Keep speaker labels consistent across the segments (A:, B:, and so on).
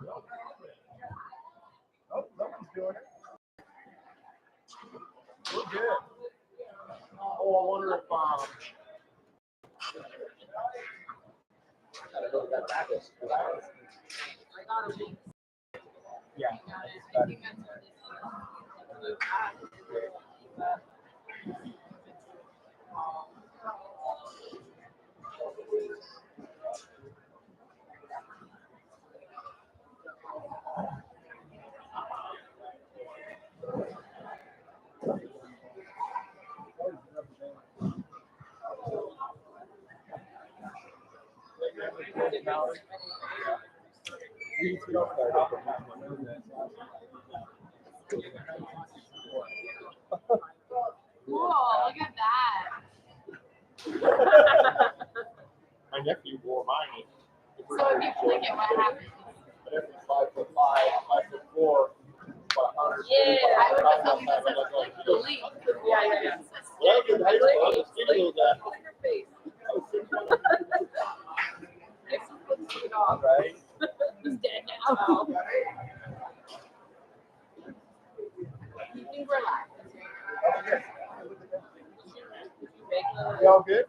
A: Oh, someone's doing it. We're good. Oh, I wonder if I gotta go to that practice. Yeah.
B: Cool, look at that.
A: My nephew wore mine.
B: So if you click it, what happens?
A: But if it's 5'5", 5'4", about 100.
B: Yeah, I would put something that says click the link. Yeah.
A: Well, in high school, I was video that. Right?
B: He's dead now. You think we're live?
A: You all good?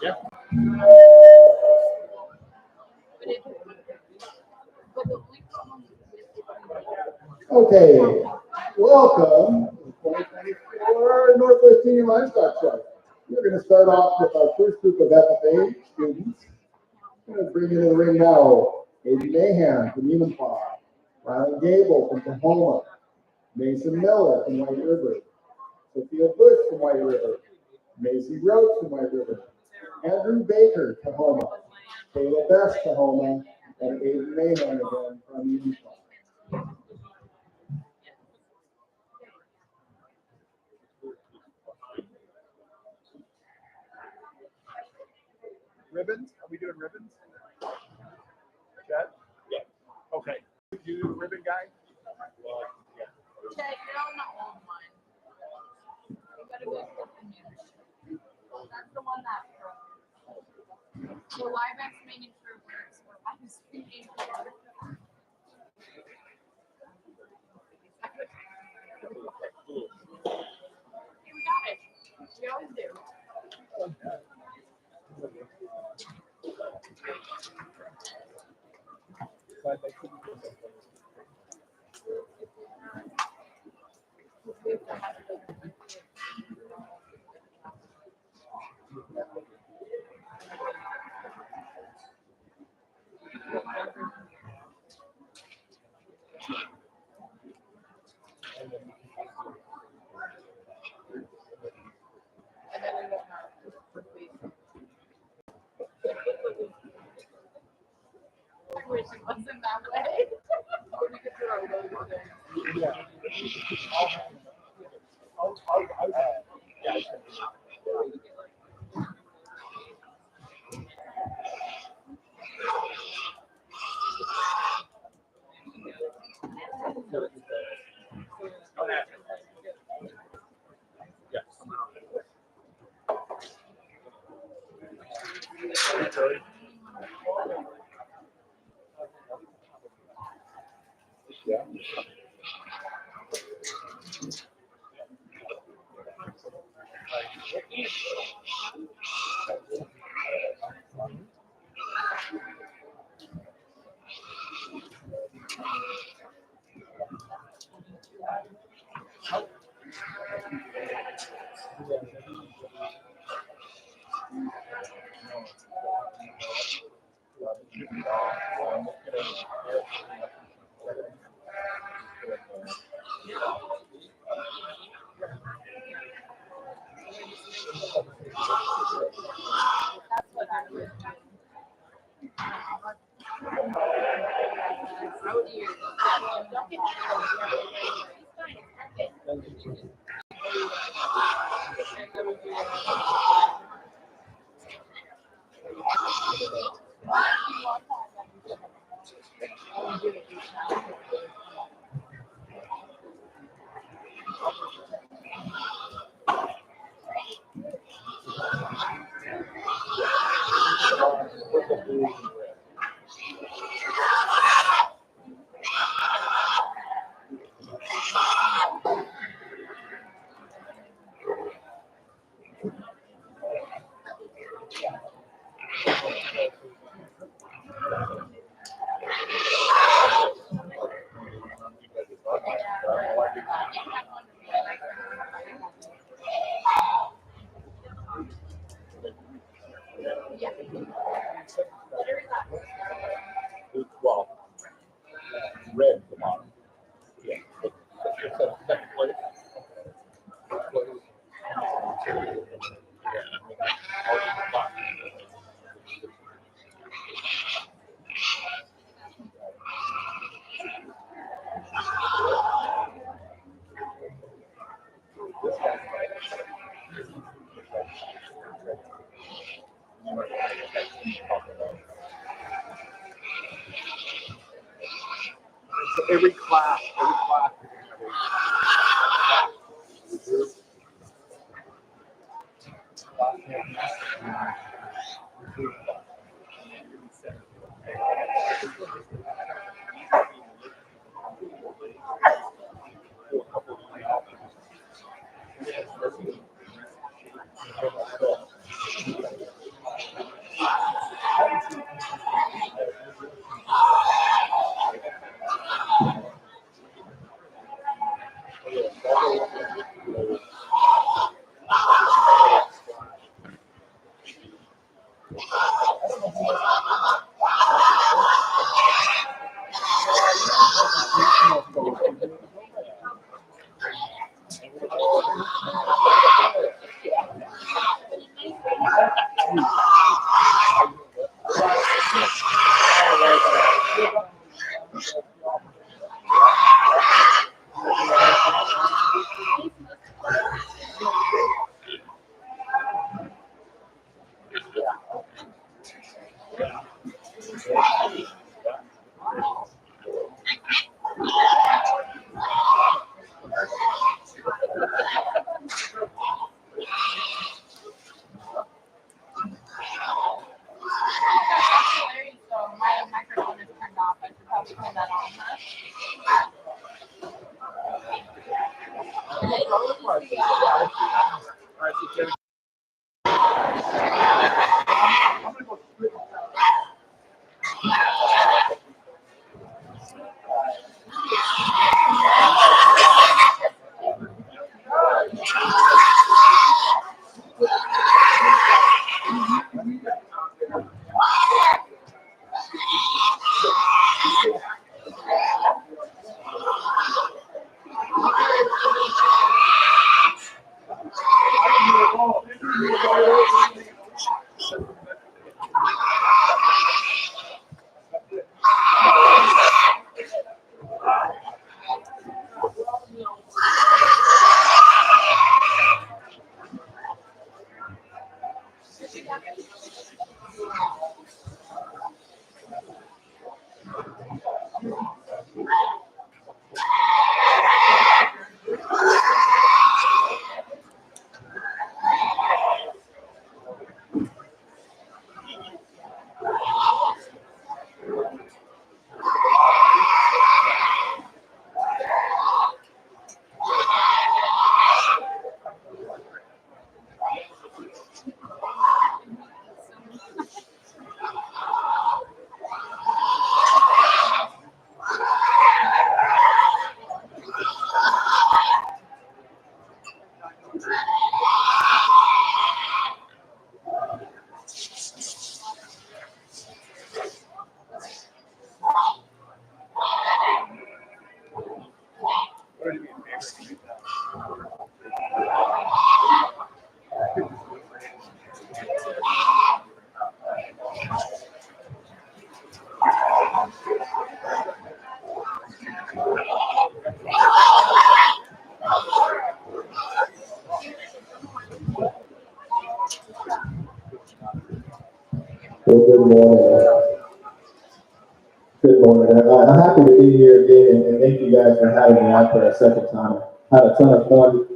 A: Yeah.
C: Okay, welcome to the 2024 Northwest Senior Livestock Show. We're going to start off with our first group of FFA students. I'm going to bring into the ring now Aiden Mahan from Enumclaw, Ryan Gable from Tahoma, Mason Miller from White River, Sophia Bush from White River, Macy Roach from White River, Andrew Baker, Tahoma, Kayla Best, Tahoma, and Aiden Mahan again from Enumclaw.
A: Ribbons? Are we doing ribbons? Chad? Yeah. Okay. You do ribbon guy? Yeah.
B: Chad, you're on the old one. You gotta go with the new. That's the one that the live estimating for works or live speaking for. We got it. We always do. I wish it wasn't that way. We could do our logo there.
A: Yeah. Yeah. Yeah.
B: That's what I would do. Oh dear. Don't get
A: red at the bottom. Yeah. It's a second place. So every class is going to
B: So my microphone is turned off. I should probably turn that on.
C: Well, good morning. Good morning. I'm happy to be here again, and thank you guys for having me out for a second time. I had a ton of fun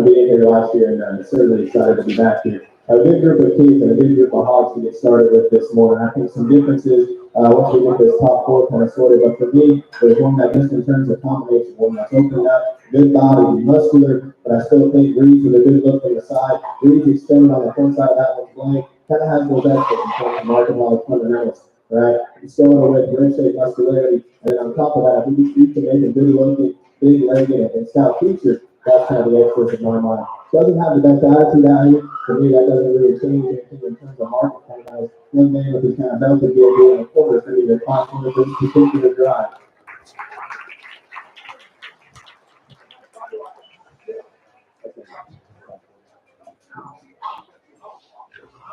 C: being here last year, and I'm certainly excited to be back here. A good group of kids and a good group of hogs to get started with this morning. I think some differences once we get this top four kind of sorted, but for me, there's one that just in terms of combination, one that's opening up, good body, muscular, but I still think Reed's with a good look from the side. Reed's extended on the front side of that one's blank. Kind of has those extras in terms of market hog fundamentals, right? He's still with rim shape muscularity, and then on top of that, if you can make a good looking, big legged, and stout feature, that's kind of the extras in my mind. doesn't have the best attitude out here. For me, that doesn't really change anything in terms of market. Kind of young man with his kind of belted gear being in the quarter is going to be the top one of this particular drive.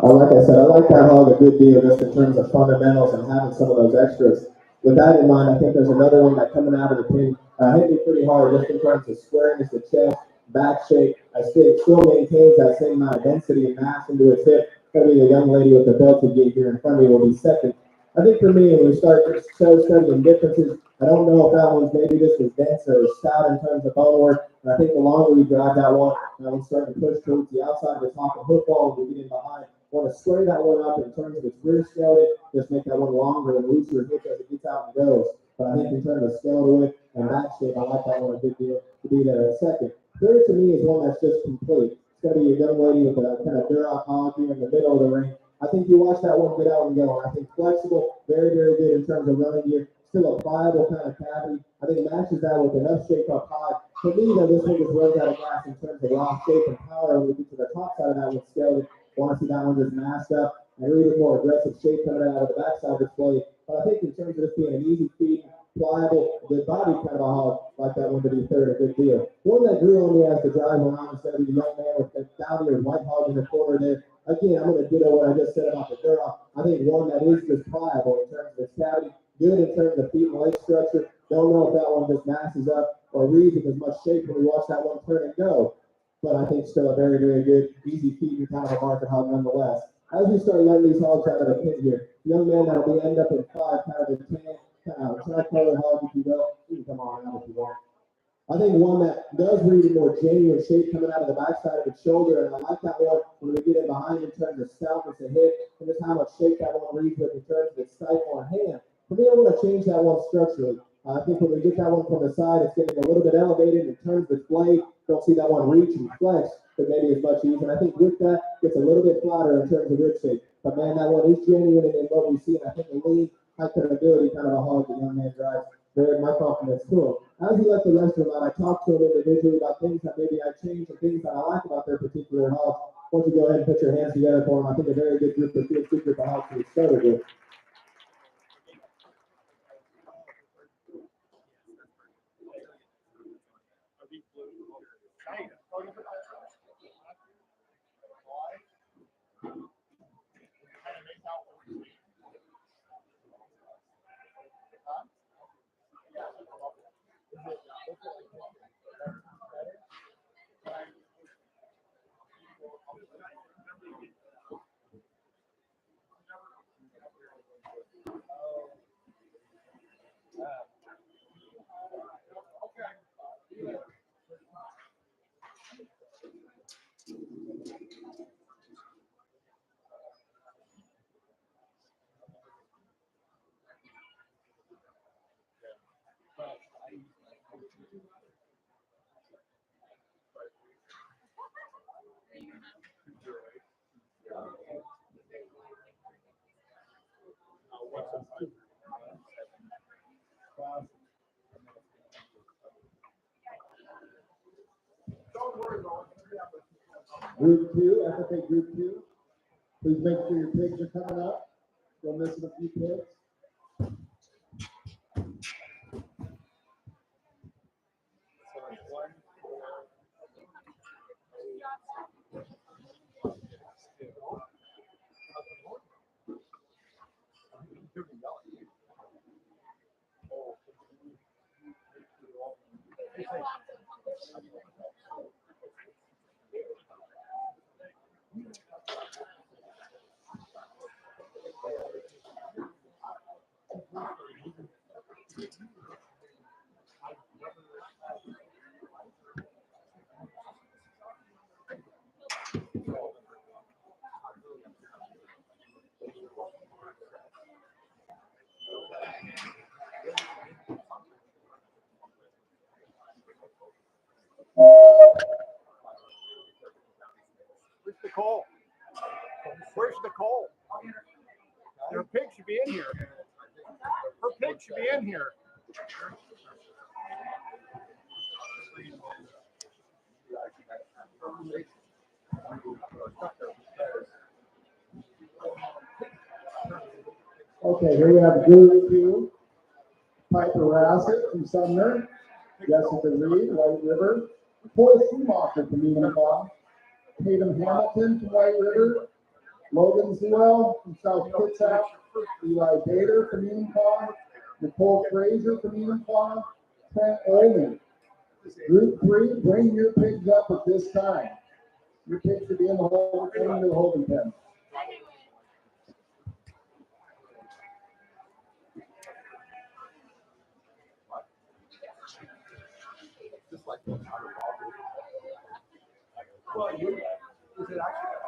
C: Like I said, I like that hog a good deal just in terms of fundamentals and having some of those extras. With that in mind, I think there's another one that coming out of the pin hit me pretty hard just in terms of squareness of chest, back shape. I still maintains that same amount of density and mass into its hip. Going to be the young lady with the belted gate here in front of me will be second. I think for me, when we start studying differences, I don't know if that one's maybe just as dense or as stout in terms of bone work. And I think the longer we drive that one's starting to push towards the outside of the top of hoof wall and we get in behind. Want to square that one up in terms of its rear skeleton, just make that one longer and looser hip as it gets out and goes. But I think in terms of skeletal width and back shape, I like that one a good deal to be there in second. Third to me is one that's just complete. It's going to be a young lady with a kind of Duroc hog here in the middle of the ring. I think you watch that one get out and go. I think flexible, very, very good in terms of running gear. Still a pliable kind of cavity. I think matches that with enough shape up high. For me, though, this one just runs out of gas in terms of raw shape and power when we get to the top side of that one skeleton. Want to see that one just masked up and really more aggressive shape coming out of the backside of the display. But I think in terms of this being an easy feed, pliable, good body kind of a hog, like that one to be third, a good deal. One that grew on me as the drive went on instead of the young man with the down-eared white hog in the corner there. Again, I'm going to ditto what I just said about the Duroc. I think one that is just pliable in terms of its cavity, good in terms of feet and leg structure. Don't know if that one just masses up or reads with as much shape when we watch that one turn and go. But I think still a very, very good, easy feeding kind of a market hog nonetheless. As we start letting these hogs out of the pin here, young man that'll be end up in 5, kind of a tan, kind of tricolor hog, if you will. You can come on out if you want. I think one that does read a more genuine shape coming out of the backside of its shoulder, and I like that one when we get in behind in terms of stoutness and hip, and just how much shape that one reads with in terms of its stifle and hand. For me, I want to change that one structurally. I think when we get that one from the side, it's getting a little bit elevated in terms of its blade. Don't see that one reach and flex, but maybe as much ease. And I think with that, it's a little bit flatter in terms of rib shape. But man, that one is genuine in what we see, and I think a lean, high credibility kind of a hog that young man drives. Very my confidence to him. As he let the rest of them out, I talked to him individually about things that maybe I changed and things that I like about their particular hogs. Why don't you go ahead and put your hands together for him? I think a very good group of hogs to get started with. Group 2, FFA Group 2. Please make sure your pigs are coming up. Still missing a few pigs.
A: Where's Nicole? Where's Nicole? Her pig should be in here. Her pig should be in here.
C: Okay, here we have Group 2. Piper Rassett from Sumner. Jessica Reed, White River. Paul Schumacher from Enumclaw. Tatum Hamilton from White River. Logan Zewell from South Kitsap. Eli Bader from Enumclaw. Nicole Fraser from Enumclaw. Trent Olney. Group 3, bring your pigs up at this time. Your pigs should be in the holding pen.
A: Just like the well, is it actually?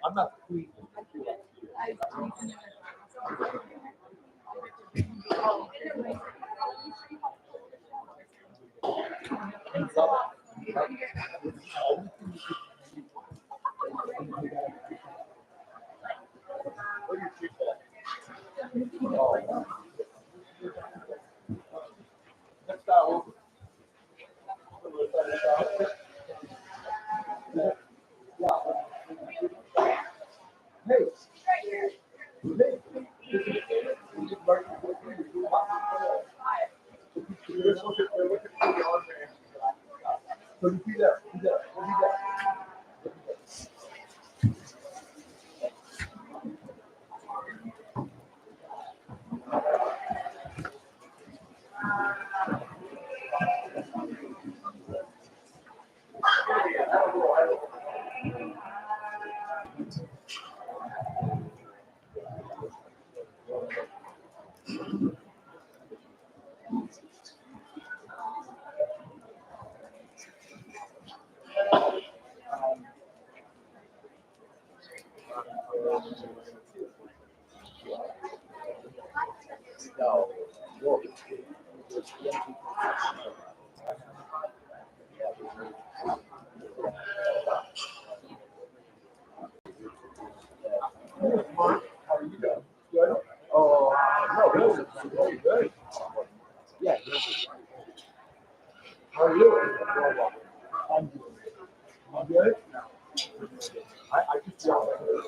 A: I'm not the queen. Next hour. Hey. So you see that? See that? What do you got? Mark, how are you doing? Good? Oh, no, good. Very good. Yeah. How are you? I'm good. I'm good? I just feel good.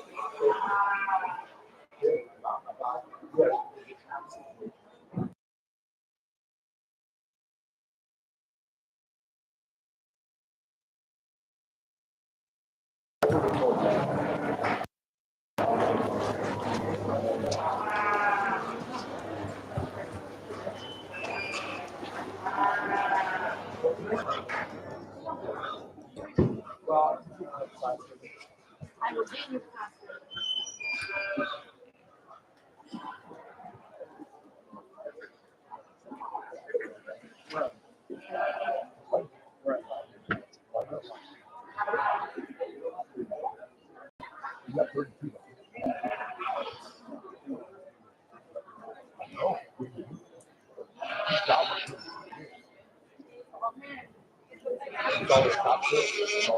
A: Well,
B: I will get your password.
A: you got 32. It's always top six.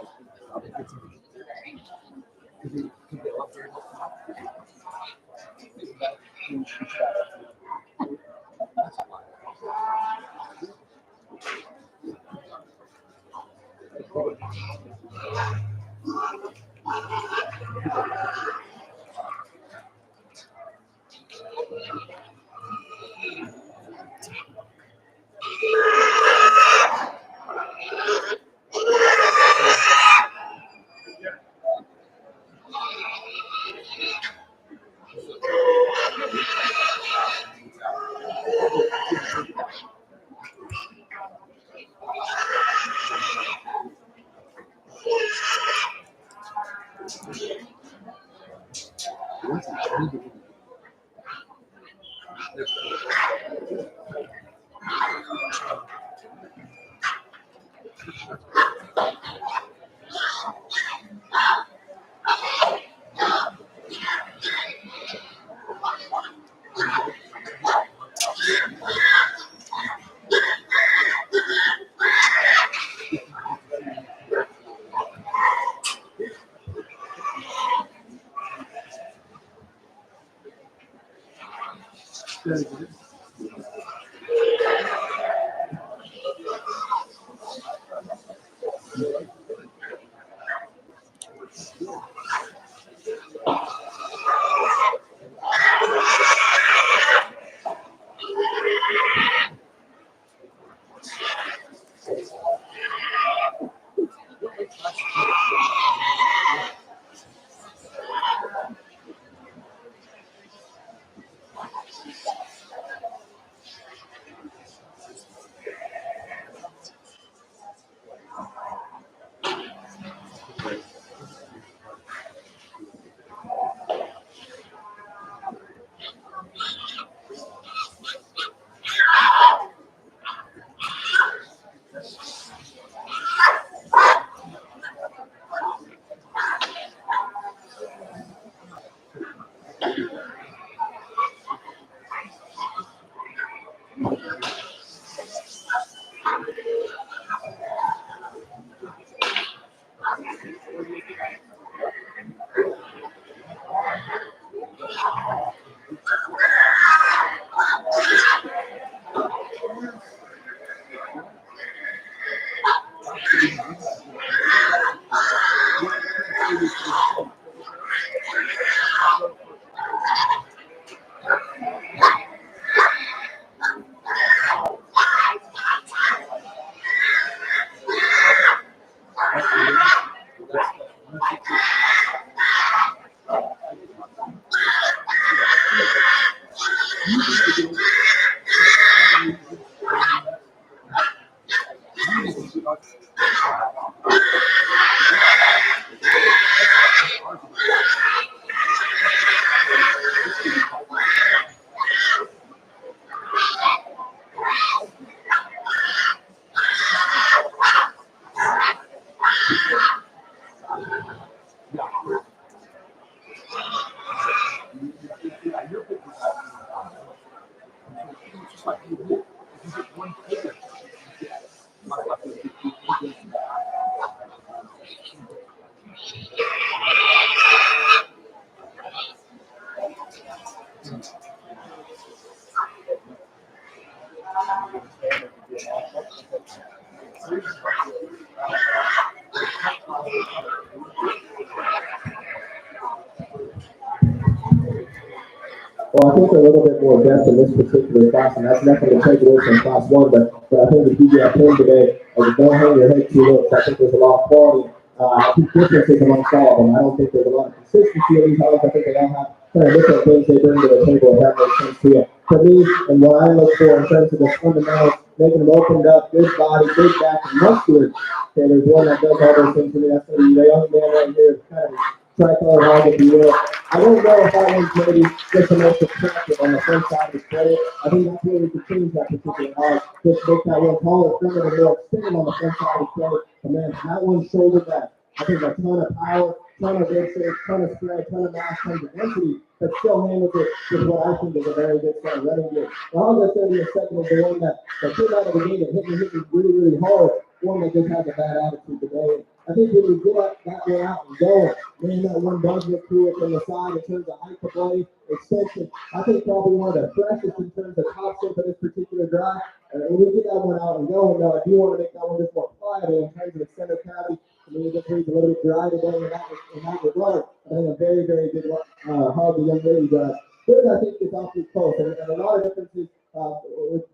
C: Well, I think a little bit more depth in this particular class, and that's nothing to take away from class one, but I think the PG I played today, don't hang your head too low, I think there's a lot of quality. I think differences amongst all of them. I don't think there's a lot of consistency in these hogs. I think they all have kind of different things they bring to the table, if that makes sense to you. For me, and what I look for in terms of the fundamentals, making them opened up, good body, big back, and muscular. Okay, there's one that does all those things for me. That's going to be the young man right here, kind of tricolor hog, if you will. I don't know if that one's maybe just the most attractive on the front side of his play. I think that's where we could change that particular hog. Just make that one taller, thinner, and more extended on the front side of his play. And then that one shoulder back. I think a ton of power, ton of big shape, ton of spread, ton of mass, ton of density, but still handles it with what I think is a very good start. Running good. The hog that's going to be a second is the one that came out of the gate and hit me really, really hard. One that just has a bad attitude today. I think when you get that one out and going, man, that one does look cool from the side in terms of height of blade, extension. I think probably one of the freshest in terms of top shape of this particular drive. And when we get that one out and going, though, I do want to make that one just more pliable in terms of the center cavity. I mean, it just needs a little bit dry today in that regard. I think a very, very good hog the young lady does. Third, I think it's awfully close, and a lot of differences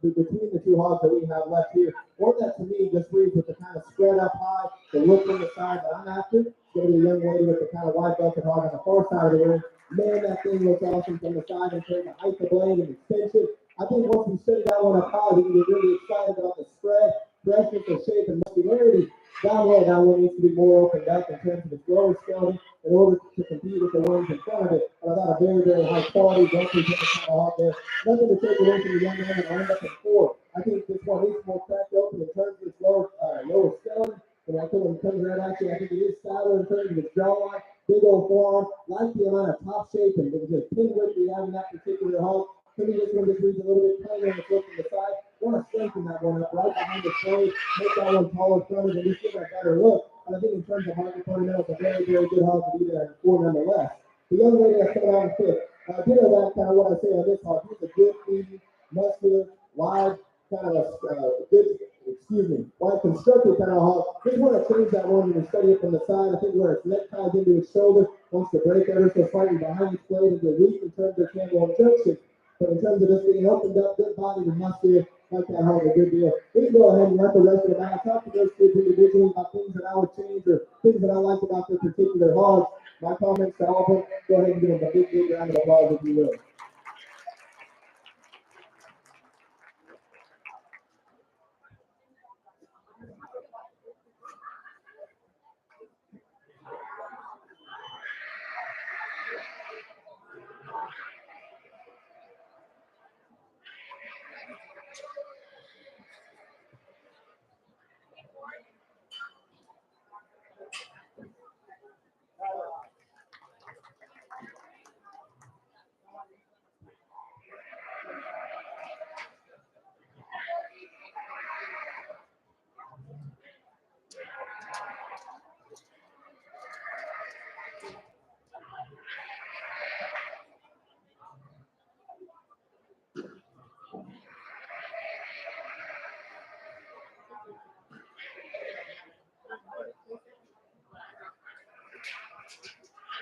C: between the two hogs that we have left here. One that to me just reads with the kind of spread up high, the look from the side that I'm after. It's going to be a young lady with the kind of wide belted hog on the far side of the ring. Man, that thing looks awesome from the side in terms of height of blade and extension. I think once we set that one up high, we can get really excited about the spread, freshness, the shape, and muscularity. That one needs to be more opened up in terms of its lower skeleton in order to compete with the ones in front of it. But I got a very, very high quality, don't present the kind of hog there. Nothing to take away from the young man that lined up in 4. I think this one is more cracked open in terms of its lower skeleton. And I think when it comes right at you, I think it is stouter in terms of its jawline, big old forearm, like the amount of top shape and the pin width we have in that particular hog. To me, this one just reads a little bit plainer on the foot from the side. Want to strengthen that one up right behind the frame, make that one taller fronted, and just give it a better look. And I think in terms of market fundamentals, a very, very good hog to be there at 4 nonetheless. The young lady that's coming out in 5th, ditto that kind of what I say on this hog. He's a good, easy, muscular, wide, kind of wide constructed kind of hog. Just want to change that one and study it from the side. I think where its neck ties into its shoulder, wants to break ever so slightly behind its blade and get weak in terms of candle and junction. But in terms of just being opened up, good body and muscular, like that hog a good deal. We can go ahead and let the rest of the battle talk to those kids individually about things that I would change or things that I like about their particular hogs. My comments to all of them, go ahead and give them a big, big round of applause if you will.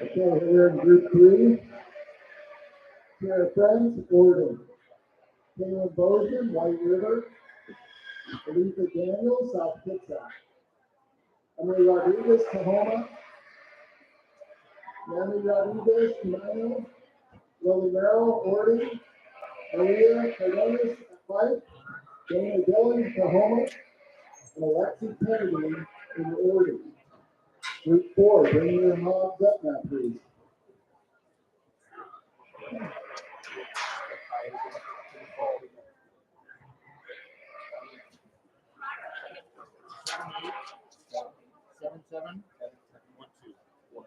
C: Okay, here we're in group 3. Pair of friends, Oregon. Caleb Bozian, White River. Elisa Daniels, South Texas. Emily Rodriguez, Tahoma. Manny Rodriguez, Camino. Lily Merrill, Oregon. Maria Cardenas, Fife. Dana Dillon, Tahoma. And Alexi Kennedy in Oregon. Group 4, bring your hogs up now, please.
A: Seven. 1, 2, 1.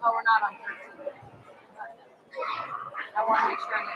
B: Oh, we're not on Thursday. I want to make sure I'm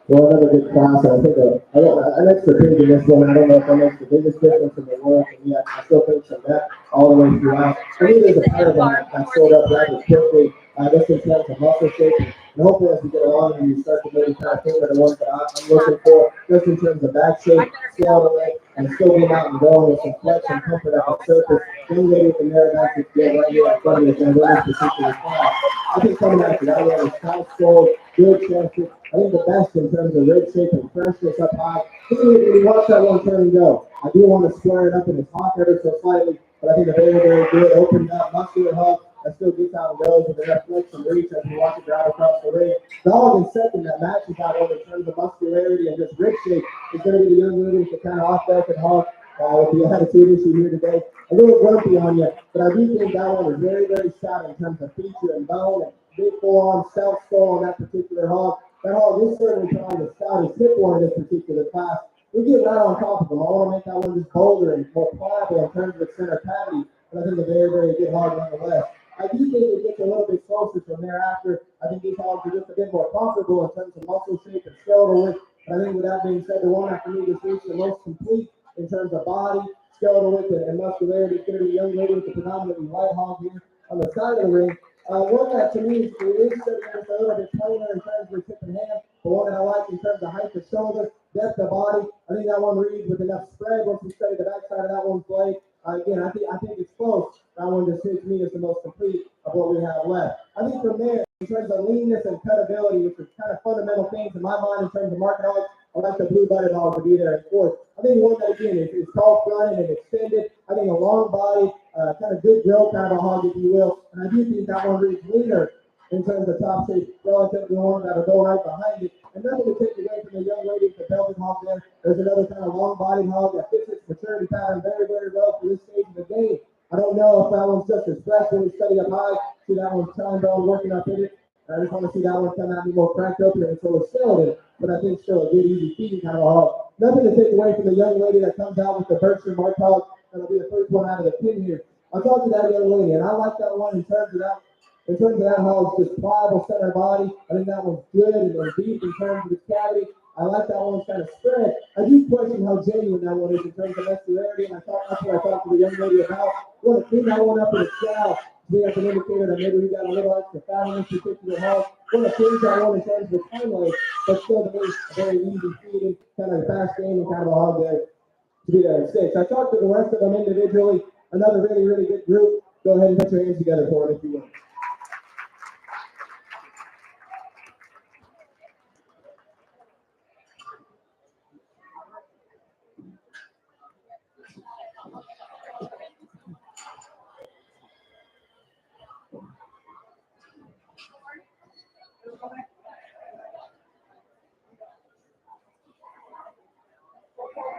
C: Well, another good class, and I think an extra page in this one, I don't know if that makes the biggest difference in the world, and yet I still think some that all the way throughout. For me, there's a pattern that showed up rather quickly, just in terms of muscle shape, and hopefully as we get along and you start to maybe kind of think of the ones that I'm looking for, just in terms of back shape, scale away, and still being out and going with some flex and comfort at the surface, then maybe the narrow back to get right here in front of you, and win this particular class. I think coming after that one is tight sold, good chances. I think the best in terms of rib shape and freshness up high. When you watch that one turn and go, I do want to square it up in the top ever so slightly, but I think a very, very good, opened up, muscular hug that still gets out and goes with enough flex and reach as you watch it drive across the ring. The hog in second that matches that one in terms of muscularity and just rib shape is going to be the young lady with the kind of off-deck and hog with the attitude issue here today. A little grumpy on you, but I do think that one is very, very stout in terms of feature and bone and big forearm, self-stall on that particular hog. That hog is certainly probably the stoutest hip one in this particular class. We get right on top of them. I want to make that one just bolder and more pliable in terms of its center cavity, but I think a very, very good hog nonetheless. I do think it gets a little bit closer from thereafter. I think these hogs are just a bit more comfortable in terms of muscle shape and skeletal width. But I think with that being said, the one after me just reached the most complete in terms of body, skeletal width, and muscularity. It's going to be a young lady with a predominantly white hog here on the side of the ring. One that to me is setting up a little bit plainer in terms of tip and hand, but one that I like in terms of height of shoulder, depth of body. I think that one reads with enough spread once we study the backside of that one's blade. Again, I think it's close. That one just seems to me is the most complete of what we have left. I think from there, in terms of leanness and cutability, which is kind of fundamental things in my mind in terms of market hogs, I like the blue-blooded hog to be there. Of course, I think one that again is tall fronted and extended. I think a long body, kind of good grill kind of a hog, if you will. And I do think that one reads leaner in terms of top shape relative to the one that'll go right behind it. And nothing to take away from the young lady with the belted hog there. There's another kind of long-bodied hog that fits its maturity pattern very, very well for this stage of the game. I don't know if that one's just as fresh when we study up high. See that one's time bone working up in it. I just want to see that one come at me more cracked open and so it's skeleton, but I think still a good, easy feeding kind of a hog. Nothing to take away from the young lady that comes out with the Berkshire Mark hog. That'll be the first one out of the pin here. I'll talk to that young lady, and I like that one in terms of that. In terms of that hog's just pliable center body. I think that one's good and deep in terms of its cavity. I like that one's kind of spread. I do question how genuine that one is in terms of muscularity, and that's what I talked to the young lady about. I want to clean that one up in its cow. We have an indicator that maybe we got a little extra fat in this particular hog. One of the things I want in terms of time length, but still to me, a very easy feeding, kind of fast gaming kind of a hog there to be there in six. I talked to the rest of them individually. Another really, really good group. Go ahead and put your hands together for it if you will.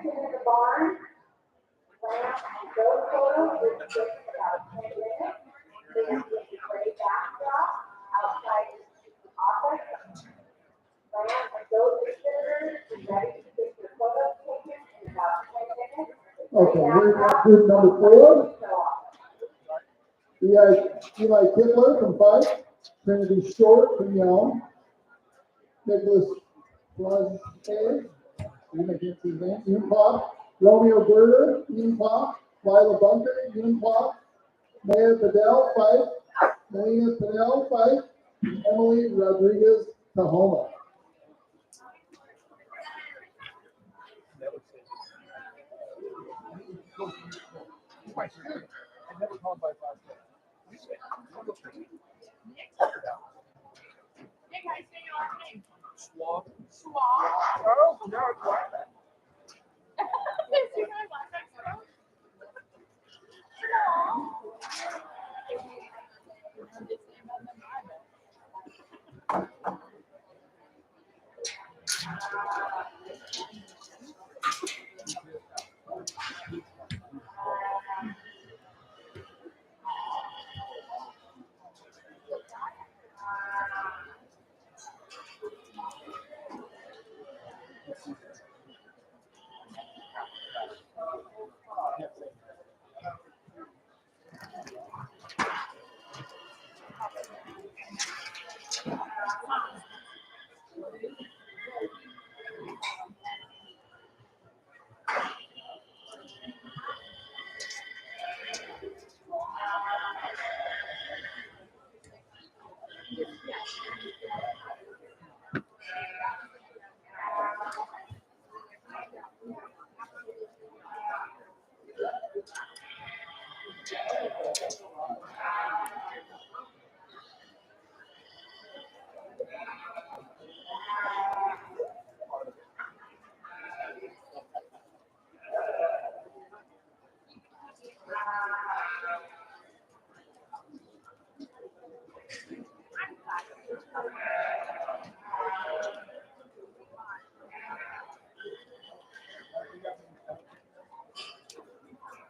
D: In the barn, those photos would take about 10 minutes. Then you get your great backdrop outside the office. And those visitors are ready to get your photos taken in about 10 minutes.
C: Okay, here's group number 4. Eli Kibler from Fife, Trinity Short from Young, Nicholas Flores, Ian Pop, Romeo Berger, Ian Pop, Lila Bunker, Ian Pop, Maya Padel, Fife, Melina Padel, Fife, Emily Rodriguez, Tahoma.
A: I never called by 5 minutes.
B: Hey guys, say your last name.
A: Swab.
B: Schwab.
A: Oh, no, it's like that.
B: Is your guys' last name Schwab?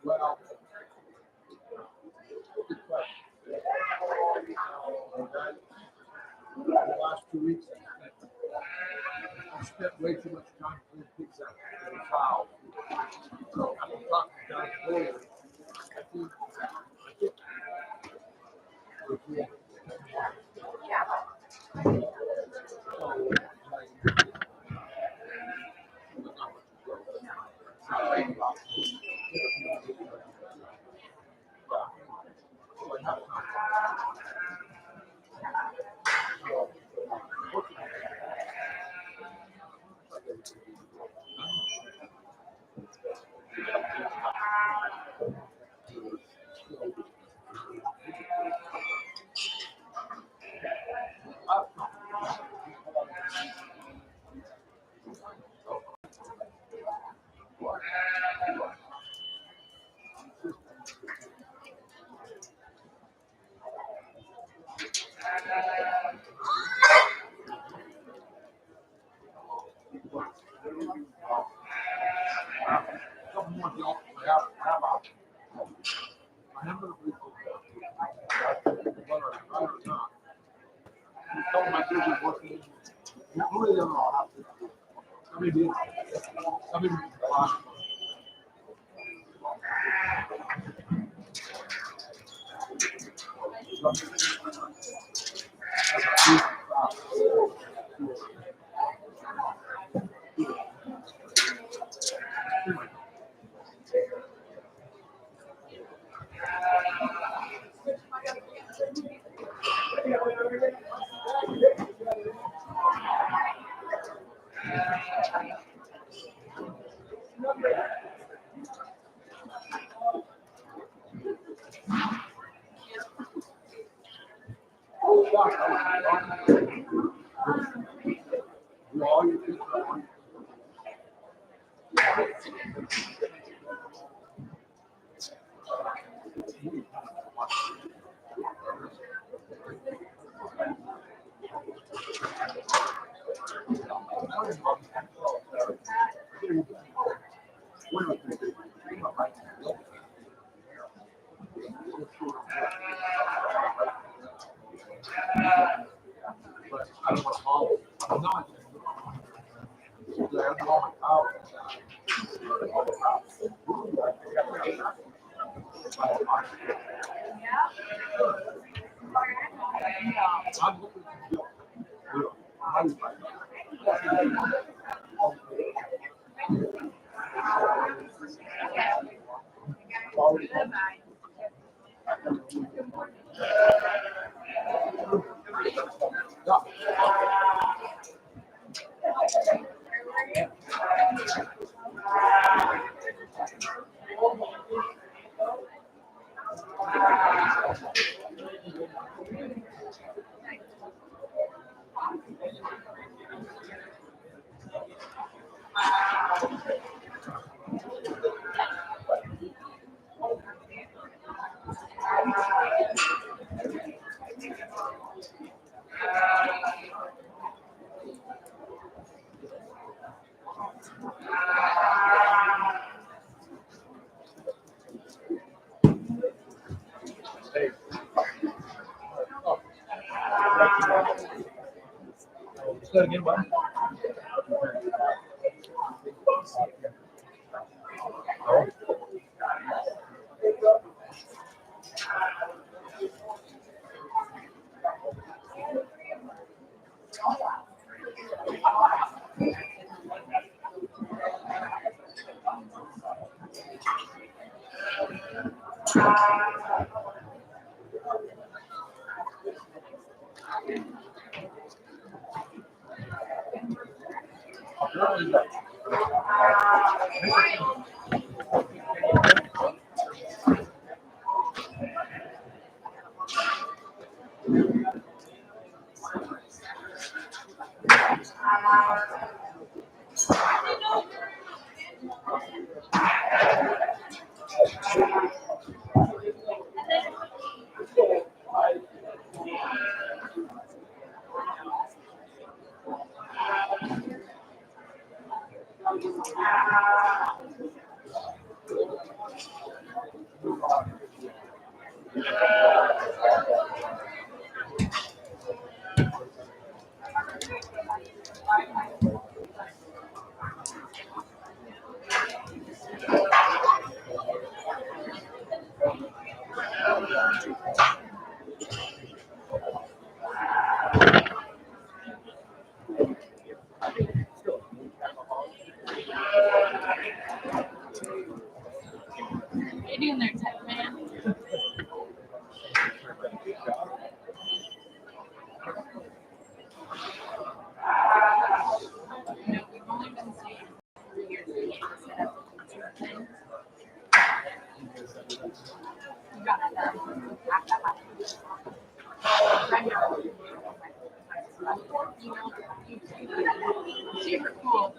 A: Well, good question. The last 2 weeks, I spent way too much time playing pigs out and foul. So I'm talking to John earlier. I think Say it again, what?
B: Super cool.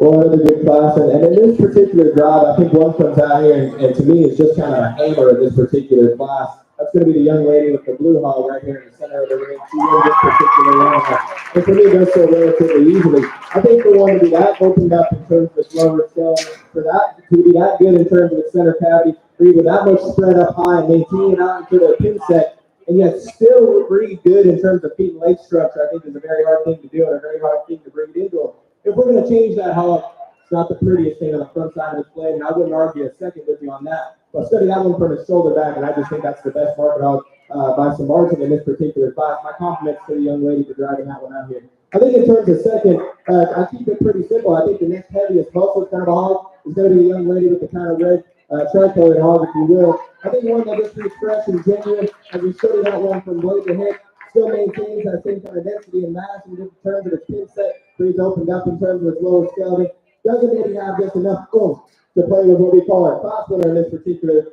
E: Well, another good class, and in this particular drive, I think one comes out here, and to me, it's just kind of a hammer in this particular class. That's going to be the young lady with the blue hog right here in the center of the ring. She wins this particular round, and for me, it does so relatively easily. I think for one to be that opened up in terms of its lower scale, for that to be that good in terms of its center cavity, for even that much spread up high and maintaining out into the pin set, and yet still breathe good in terms of feet and leg structure, I think is a very hard thing to do and a very hard thing to bring into them. If we're going to change that hog, it's not the prettiest thing on the front side of his blade, and I wouldn't argue a second with you on that. But study that one from his shoulder back, and I just think that's the best market hog by some margin in this particular class. My compliments to the young lady for driving that one out here. I think in terms of second, I keep it pretty simple. I think the next heaviest muscle kind of a hog is going to be the young lady with the kind of red tricolored hog, if you will. I think one that just be fresh and genuine, as we study that one from blade to hip, still maintains that same kind of density and mass in terms of its pin set, breathes opened up in terms of its lower skeleton. Doesn't maybe have just enough oomph to play with what we call our class winner in this particular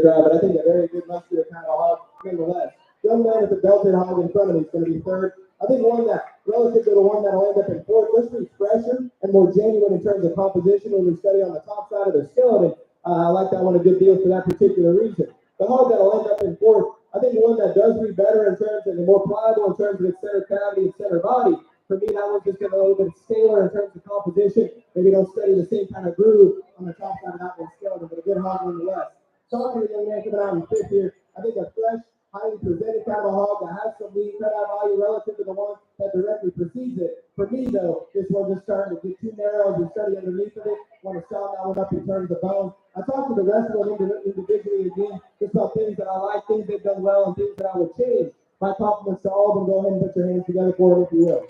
E: drive, but I think a very good muscular kind of hog nonetheless. Young man with the belted hog in front of me is going to be third. I think one that, relative to the one that'll end up in fourth, just be fresher and more genuine in terms of composition when we study on the top side of the skeleton. I like that one a good deal for that particular reason. The hog that'll end up in fourth, I think one that does be better in terms of, and more pliable in terms of its center cavity and center body. For me, that one's just a little bit scaler in terms of composition. Maybe don't study the same kind of groove on the top side of that one skeleton, but a good hog nonetheless. Talking to the young man coming out in fifth here, I think a fresh, highly presented kind of a hog that has some lean cutout value relative to the one that directly precedes it. For me, though, this one just starting to get too narrow as we study underneath of it. Want to sound that one up in terms of bone. I talked to the rest of them individually again, just about things that I like, things they've done well, and things that I would change. My compliments to all of them. Go ahead and put your hands together for them if you will.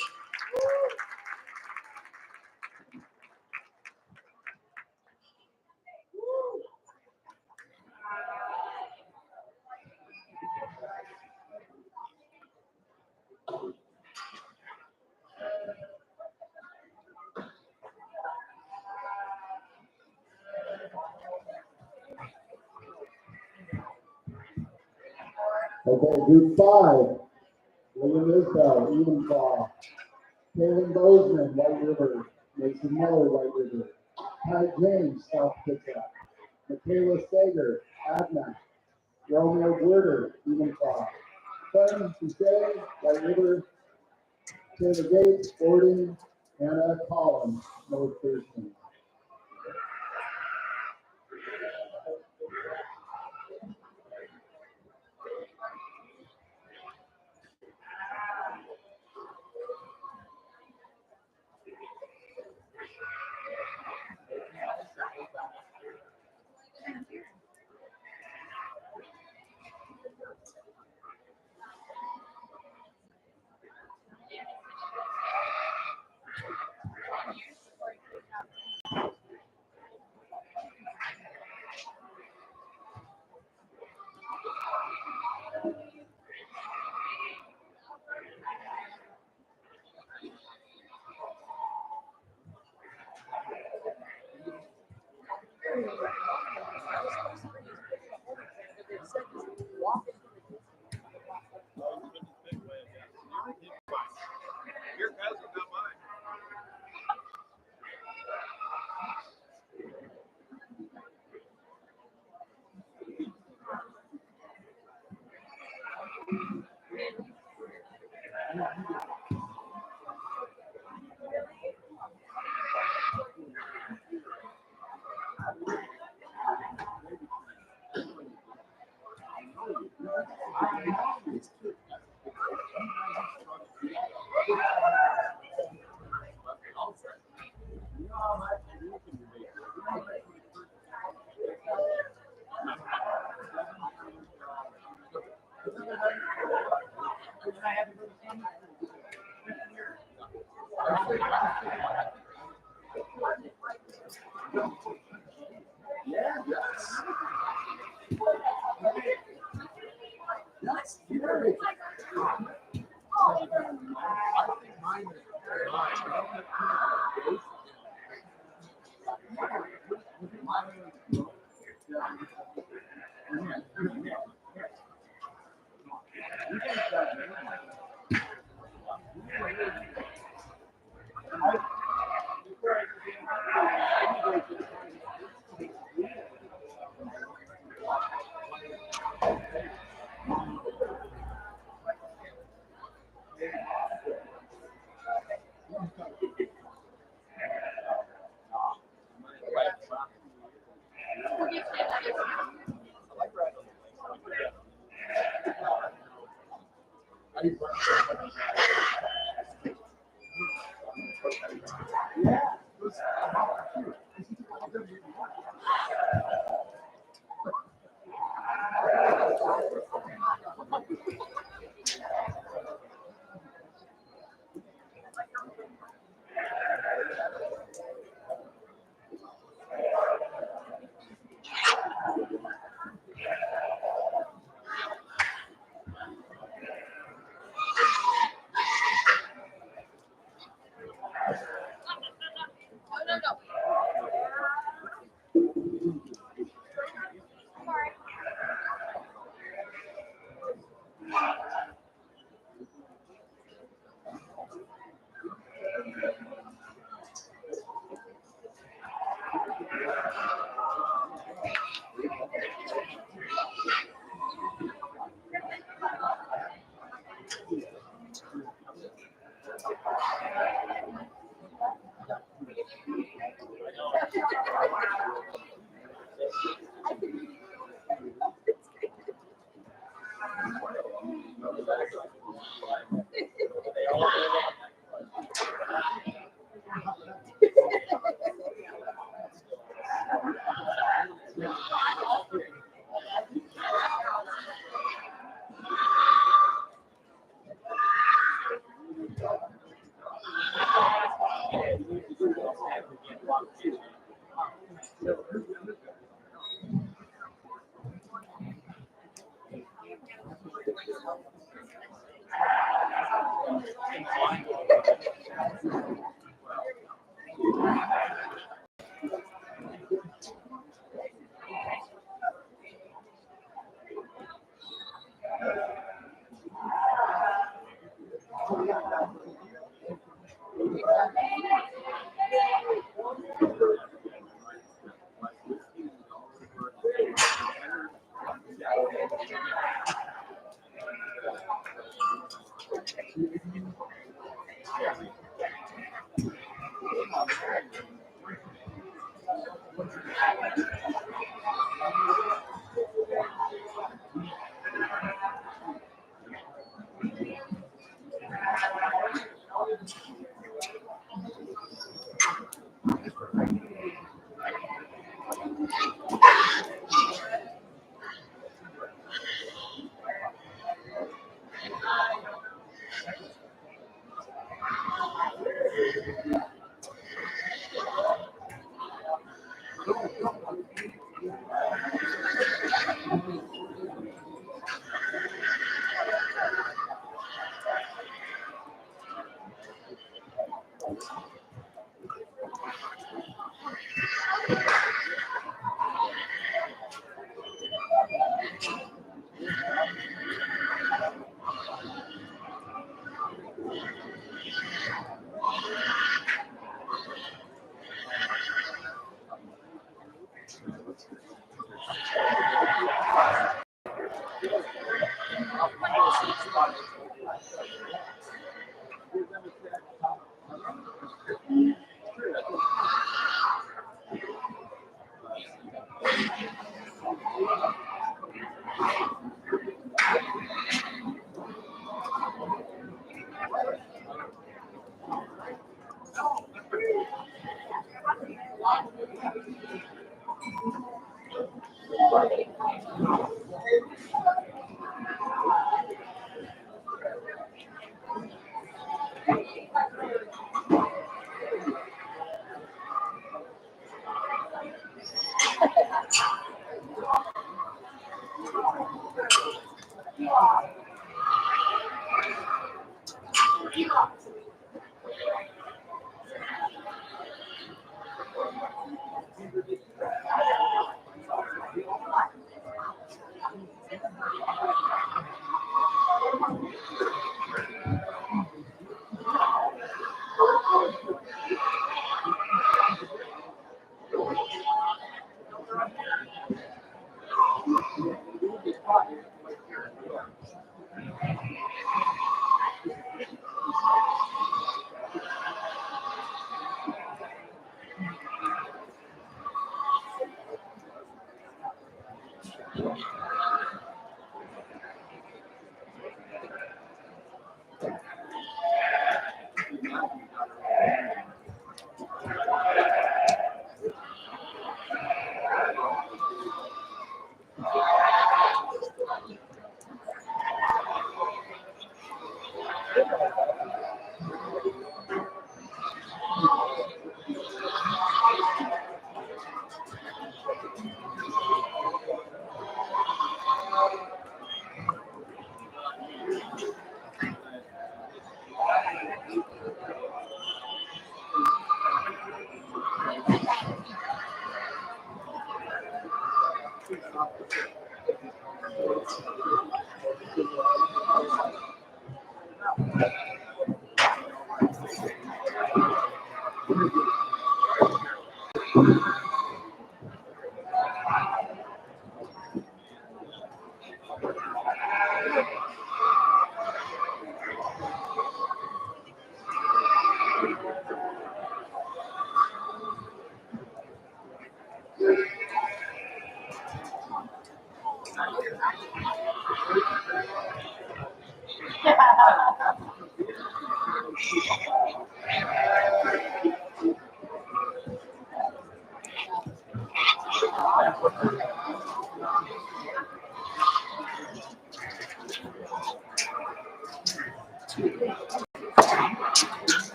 E: Okay, group 5. William Isbell, Evenfall. Kaylin Bozeman, White River. Mason Miller, White River. Ty James, South Pittsburgh. Michaela Sager, Adna. Romeo Werder, Evenfall. Fun Touche, White River. Taylor Gates, Gordon. Anna Collins, North Thurston.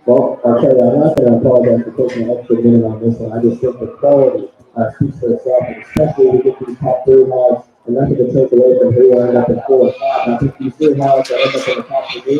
E: Well, I'll tell you, I'm not going to apologize for taking an extra minute on this one. I just think the quality speaks for itself, and especially when we get these top three hogs, and nothing to take away from who will end up in 4 or 5. I think these three hogs that end up in the top for me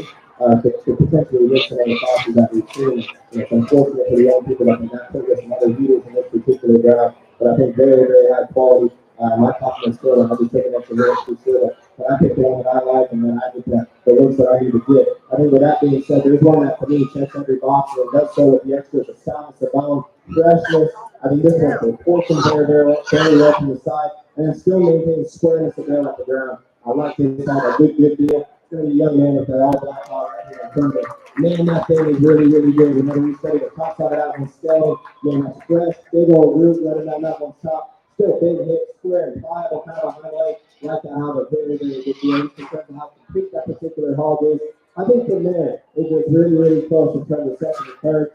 E: could potentially win some of the classes that we've seen. And it's unfortunate for the young people that cannot take us some other heaters in this particular draft, but I think very, very high quality. My confidence still, and I'll be taking extra minutes to sure that I pick the one that I like, and then I get the looks that I need to get. I think with that being said, there's one that for me checks every box, and it does so with the extras of soundness, the bone, freshness. I mean, this one proportions very well from the side, and it still maintains squareness of down at the ground. I like this on a good deal. It's going to be a young man with that all black hog right here in front of him. Man, that thing is really good. Whenever we study the top side of that one scale, getting that stretch, big old root running down that one's top. Still big hit, square, and pliable, kind of a highlight. Like that, how a very good deal. In terms of how complete that particular hog is. I think from there, it was really close in terms of second and third.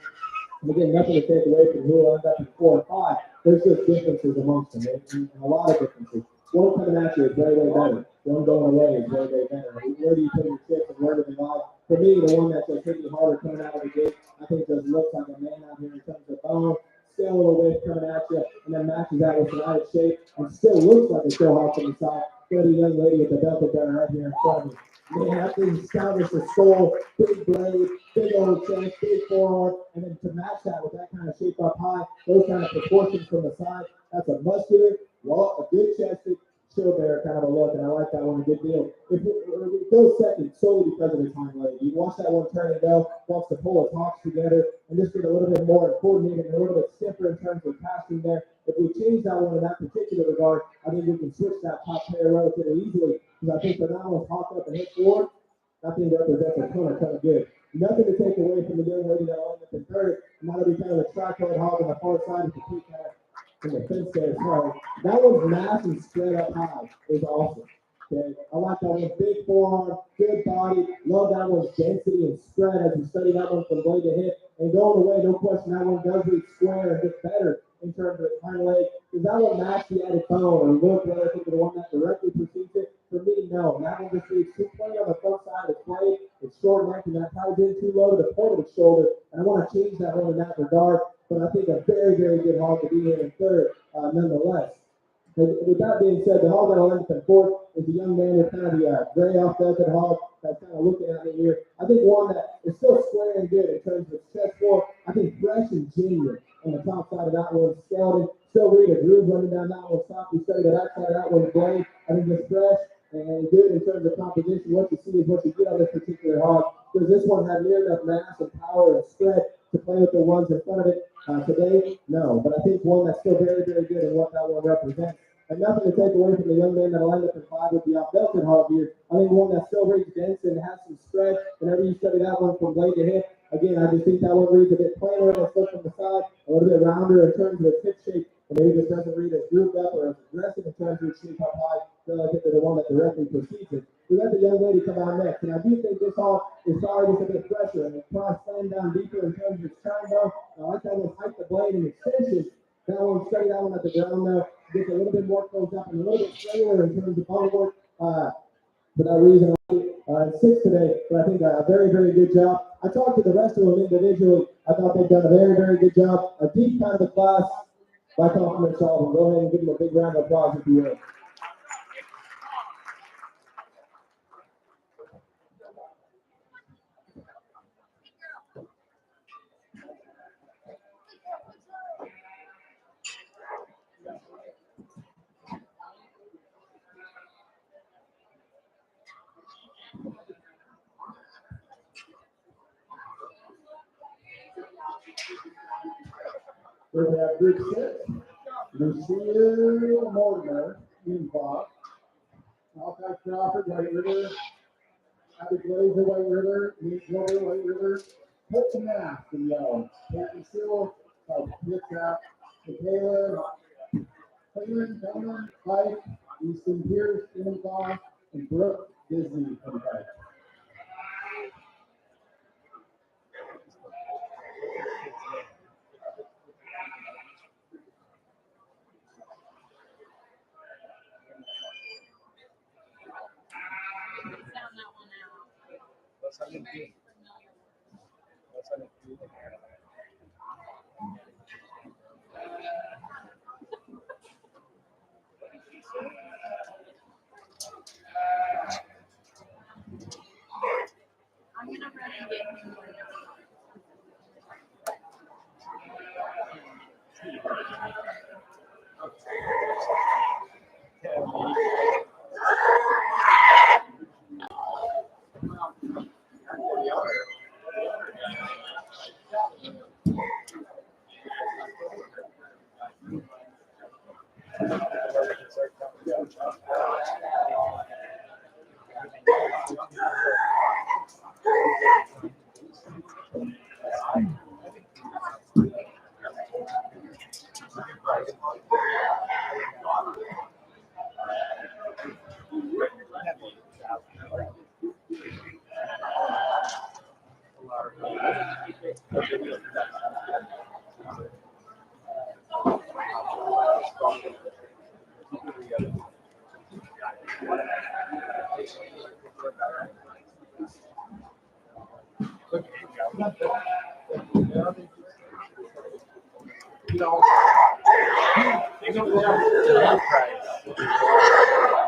E: And again, nothing to take away from who will end up in 4 and 5. There's just differences amongst them, and a lot of differences. One coming at you is way better. One going away is way better. Where do you put your chips and where do they lie? For me, the one that's just hitting harder coming out of the gate, I think just looks like a man out here in terms of bone. Still a little width coming at you, and then matches that with an added shape, and still looks like a show hog from the side. Got a young lady with the Delta bear right here in front of me. Man, that thing stylish as skull, big blade, big old chest, big forearm, and then to match that with that kind of shape up high, those kind of proportions from the side, that's a muscular, a good chested, chill bear kind of a look, and I like that one a good deal. If it goes second solely because of his hind leg. You watch that one turn and go, wants to pull his hocks together, and just get a little bit more coordinated and a little bit stiffer in terms of passing there. If we change that one in that particular regard, I think we can switch that top pair relatively easily. Because I think for that one's hawk up and hit forward, I think represents a ton of good. Nothing to take away from the young lady that went up in third, and that'll be kind of a tripod hog on the far side of the peak from the fence there. So that one's mass and spread up high is awesome. Okay, I like that one. Big forearm, good body. Love that one's density and spread as we study that one from blade to hip. And going away, no question, that one does reach square and get better in terms of the hind leg. Does that one match the added bone or look relative to the one that directly precedes it? For me, no. That one just reads too plain on the front side of the blade. It's short length and that ties in too low to the point of the shoulder. And I want to change that one in that regard. But I think a very good hog to be here in third, nonetheless. And with that being said, the hog that'll end up in fourth is a young man with kind of the gray off belted hog that's kind of looking at me here. I think one that is still square and good in terms of chest form. I think fresh and genuine on the top side of that one. Skeleton, still read a groove running down that one. Stop. We study the back side of that one. Blade. I think it's fresh and good in terms of composition. What you see is what you get on this particular hog. Because this one had near enough mass and power and spread to play with the ones in front of it. Today, no. But I think one that's still very, very good in what that one represents. And nothing to take away from the young man that'll end up in 5 with the off-belted hog here. I think one that still reads dense and has some spread. Whenever you study that one from blade to hip, again, I just think that one reads a bit plainer and it's from the side, a little bit rounder in terms of its hip shape, and maybe just doesn't read as grouped up or as aggressive in terms of its shape up high relative to the one that directly precedes it. We let the young lady come out next, and I do think this hog is probably just a bit fresher and it's probably slammed down deeper in terms of its chine though. I like that one hike the blade and extension. That one straight, that one at the ground though. Gets a little bit more closed up and a little bit straighter in terms of body work. For that reason, I'm 6 today, but I think a very, very good job. I talked to the rest of them individually. I thought they've done a very, very good job. A deep kind of a class. My compliments to all of them. Go ahead and give them a big round of applause if you will.
C: We have group 6, Lucille Mortimer, Greenbaugh, Malachi Crawford, White River, Abby Glazer, White River, Nate Glover, White River, Colton Mass, the yellow, Peyton Seal, Pitchap, Michaela, Clayton, Pike, Easton Pierce, Greenbaugh, and Brooke Disney from Pike.
B: I'm gonna run and get him more.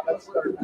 A: Let's start.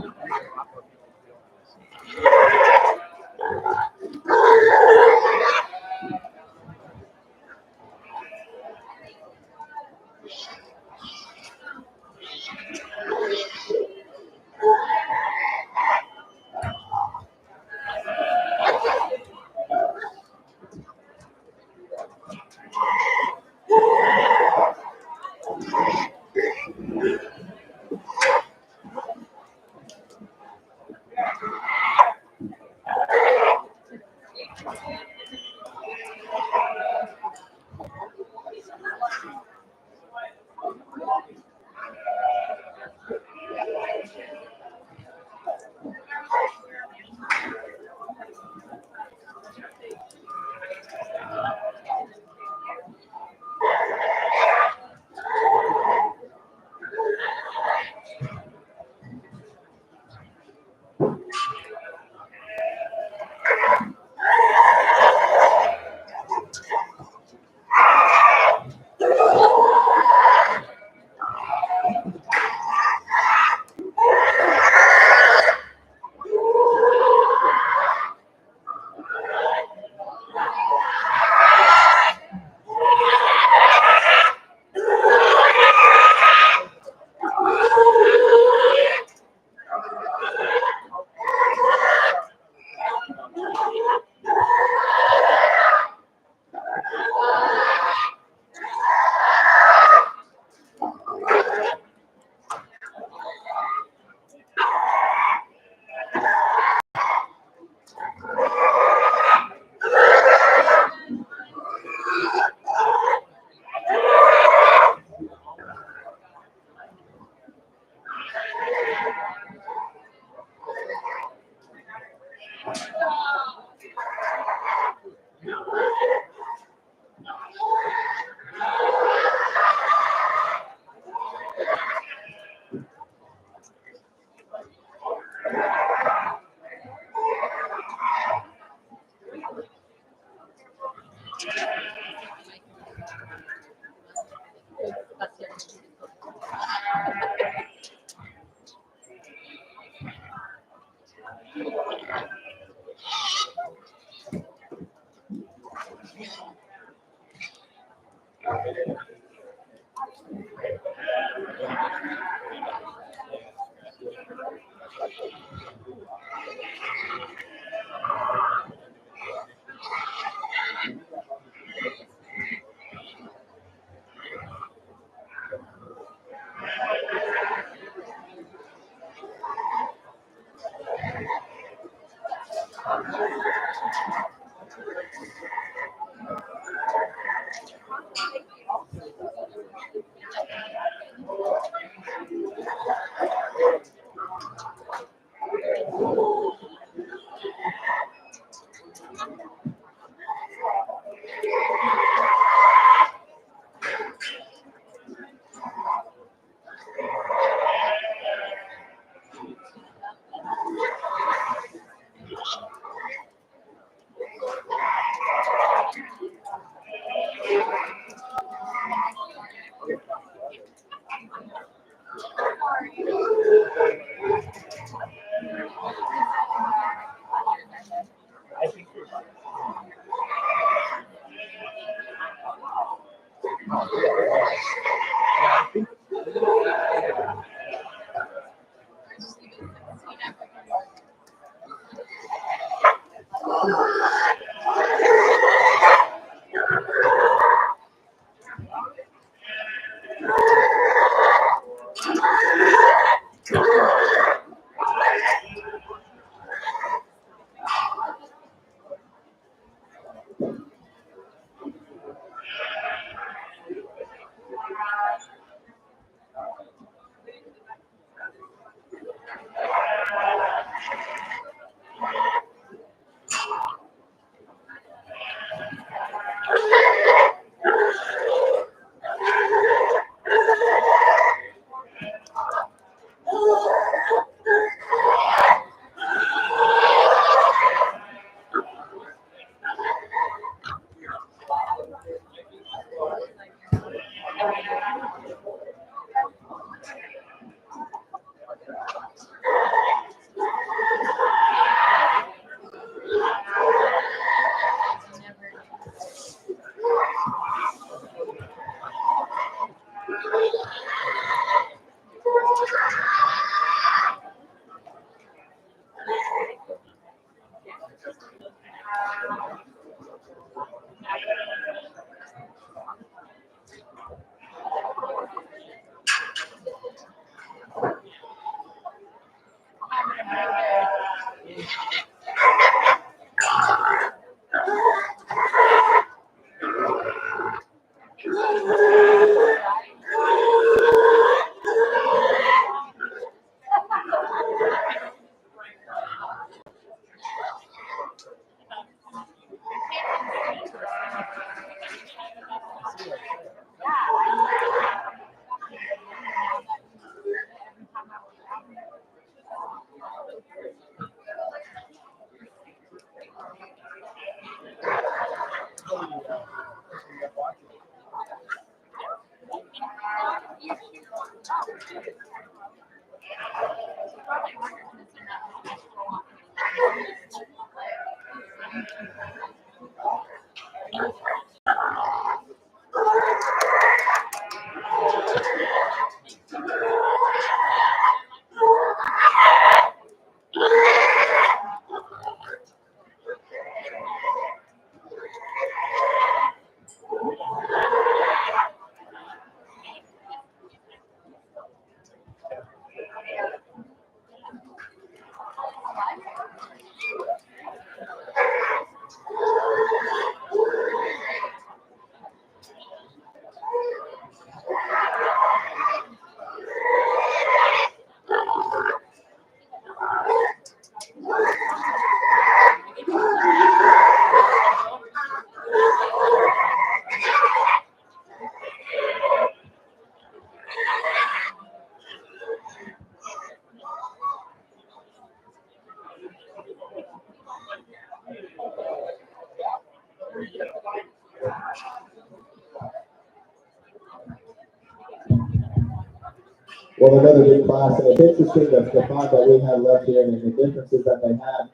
E: Well, another good class, and it's interesting that the five that we have left here and the differences that they have.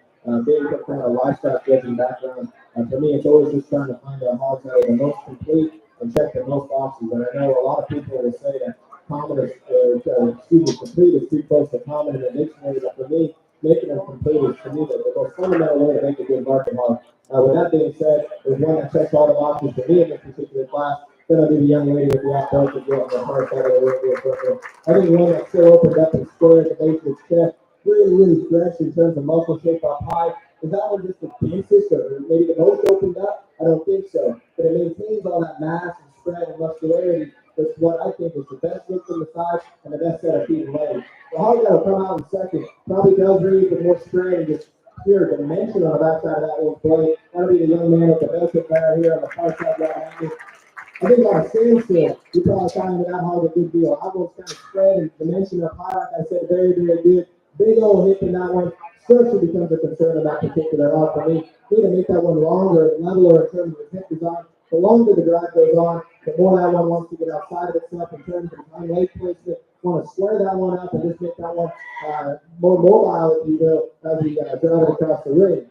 E: Being from a livestock judging background, for me, it's always just trying to find the hogs that are the most complete and check the most boxes. And I know a lot of people will say that common is, complete is too close to common in the dictionary, but for me, making them complete is, to me, the most fundamental way to make a good market hog. With that being said, there's one that checks all the boxes for me in this particular class. Then I'll be the young lady with the outdoors to go on the far side of the ring. I think one that still opened up and square at the base of its chest, really stretched in terms of muscle shape up high. Is that one just the densest or maybe the most opened up? I don't think so. But it maintains all that mass and spread and muscularity. That's what I think is the best look from the side and the best set of feet and legs. The hog that'll come out in second probably does read with more spread and just pure dimension on the backside of that one's blade. That'll be the young man with the belted barrier here on the far side right now. I think on a standstill, you probably find that hog a good deal. I was kind of spread and dimension up high, like I said, very good. Big old hip in that one. Structure becomes a concern in that particular hog for me. Need to make that one longer and leveler in terms of the hip design. The longer the drive goes on, the more that one wants to get outside of itself in terms of hind leg placement. Want to square that one up and just make that one more mobile, if you will, as we drive it across the ring.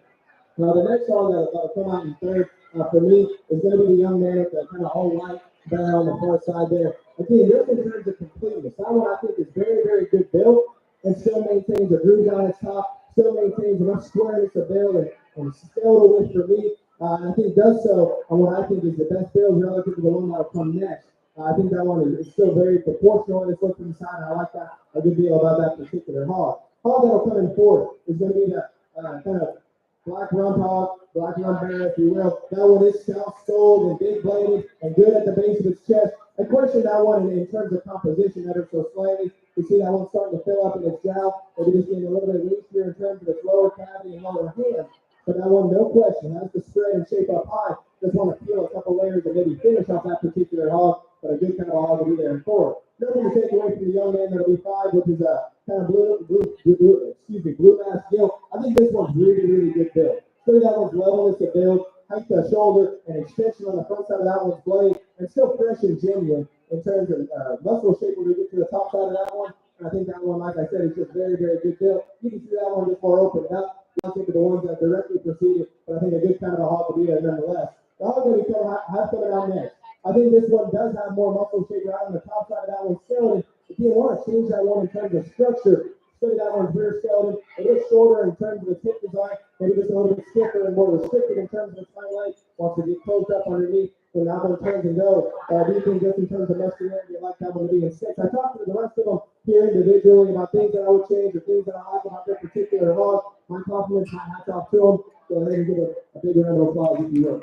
E: Now, the next hog that'll come out in third for me is going to be the young man with the kind of all white bear on the far side there. Again, this in terms of completeness. That one I think is very good built and still maintains a groove on its top, still maintains enough squareness of build and skeletal width for me. And I think does so on what I think is the best build relative to the one that'll come next. I think that one is still very proportional in its look from the side, and I like that a good deal about that particular hog. Hog that'll come in fourth is going to be the kind of black rump hog, black rump bear, if you will. That one is stout-skulled and big-bladed and good at the base of its chest. I question that one in terms of composition ever so slightly. You see that one starting to fill up in its jowl, maybe just getting a little bit looser in terms of its lower cavity and lower hand. But that one, no question, has the spread and shape up high. Just want to peel a couple layers and maybe finish off that particular hog, but a good kind of hog to be there in four. Nothing to take away from the young man that'll be five, which is a kind of blue mass gill. I think this one's really good build. So that one's levelness of build, height to shoulder, and extension on the front side of that one's blade, and still fresh and genuine in terms of muscle shape when we get to the top side of that one. And I think that one, like I said, is just very good build. You can see that one just more opened up. Not think of the ones that directly preceded, but I think a good kind of a hog to be there nonetheless. The hog that we have coming out next. I think this one does have more muscle shape right on the top side of that one skeleton. If you want to change that one in terms of structure, study that one's rear skeleton, a bit shorter in terms of its hip design, maybe just a little bit stiffer and more restricted in terms of its hind leg, wants to get closed up underneath when that one turns and goes. Do you think just in terms of muscularity, I like that one to be in six? I talked to the rest of them here individually about things that I would change or things that I like about their particular hog. My compliments, my hats off to them. Go ahead and give a big round of applause if you will.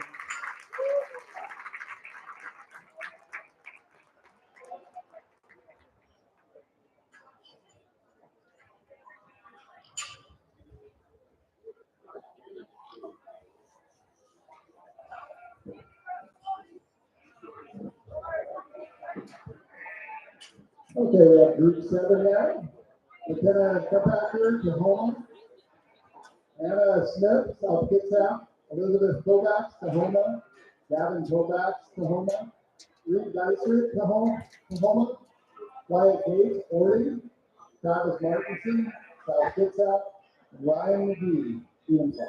E: Okay, we have group 7 now. Lieutenant Cutbacker, Tahoma. Anna Smith, South Kitsap. Elizabeth Kovacs, Tahoma. Gavin Kovacs, Tahoma. Reed Dicer, Tahoma. Wyatt Gates, Oregon. Travis Martinson, South Kitsap. Ryan McGee, Utah.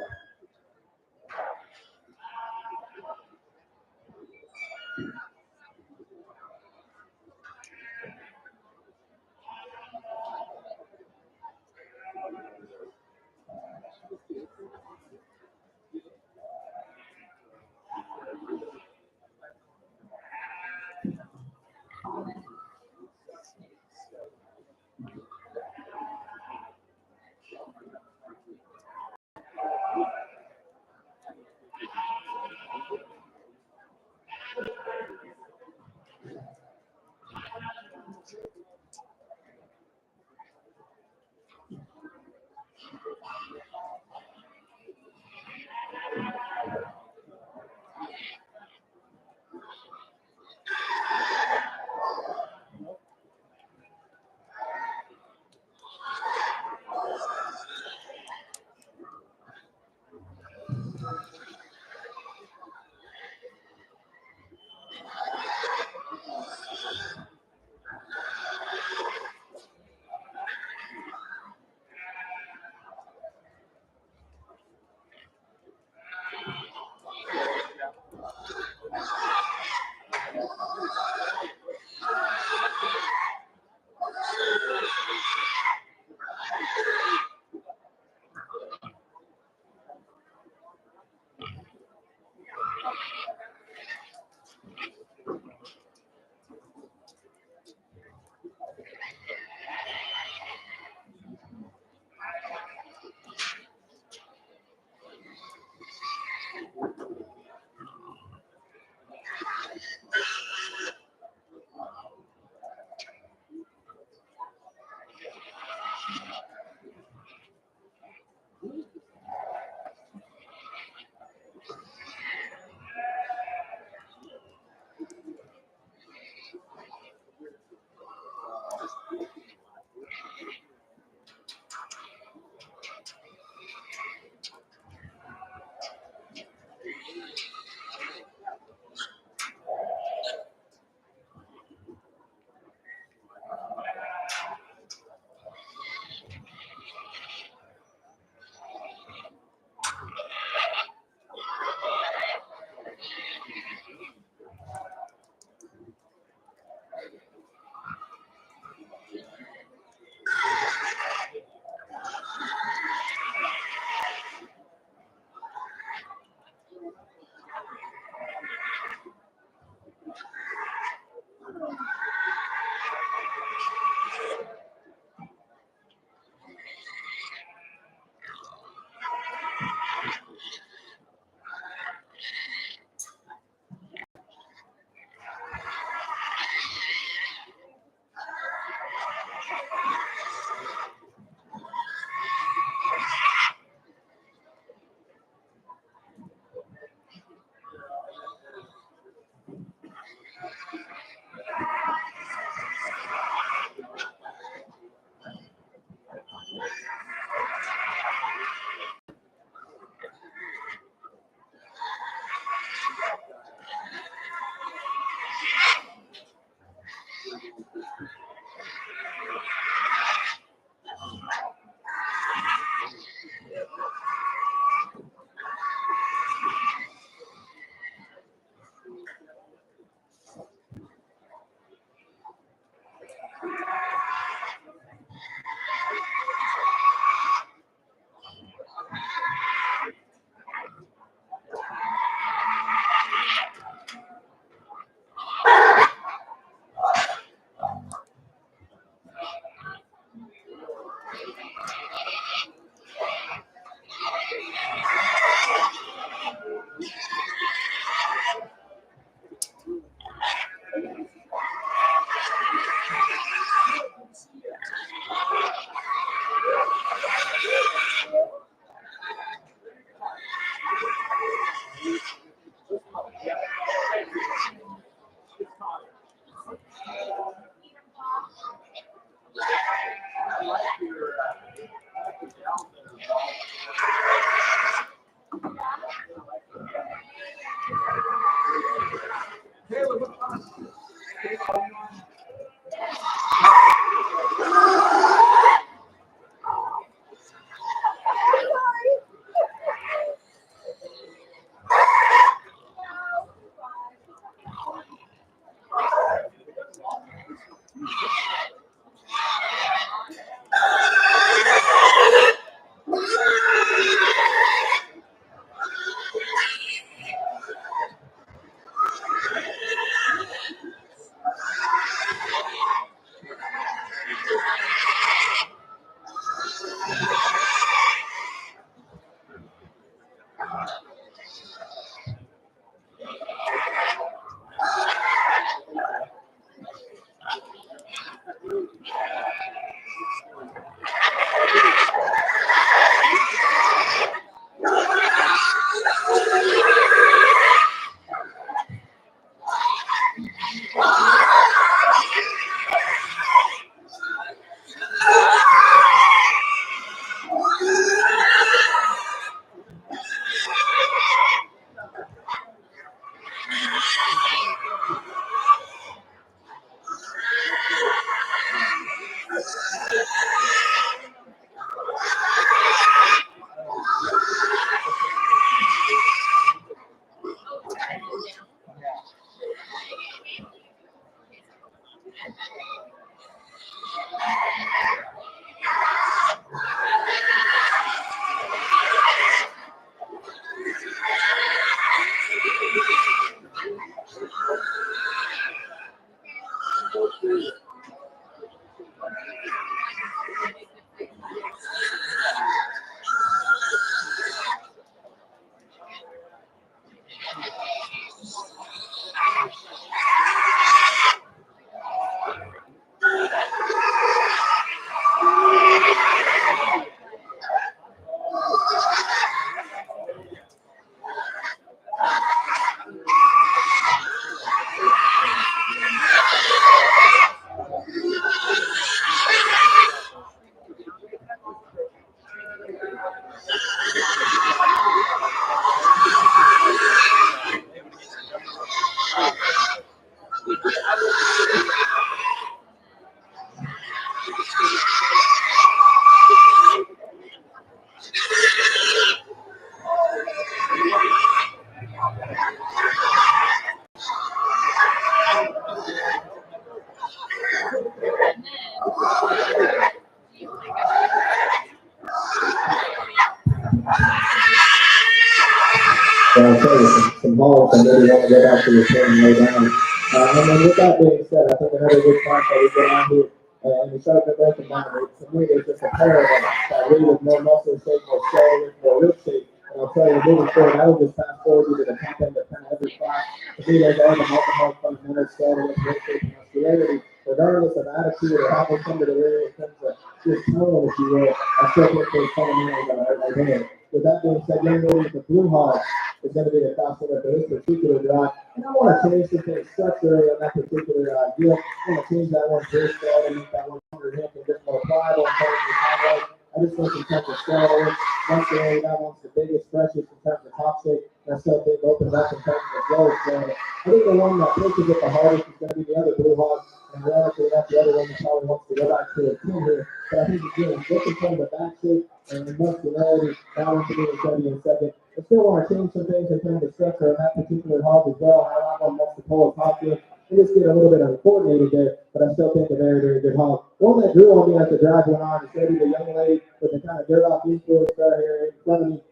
E: But I'll tell you, some hogs that maybe want to go back to the pen and lay down. And then with that being said, I think another good class that we get on here, and we start to break them down. To me, there's just a pair of them that really with more muscle shape, more skeleton, more rib shape. And I'll tell you, moving forward, I will just fast forward you to the top end of kind of every class. To me, there's all the multiple fundamental skeleton, rib shape, and muscularity, regardless of attitude or how they come to the ring in terms of just tone, if you will. I still think those fundamentals are there. With that being said, young lady with the blue hog is going to be the class winner for this particular drive. And I want to change the thing structurally on that particular deal. I want to change that one base scale and make that one under hip and get more pliable in terms of the timeline. I just think in terms of scale, muscularity, that one's the biggest, freshest in terms of top shape. And I still think opens up in terms of growth. So I think the one that pushes it the hardest is going to be the other blue hog. And relatively enough, the other one that probably wants to go back to a 10 here. But I think again, looking from the back shape and muscularity, that one to me is going to be in second. I still want to change some things in terms of structure on that particular hog as well. How that one wants to pull a top in. It just get a little bit uncoordinated there, but I still think a very, very good hog. One that grew on me as the drive went on is maybe the young lady with the kind of dirt off influence here in front of me.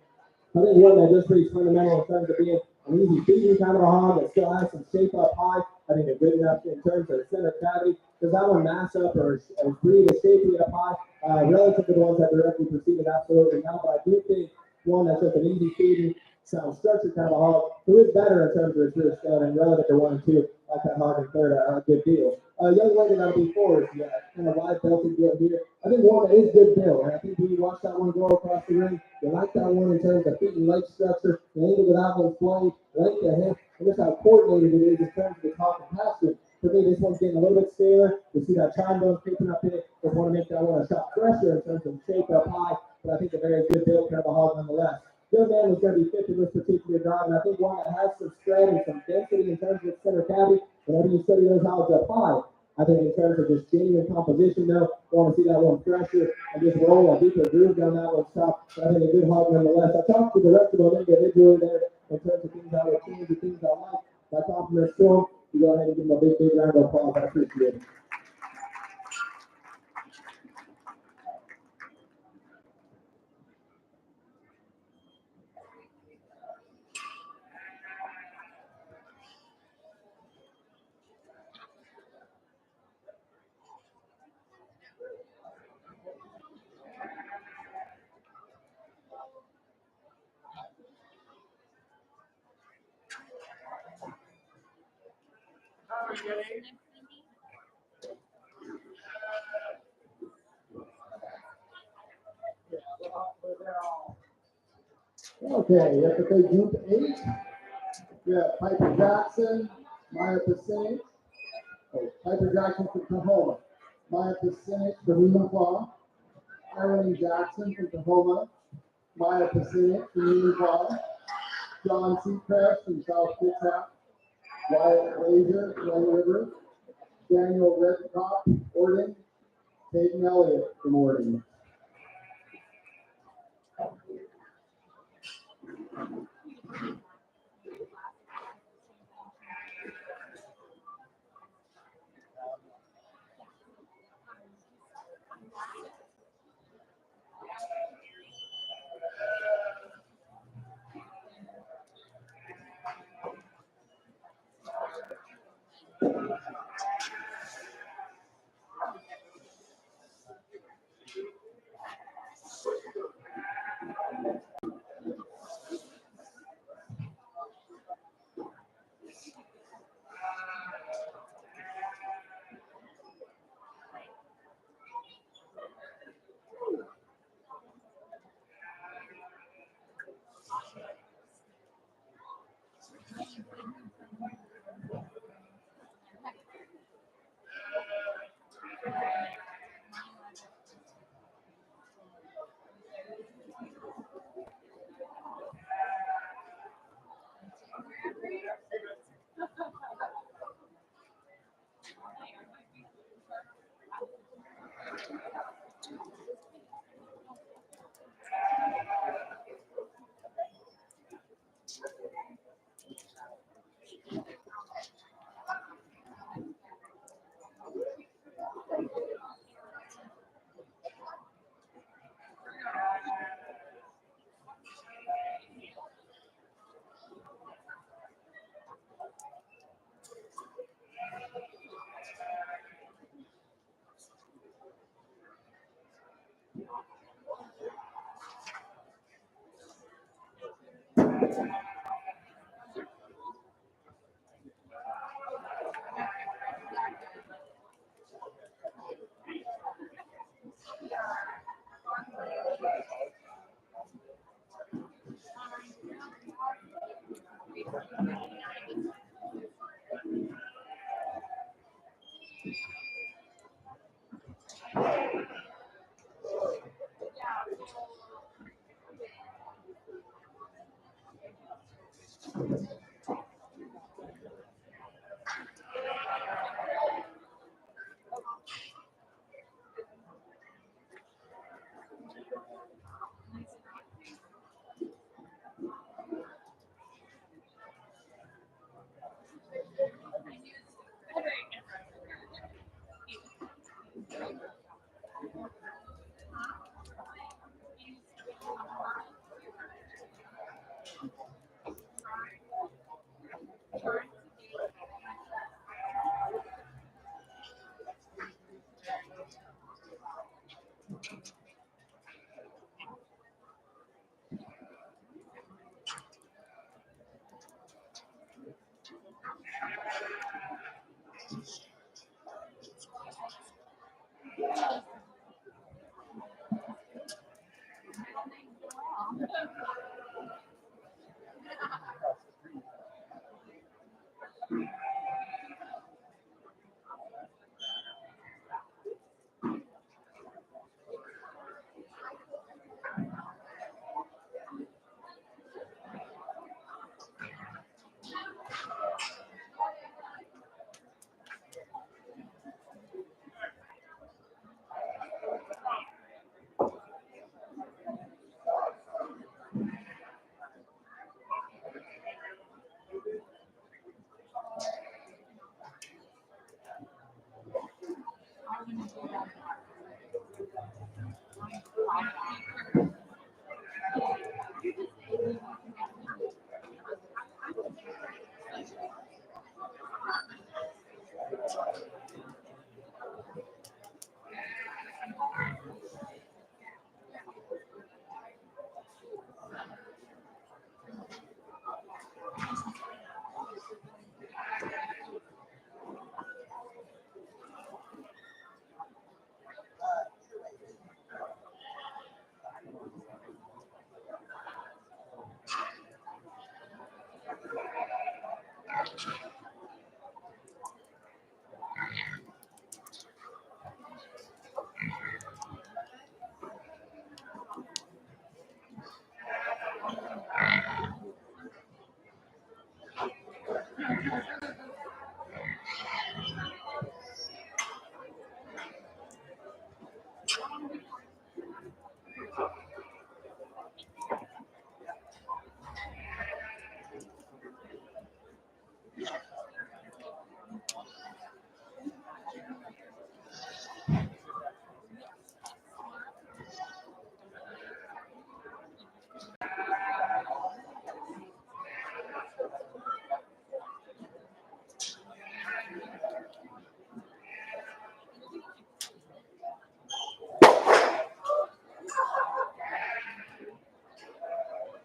E: I think one that just pretty fundamental in terms of being an easy feeding kind of a hog that still has some shape up high. I think they're good enough in terms of the center cavity. Does that one mass up or breed a shapely up high? Relative to the ones that directly preceded, absolutely not. But I do think one that's just an easy feeding, sound structured kind of a hog, who is better in terms of its rear skeleton relative to 1 and 2, like that hog in third, a good deal. Young lady that'll be fourth, yeah, kind of wide belted deal here. I think one that is good build, and I think when you watch that one go across the ring, you like that one in terms of feet and leg structure, the angle of that one's playing, length of hip, and just how coordinated it is in terms of the top and passing. For me, this one's getting a little bit scaler. You see that chine bone creeping up in it. Just want to make that one a shot fresher in terms of shape up high, but I think a very good build kind of a hog nonetheless. Young man was going to be fit in this particular drive, and I think one that has some spread and some density in terms of its center cavity. Whenever you study those hogs up high, I think in terms of just genuine composition, though, I want to see that one fresher and just roll a deeper groove down that one's top. But I think a good hog nonetheless. I talked to the rest of them individually there in terms of things I would change, the things I like. My compliments to them. You go ahead and give them a big, big round of applause. I appreciate it.
C: Okay, FFA Group 8. We have Piper Jackson, Maya Passanich. Oh, Piper Jackson from Tahoma. Maya Passanich from Uniclaw. Erin Jackson from Tahoma. Maya Passanich from Uniclaw. John Seacrest from South Kitsap. Wyatt Laser, Young River. Daniel Redcott, Oregon. Peyton Elliott from Oregon.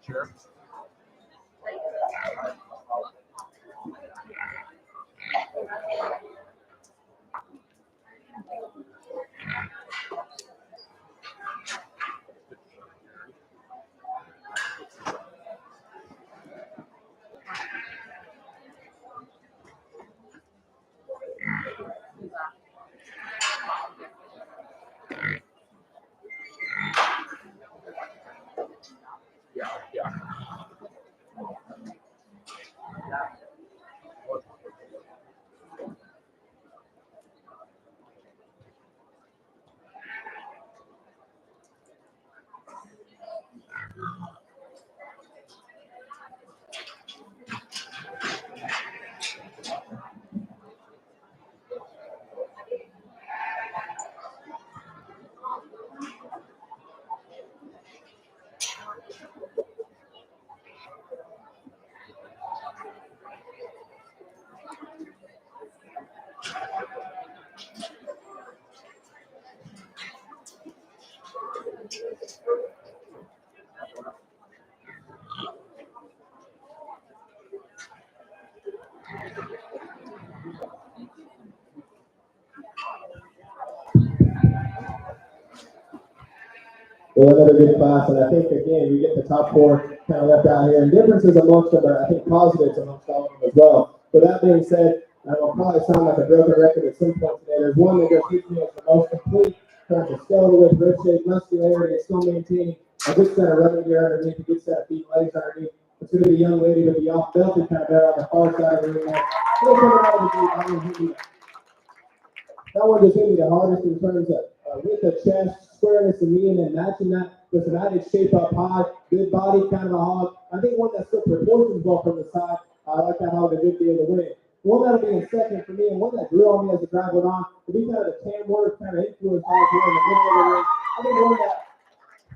A: Sure. Yeah, yeah.
E: Well, another good class, and I think, again, we get the top four kind of left out here, and differences amongst them, but I think positives amongst all of them as well. With that being said, I will probably sound like a broken record at some point today. There's one that just hits me as the most complete, in terms of skeletal width, rib shape, muscularity, and still maintaining a good set of running gear underneath, a good set of feet and legs underneath. It's going to be a young lady with the off-belted kind of bear on the far side of the ring there. Still coming out of the gate. That one just hit me the hardest in terms of with the chest, squareness of knee, and then matching that with some added shape up high, good body, kind of a hog. I think one that still proportions well from the side. I like that hog a good deal to win. One that'll be in second for me, and one that grew on me as the drive went on, to be kind of the Cam Ward kind of influence hog here in the middle of the ring. I think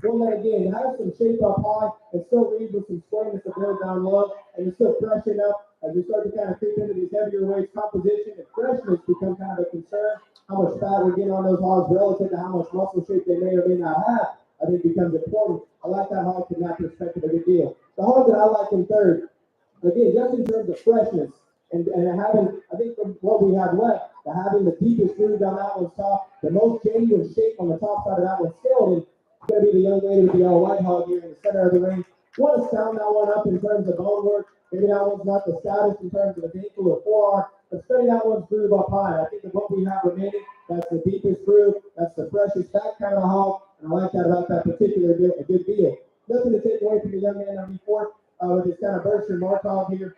E: one that again has some shape up high and still leads with some squareness to build down low, and it's still fresh enough as we start to kind of creep into these heavier weights. Composition and freshness become kind of a concern. How much fat we're getting on those hogs relative to how much muscle shape they may or may not have, I think becomes important. I like that hog from that perspective a good deal. The hog that I like in third, again, just in terms of freshness and having, I think from what we have left, having the deepest groove down that one's top, the most genuine shape on the top side of that one's skeleton, it's going to be the young lady with the all white hog here in the center of the ring. Want to sound that one up in terms of bone work. Maybe that one's not the stoutest in terms of the ankle or forearm, but study that one's groove up high. I think of what we have remaining, that's the deepest groove, that's the freshest, that kind of a hog, and I like that about that particular deal, a good deal. Nothing to take away from the young man number 4 with his kind of Berkshire Mark hog here.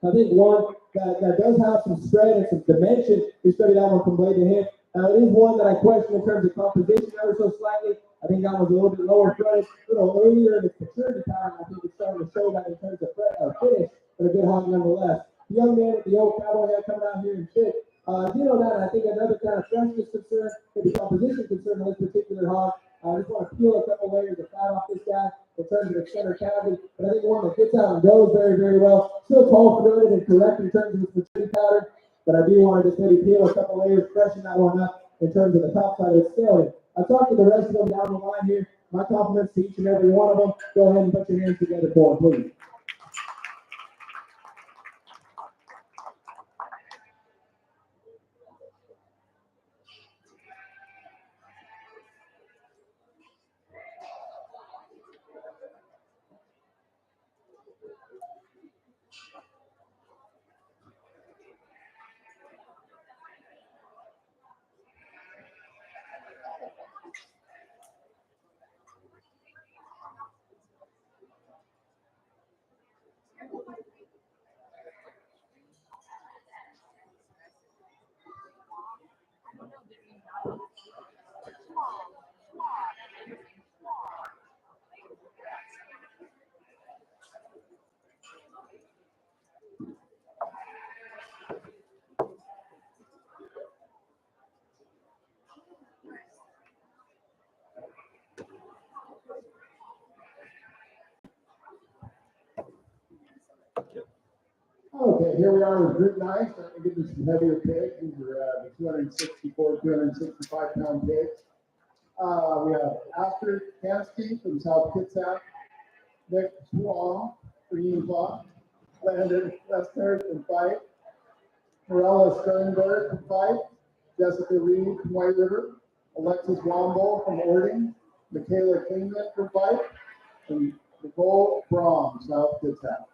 E: I think one that does have some spread and some dimension. We studied that one from blade to hip. It is one that I question in terms of composition ever so slightly. I think that was a little bit lower fronted, a little earlier in its maturity time. I think it's starting to show that in terms of finish, but a good hog nonetheless. The young man with the old cowboy hat coming out here and fit. That, I think another kind of freshness concern, maybe composition concern on this particular hog. I just want to peel a couple layers of fat off this guy in terms of the center cavity, but I think one that gets out and goes very, very well. Still tall, fluid, and correct in terms of its maturity pattern, but I do want to just maybe peel a couple layers, freshen that one up in terms of the top side of the skeleton. I talked to the rest of them down the line here. My compliments to each and every one of them. Go ahead and put your hands together for them, please.
C: Okay, here we are with Group 9, starting to get into some heavier pigs. These are the 264, 265 pound pigs. We have Astor Kansky from South Kitsap, Nick Wong from Utah, Landon Lester from Fife, Morella Sternberg from Fife, Jessica Reed from White River, Alexis Womble from Ording, Michaela Klingman from Fife, and Nicole Braum, South Kitsap.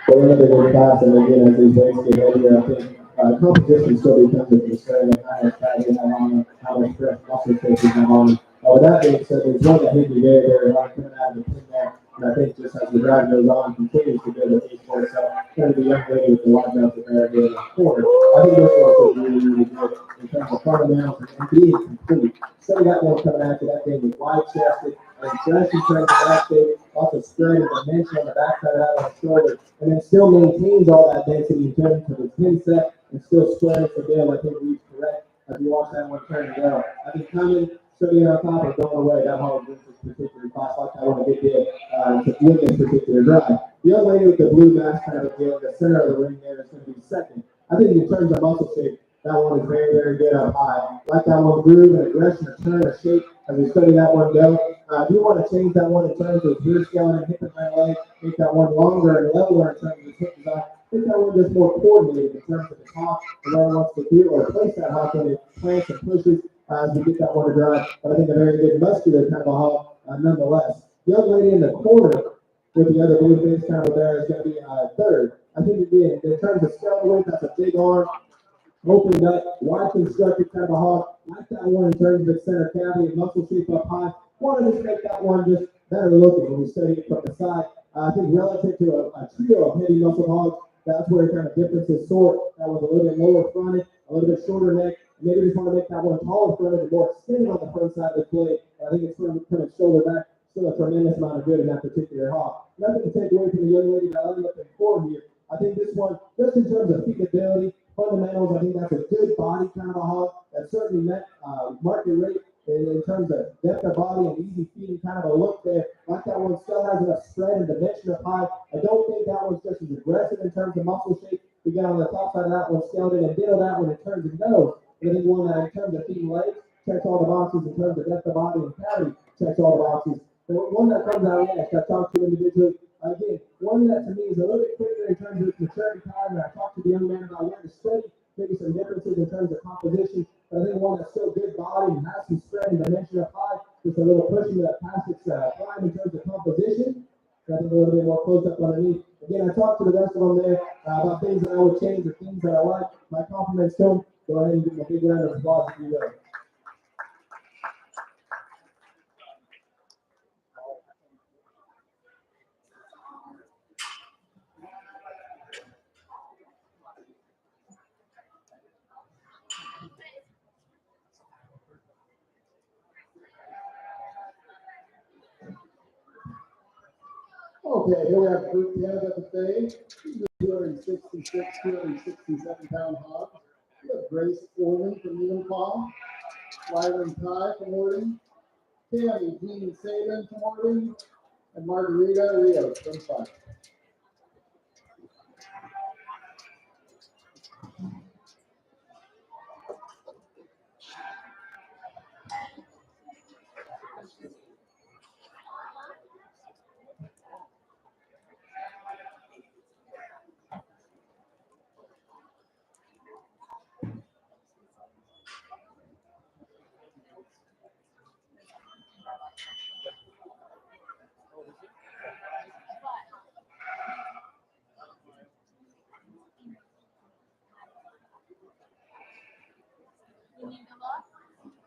E: But another good class, and again, as these weights get heavier, I think competition still becomes a concern of how much fat you have on them, how much stress muscle stress you have on them. With that being said, there's one that hit me very, very hard coming out of the pin there, and I think just as the drive goes on, continues to build a case for itself. Kind of the young lady with the wide mouth there in the corner. I think this one was really, really good in terms of fundamentals and being complete. So that one coming out to that thing with wide chested and flashing trends in that shape, lots of spread and dimension on the backside of that on the shoulder, and then still maintains all that density in terms of the pin set and still spreading the bill. I think reads correct as you watch that one turn and go. I think coming, sitting on top or going away, that hard wins this particular class. Like I want to get there to win this particular drive. The young lady with the blue mask kind of again, the center of the ring there is going to be second. I think in terms of muscle shape, that one is very, very good up high. Like that one groove and aggression, a turn, a shape, as we study that one go. If you want to change that one in terms of rear skeleton, hip and right leg, make that one longer and leveler in terms of hip design, make that one just more coordinated in terms of the top and where it wants to do, or place that hop when it plants and pushes as we get that one to drive. But I think a very good muscular kind of a hop nonetheless. The young lady in the corner with the other blue face kind of there is going to be third. I think again, in terms of skeleton weight, that's a big arm. Opened up, wide constructed kind of a hog. Like that one in terms of the center cavity and muscle shape up high. Wanted to make that one just better looking when we study it from the side. I think relative to a trio of heavy muscle hogs, that's where kind of differences sort. That was a little bit lower fronted, a little bit shorter neck. Maybe just want to make that one taller fronted and more extended on the front side of the plate. I think it's from kind of shoulder back. Still a tremendous amount of good in that particular hog. Nothing to take away from the young lady that ended up in form here. I think this one, just in terms of feasibility, fundamentals, I think that's a good body kind of a hog that certainly met market rate in terms of depth of body and easy feeding kind of a look there. Like that one still has enough spread and dimension of high. I don't think that one's just as aggressive in terms of muscle shape. We got on the top side of that one, skeleton, and ditto that one in terms of nose. And I think one that in terms of feeding legs checks all the boxes in terms of depth of body and cavity checks all the boxes. The one that comes out next, I talked to individually. Again, one that to me is a little bit quicker in terms of its maturity time, and I talked to the young man about where to study, maybe some differences in terms of composition, but I think one that's still good body and has some spread and dimension up high, just a little pushing that past its prime in terms of composition. I think a little bit more close up underneath. Again, I talked to the rest of them there about things that I would change or things that I like. My compliments to them. Go ahead and give them a big round of applause if you will.
C: Okay, here we have group 10 of FFA, 266, 267-pound hogs. We have Grace Orman from Enumclaw, Lyron Ty from Ording, Tammy Jean Saban from Ording, and Margarita Rios from Fife.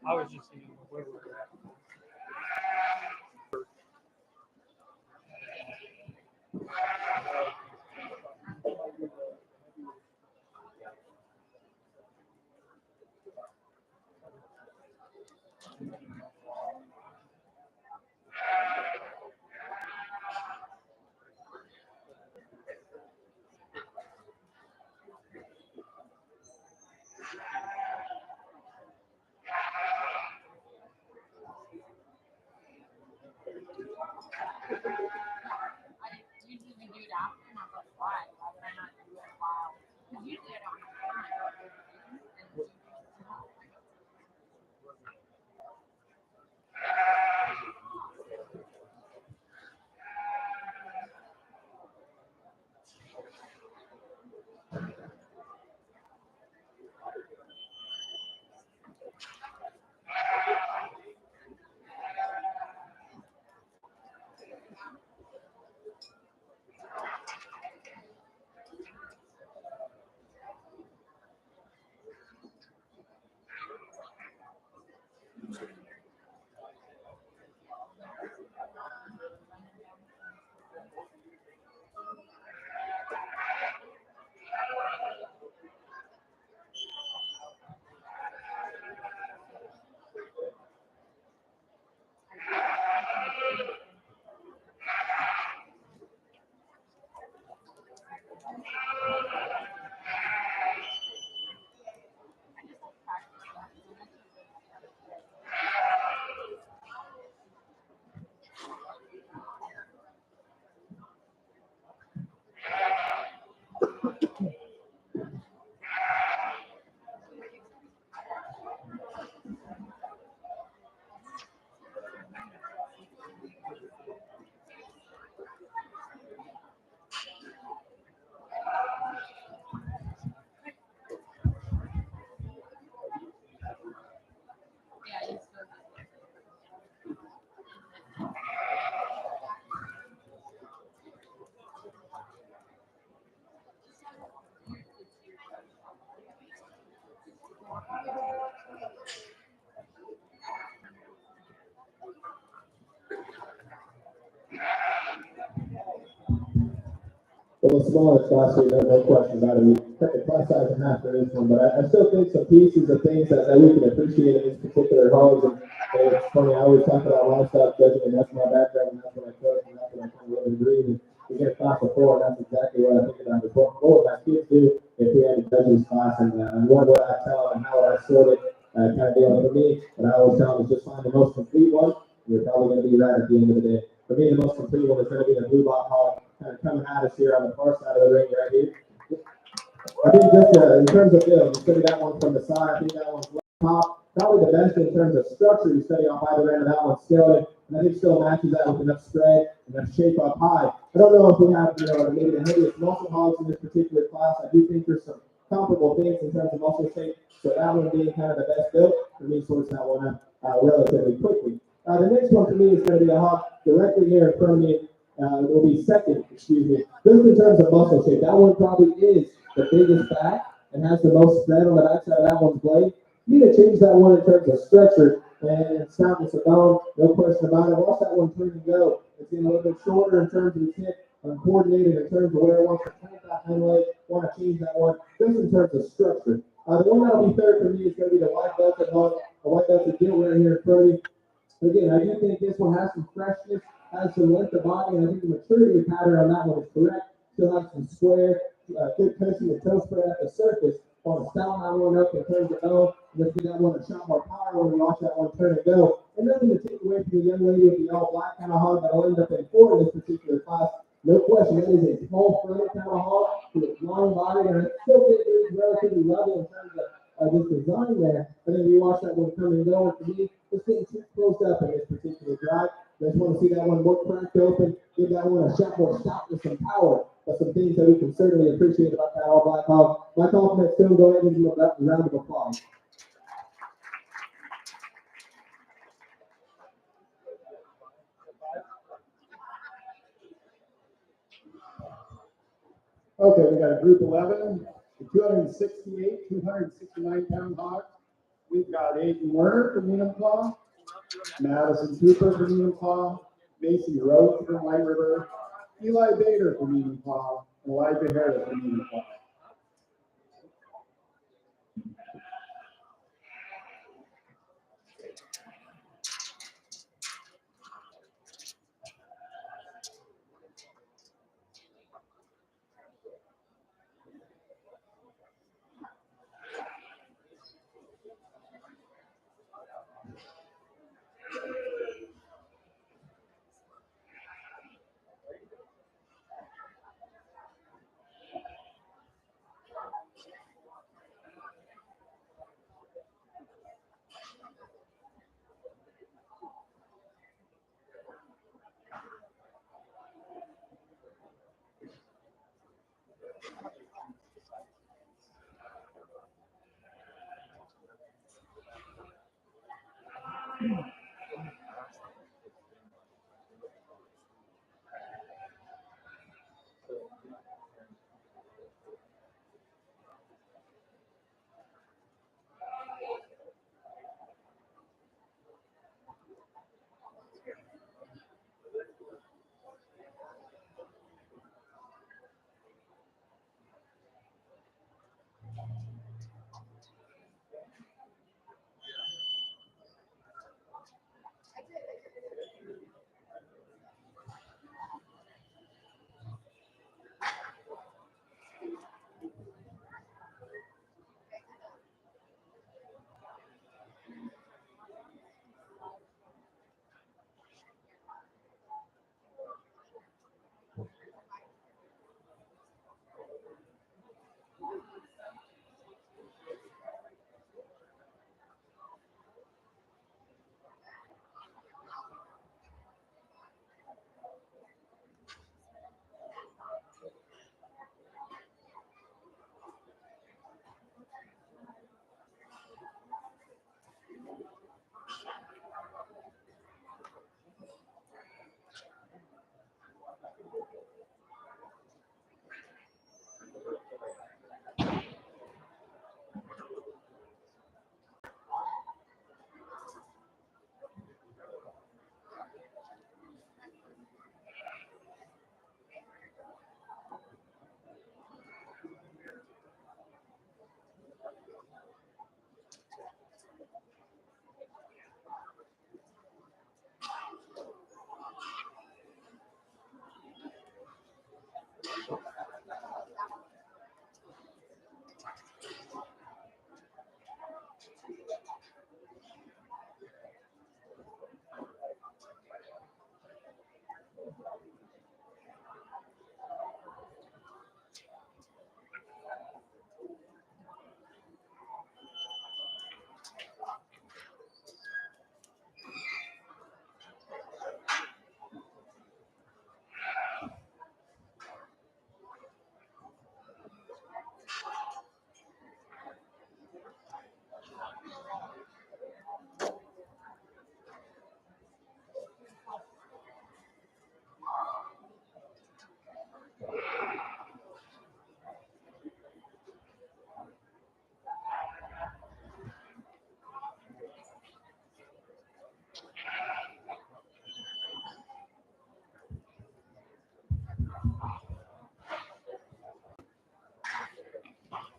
A: I was just seeing where we're at.
B: I usually do it after, and I was like, why? Why would I not do it while? Because usually I don't have time. Yeah, it's so good.
E: Well, the smaller class here, no question about it. We cut the class size in half for this one, but I still think some pieces of things that we can appreciate in these particular hogs. And it's funny, I always talk about livestock judging, and that's my background, and that's what I coach, and that's what I kind of live and breathe. And we get a class of 4, and that's exactly what I think about. Is what would my kids do if we had to judge this class, and what would I tell them, and how would I sort it, kind of deal for me. But I always tell them is just find the most complete one. You're probably going to be right at the end of the day. For me, the most complete one is going to be the blue bot hog, kind of coming at us here on the far side of the ring right here. I think just in terms of build, you study that one from the side. I think that one's top. Probably the best in terms of structure. You study off either end of that one, skeleton, and I think still matches that with enough spread, enough shape up high. I don't know if we have, maybe the heaviest muscle hogs in this particular class. I do think there's some comparable things in terms of muscle shape. So that one being kind of the best built, for me, sorts that one up relatively quickly. The next one for me is going to be a hog directly here in front of me. Will be second, just in terms of muscle shape. That one probably is the biggest back and has the most spread on the backside of that one's blade. You need to change that one in terms of structure and soundness of bone, no question about it. Watch that one turn and go. It's getting a little bit shorter in terms of its hip, uncoordinated in terms of where it wants to plant that hind leg. Want to change that one just in terms of structure. The one that'll be third for me is going to be the white belted hog, the white belted gill right here in front of me. Again, I do think this one has some freshness, has some length of body, and I think the maturity pattern on that one is correct. Still has some square, good cushion and toe spread at the surface. Want to style that one up in terms of bone. Let's give that one a shot more power when we watch that one turn and go. And nothing to take away from the young lady with the all black kind of hog that'll end up in 4 in this particular class. No question, that is a small fronted kind of hog with a long body, and I still think it is relatively level in terms of this design there. And then you watch that one come and go. And for me, it's getting too close up in this particular drive. Just want to see that one more cracked open, give that one a shot more stop with some power. That's some things that we can certainly appreciate about that all black hog. My compliment to him. Go ahead and give him a round of applause.
C: Okay, we got a group 11, the 268, 269 pound hog. We've got Aiden Werner from Enumclaw, Madison Cooper from Enumclaw, Macy Rhodes from White River, Eli Bader from Enumclaw, and Elijah Harris from Enumclaw.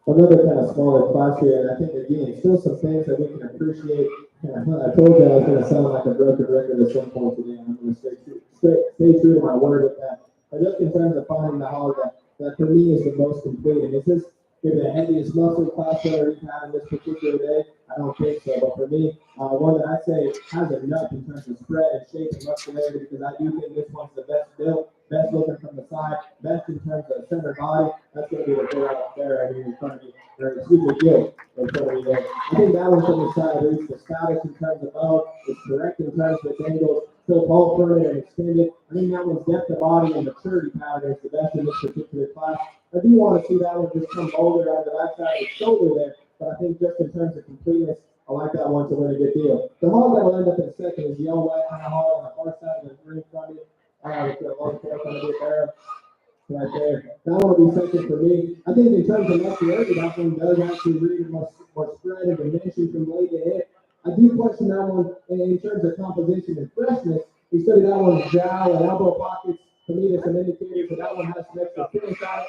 E: Another kind of smaller class here, and I think again, still some things that we can appreciate. I told you I was going to sound like a broken record at some point today, and I'm going to stay true to my word with that. But just in terms of finding the hog that for me is the most complete, and is this maybe the heaviest muscle class that we've had in this particular day? I don't think so, but for me, one that I say has enough in terms of spread and shape and muscularity, because I do think this one's the best built, best looking from the side, best in terms of center body. That's going to be the bull out there right here in front of me, or excuse me, gill in front of me there. I think that one from the side is the stoutest in terms of bone, it's correct in terms of its angles, still ball fronted and extended. I think that one's depth of body and maturity pattern is the best in this particular class. I do want to see that one just come bolder on the backside of the shoulder there, but I think just in terms of completeness, I like that one to win a good deal. The hog that will end up in second is the yellow white kind of hog on the far side of the ring from you. With the long tail kind of bit there. right there. That one will be second for me. I think in terms of muscularity, that one does actually read much more spread and dimension from leg to hip. I do question that one in terms of composition and freshness. We studied that one's jowl and elbow pockets. To me, there's some indicators that that one has some extra finish on it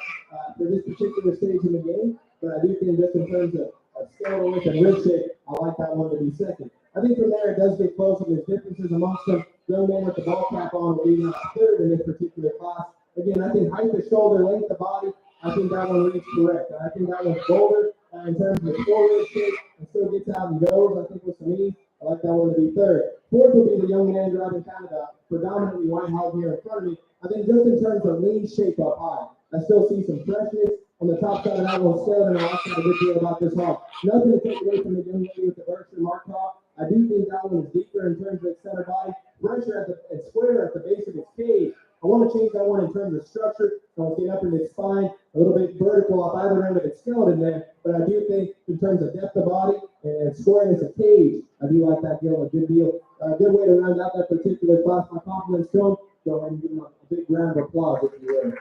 E: for this particular stage in the game. But I do think just in terms of skeletal width and rib shape, I like that one to be second. I think from there it does get close, and there's differences amongst them. Young man with the ball cap on will be third in this particular class. Again, I think height of shoulder, length of body, I think that one reads correct. I think that one's bolder in terms of the forward shape and still gets out and goes. I think with some ease, I like that one to be third. Fourth will be the young man driving kind of the predominantly white hog here in front of me. I think just in terms of lean shape up high, I still see some freshness on the top side of that one still, and I like that a good deal about this hog. Nothing to take away from the young lady with the Berkshire Mark hog. I do think that one is deeper in terms of its center body, pressure and square at the base of its cage. I want to change that one in terms of structure. I want to get up in its spine, a little bit vertical off either end of its skeleton there. But I do think in terms of depth of body and squareness of cage, I do like that deal a good deal. A good way to round out that particular class. My compliments to him. Go ahead and give him a big round of applause if you will.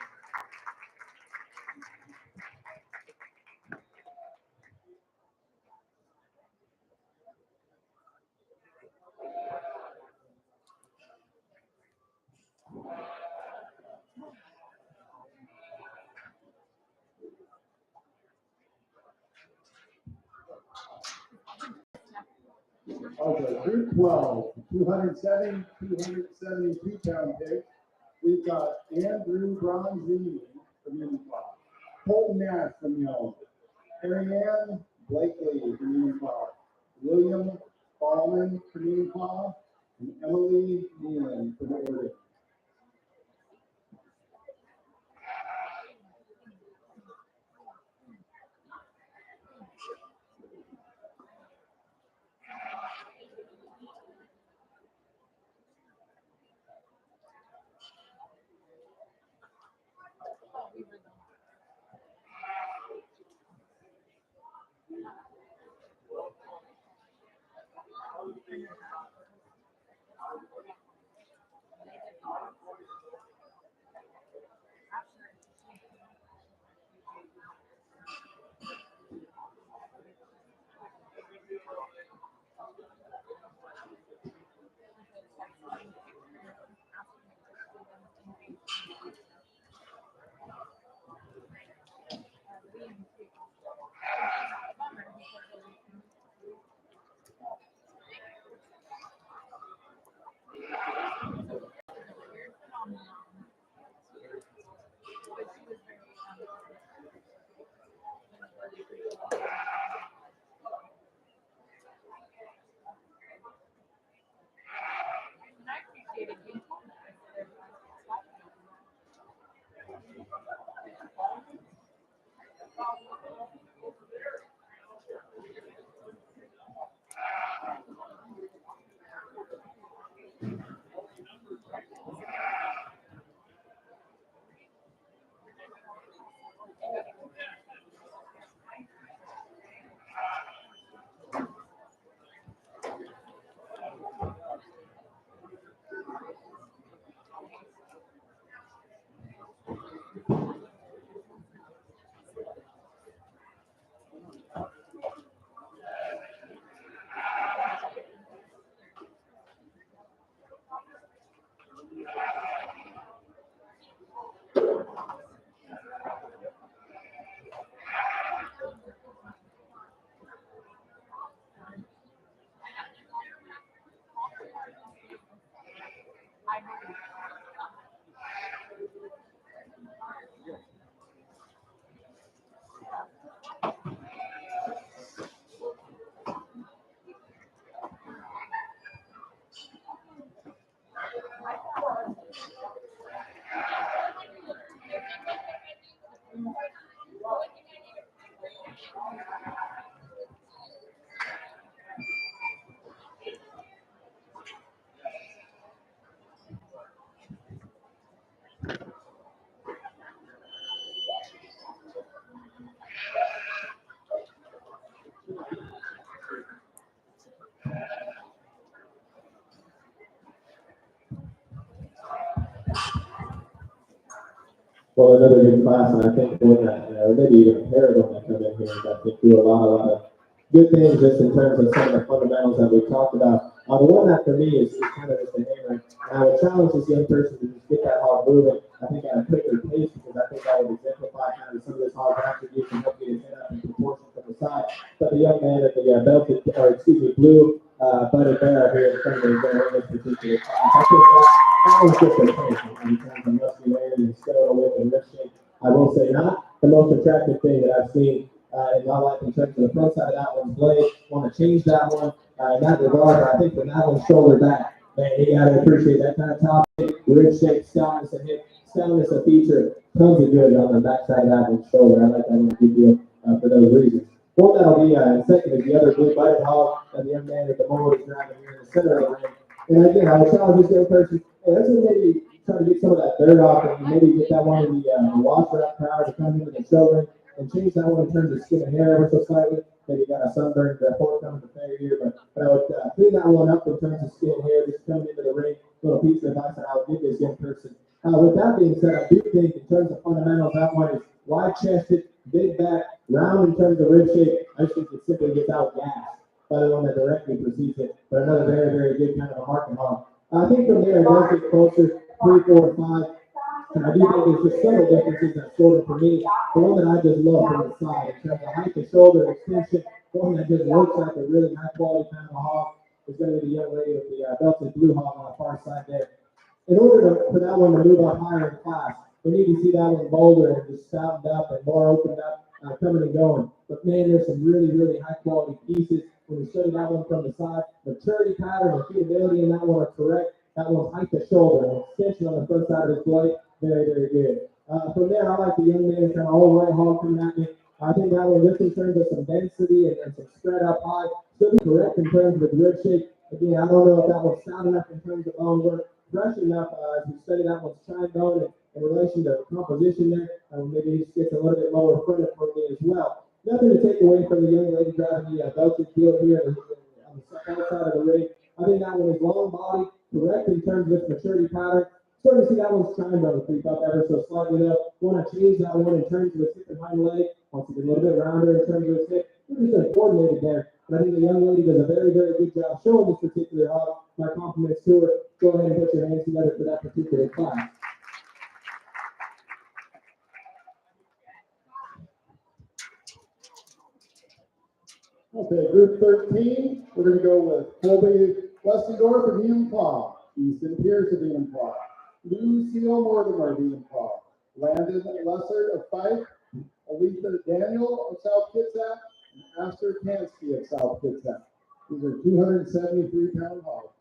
C: Okay, group 12, 207, 272-pound pig. We've got Andrew Bronzini from Unify, Colton Nash from Young, Ariane Blakely from Unify, William Ballman from Unify, and Emily Nealon from Oregon.
E: well, another good class, and I think one that, or maybe even a pair of them that come in here, that I think do a lot of good things just in terms of some of the fundamentals that we talked about. The one that for me is kind of just a hammer, and I would challenge this young person to just get that hog moving, I think at a quicker pace, because I think that would exemplify kind of some of this hog attributes and help get his head up in proportion from the side. But the young man at the blue budded bear here in front of me in this particular class, I think that was just a pace in terms of muscularity and skeletal width and wrist shape. I will say not the most attractive thing that I've seen in my life in terms of the front side of that one's blade. Want to change that one in that regard. I think when that one's shoulder back, man, you got to appreciate that kind of top hip, rib shape, stoutness of hip, stoutness of feature. Tons of good on the back side of that one's shoulder. I like that one a good deal for those reasons. One that'll be in second is the other blue budded hog that the young man at the moment is driving here in the center of the ring. And again, I would challenge this young person, hey, let's maybe try to get some of that dirt off and maybe get that one in the washer up prior to come into the show ring and change that one in terms of skin and hair ever so slightly. Maybe got a sunburn before coming to fair here, but I would clean that one up in terms of skin and hair, just coming into the ring. Little piece of advice that I would give this young person. With that being said, I do think in terms of fundamentals, that one is wide chested, big back, round in terms of rib shape. I just think it simply gets out gassed by the one that directly precedes it. But another very, very good kind of a market hog. I think from there it does get closer, 3, 4, 5. And I do think there's just several differences that scored for me. The one that I just love from the side, in terms of height to shoulder extension, one that just looks like a really high quality kind of hog is going to be the young lady with the belted blue hog on the far side there. In order for that one to move up higher in class, we need to see that one bolder and just stoutened up and more opened up, coming and going. But man, there's some really, really high quality pieces. When we study that one from the side, maturity pattern and feedability in that one are correct. That one's height to shoulder, an extension on the front side of his blade, very, very good. From there, I like the young man kind of all right hog coming at me. I think that one just in terms of some density and some spread up high, still be correct in terms of the rib shape. Again, I don't know if that one's sound enough in terms of bone work, fresh enough as we study that one's chine bone in relation to composition there. Maybe he just gets a little bit lower fronted for me as well. Nothing to take away from the young lady driving the belted field here on the south side of the ring. I think that one is long body, correct in terms of its maturity pattern. Starting to see that one's chine bone creep up ever so slightly though. Want to change that one in terms of its hip and hind leg. Wants to get a little bit rounder in terms of its hip. We're just coordinated there. But I think the young lady does a very, very good job showing this particular hog. My compliments to her. Go ahead and put your hands together for that particular class.
C: Okay, group 13, we're going to go with Colby Westendorf of Enumclaw, Easton Pierce of Enumclaw, Lucille Mortimer of Enumclaw, Landon Lessard of Fife, Aletha Daniel of South Kitsap, and Astor Kansky of South Kitsap. These are 273-pound hogs.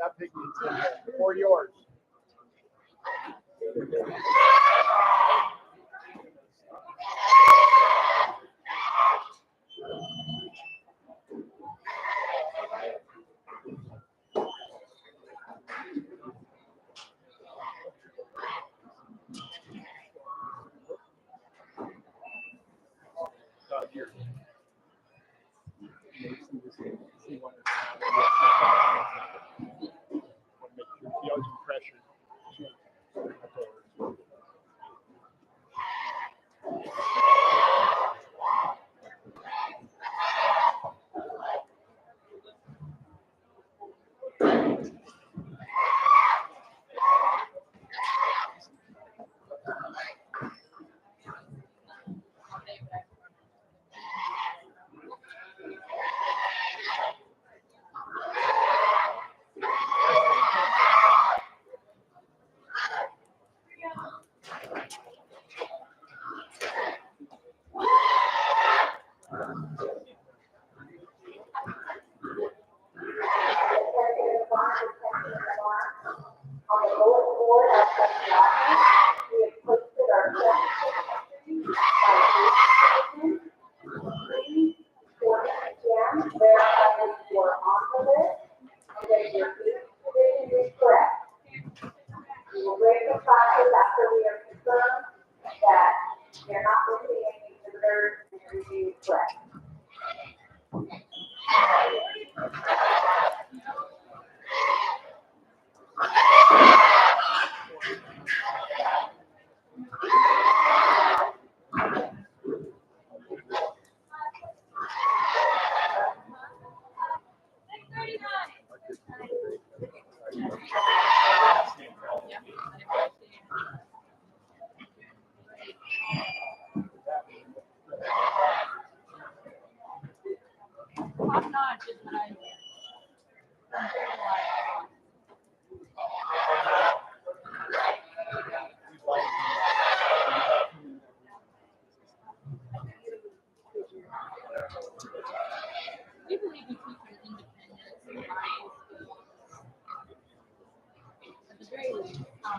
A: that pig needs in there. Or yours. Here. See what it's make sure he always pressure.
D: On the lowest board of the lobby, we have posted our questions by date, 3:40 p.m. Verify that you are on the list and that your date position is correct. We will break the classes after we are confirmed that you're not missing any visitors and your review is correct.
B: Top notch is what I do. We believe in teaching independence in high schools. At the very least, not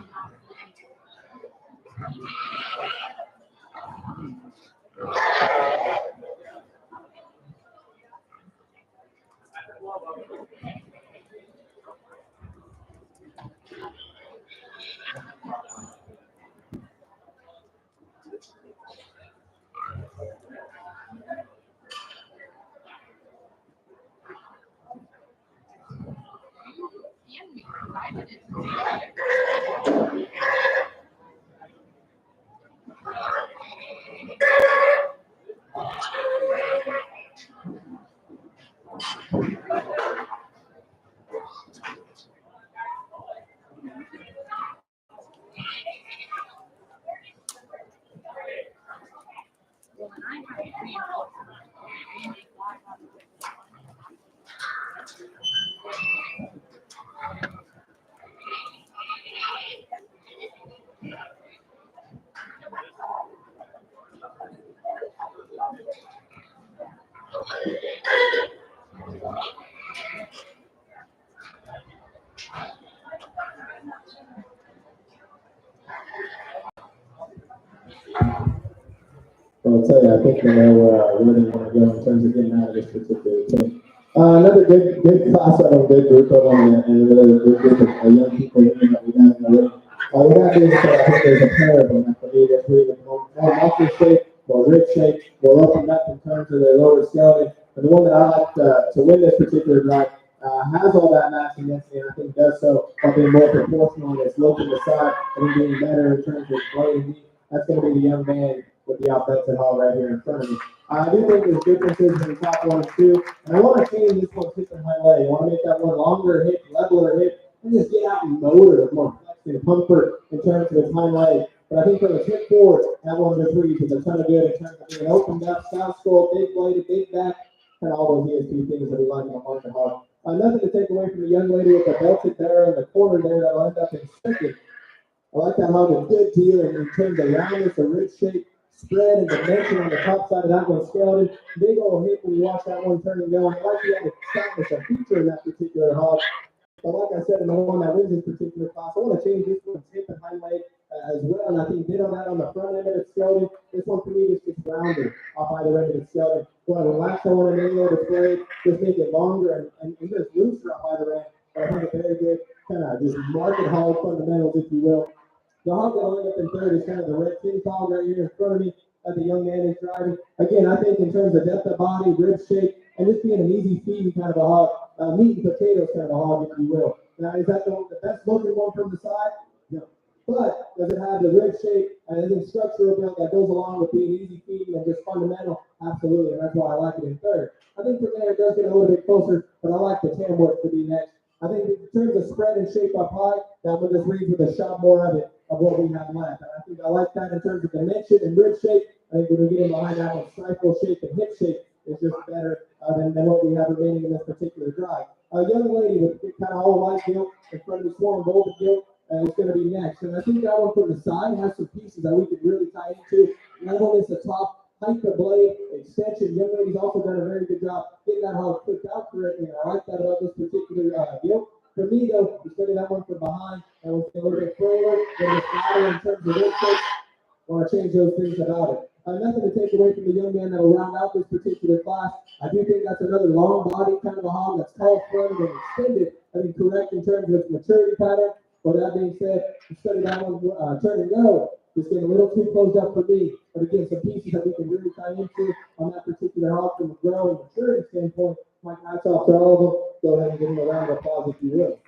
B: can be provided it. Well, when I have a real we make live on the
E: Well, I'll tell you, I think we know where they want to go in terms of getting out of this particular thing. Another good class out of a good group of them, and really good group of young people here that we have in the room. With that being said, I think there's a pair of them that we get through with more muscle shape, more rib shape, more opened up in terms of their lower skeleton. And the one that I like to win this particular drive has all that mass and density, and I think does so by being more proportional and it's looking to the side and being better in terms of blade meat. That's going to be the young man with the offensive hall right here in front of me. I do think there's differences in the top 1 and 2, and I want to change this one hip and high leg. I want to make that one longer hip, leveler hip, and just get out and motor with more flexion and comfort in terms of its hind leg. But I think from the hip forward, that one to 3 is a ton of good in terms of being opened up, south skull, big bladed, big back, and all those ESP things that we like on market hog. Nothing to take away from the young lady with the belted barrel in the corner there that'll end up in second. I like that hog is good to you in terms of roundness, the rib shape, spread, and dimension on the top side of that one skeleton. Big old hip when you watch that one turn and go. I like you had to establish a feature in that particular hog. But like I said, in the one that wins this particular class, I want to change this one's hip and hind leg as well. And I think did on that on the front end of the skeleton. This one for me just gets rounded off either end of the skeleton. Go ahead and relax on one and in there to play, just make it longer and just looser off either end. But I think it's very good, kind of just market hog fundamentals, if you will. The hog that will end up in third is kind of the red king hog right here in front of me that the young man is driving. Again, I think in terms of depth of body, rib shape, and just being an easy feeding kind of a hog, meat and potatoes kind of a hog, if you will. Now, is that the best looking one from the side? No. But does it have the rib shape and I think structural build that goes along with being easy feeding and just fundamental? Absolutely, and that's why I like it in third. I think from there it does get a little bit closer, but I like the tam work to be next. I think in terms of spread and shape up high, that one just reads with a shot more of it of what we have left. And I think I like that in terms of dimension and rib shape. I think when we get in behind that one, stifle shape and hip shape is just better than what we have remaining in this particular drive. A young lady with kind of all white gilt in front of the swarm golden gilt is going to be next. And I think that one from the side has some pieces that we can really tie into. Not only is the top, height the blade, extension. Young lady's also done a very good job getting that hog clipped out correctly. And I like that about this particular gilt. For me, though, we studied that one from behind, and we'll get a little bit further, a little bit flatter in terms of rib shape. I want to change those things about it. Nothing to take away from the young man that will round out this particular class. I do think that's another long body kind of a hog that's tall fronted and extended. I think correct in terms of its maturity pattern. But that being said, we studied that one turn and go. Just getting a little too closed up for me. But again, some pieces that we can really tie into on that particular hog from a grow and maturity standpoint. My hats off to all of them. Go ahead and give them a round of applause if you will.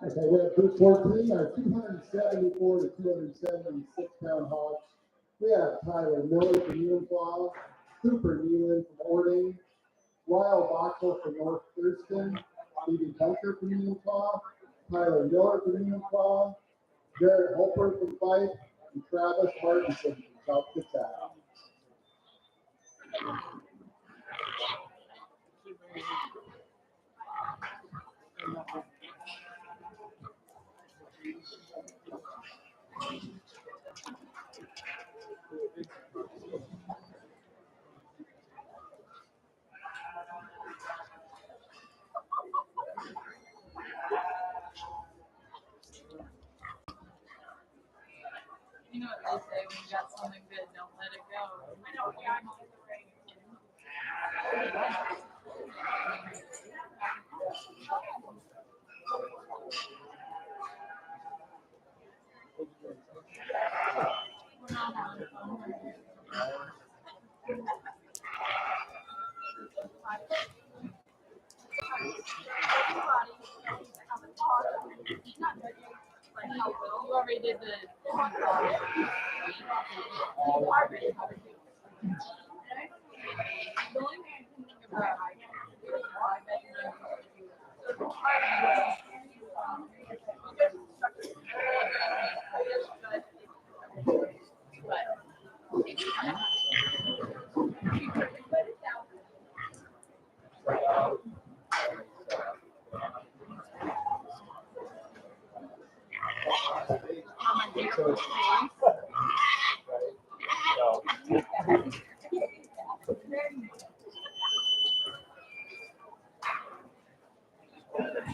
C: Okay, we have group 14, our 274 to 276 pound hogs. We have Tyler Miller from Enumclaw, Cooper Nealon from Ording, Lyle Boxell from North Thurston, Stevie Bunker from Enumclaw, Tyler Miller from Enumclaw, Garrett Holper from Fife, and Travis Martinson from South Kitsap.
B: You know what they say, when you got something good, don't let it go. I know, yeah, I'm on the right. We're not having fun. You already did the the only thing I can think about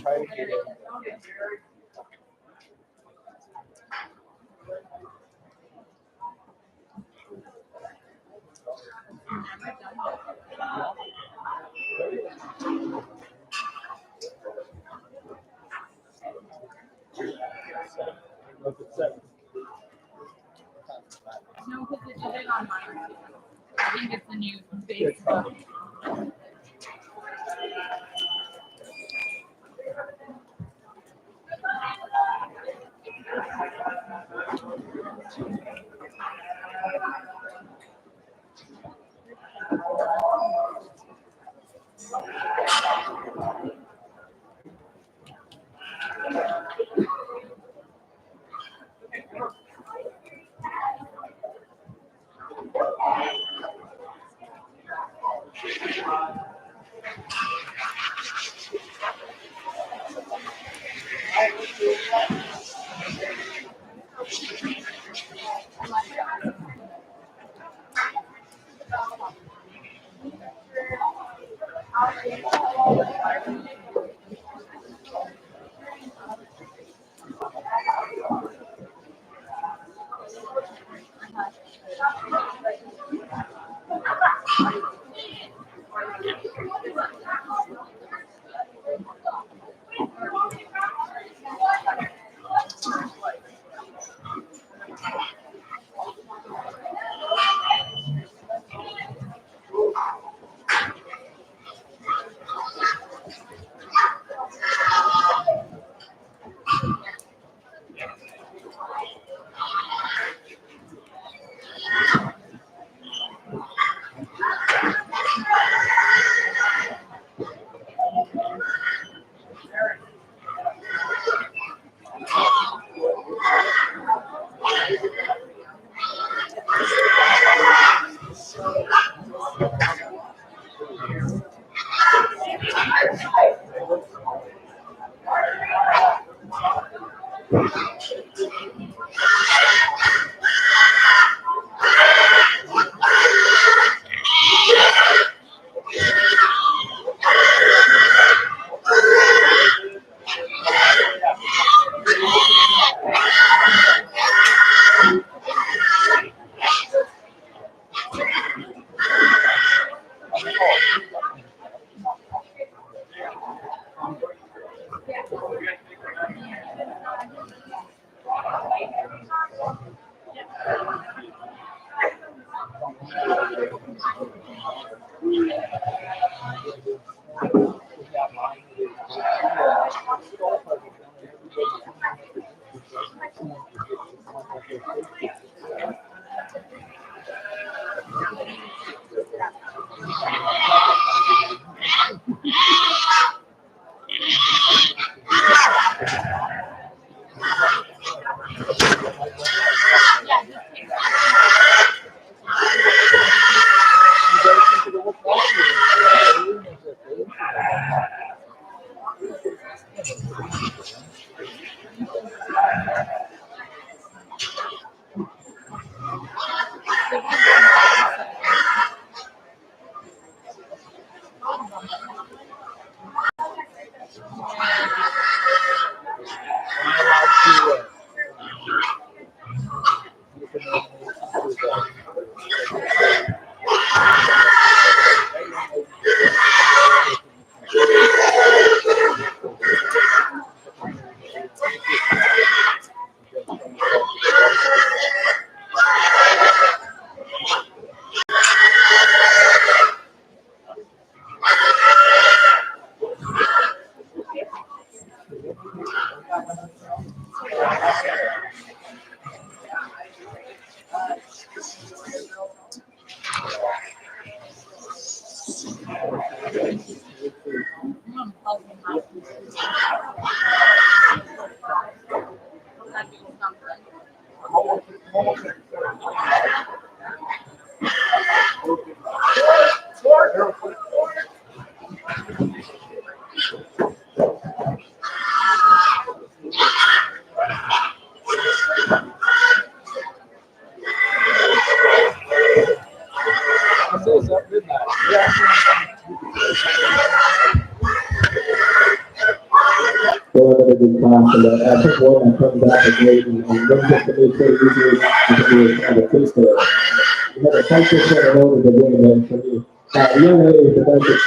A: Try to get it.
B: No, because it did it on mine. I think it's the new Facebook.
E: Well, another good class, and I think one that comes out of grade and brings it to me pretty easily because we were kind of taste of it. We had a focus on the road at the beginning, and for me, the young lady with the budget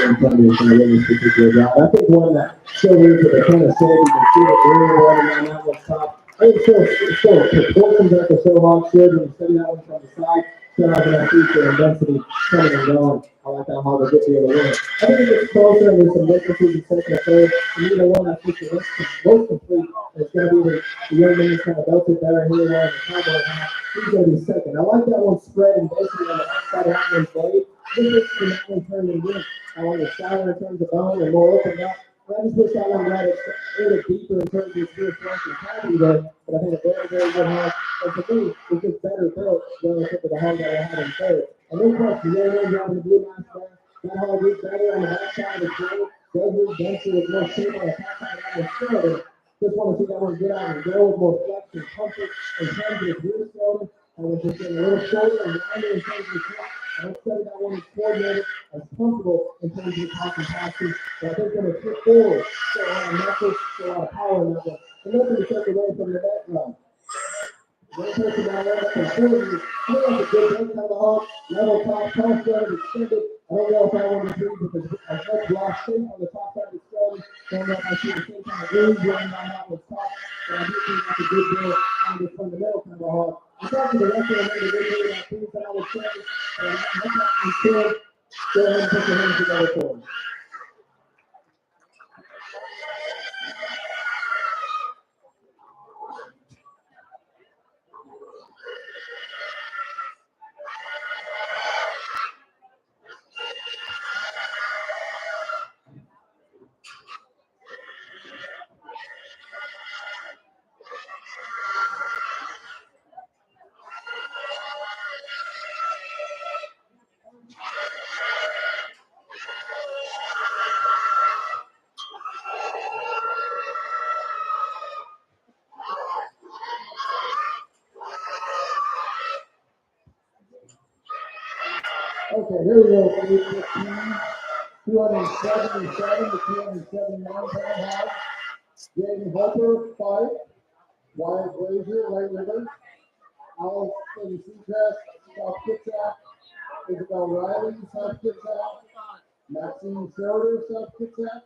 E: in front of me from the women's particular job. I think one that still reads with a ton of shape. You can see the green water on that one's top. I think still proportions like the show hog should when you study that one from the side. Still has enough feature and density coming and going. I like that hog a good deal of winner. I think it gets closer and there's some differences in second and third. And either one that's just the most complete is going to be the young man's kind of belted better here wearing the cowboy hat. He's going to be second. I like that one spread and basically on the outside of that one's blade. This is the that one turned in good. I want the style in terms of bone and more opened up. I just wish that one got it a little deeper in terms of its rear flank and cavity there. But I think a very, very good hog. And for me, it's just better built relative to the hog that I had in third. And no question, the young man driving the blue line there. That hog is better on the backside of the blade. Does read denser with more shape on the top side of the shoulder. Just want to see that one get out and go with more flex and comfort in terms of its rear shoulder. And it's just getting a little shorter and wider in terms of the top. I don't study that one as coordinated, as comfortable in terms of the top and passing. But I think when it's hit forward, still a lot of muscle, still a lot of power in that one. And nothing to take away from the background. One person down there up in 40, he has a good break out of the hog, level top, cross threaded, extended. I don't know if I want to see if there's a much lost shape on the top side of the skeleton. Don't know if I see the same kind of grooves running down that one's top. But I do think that's a good deal on the fundamental kind of a hog. I'm talking to the rest of them individually, and I think that I would say, look at these kids, go ahead and put your hands together for them.
C: Okay, here we go. 315, 277 to 279 pound hog. Jaden Harper, 5. Wyatt Glazier, Light River. Allison Seacrest, South Kitsap. Isabel Riley, South Kitsap. Maxine Schroeder, South Kitsap.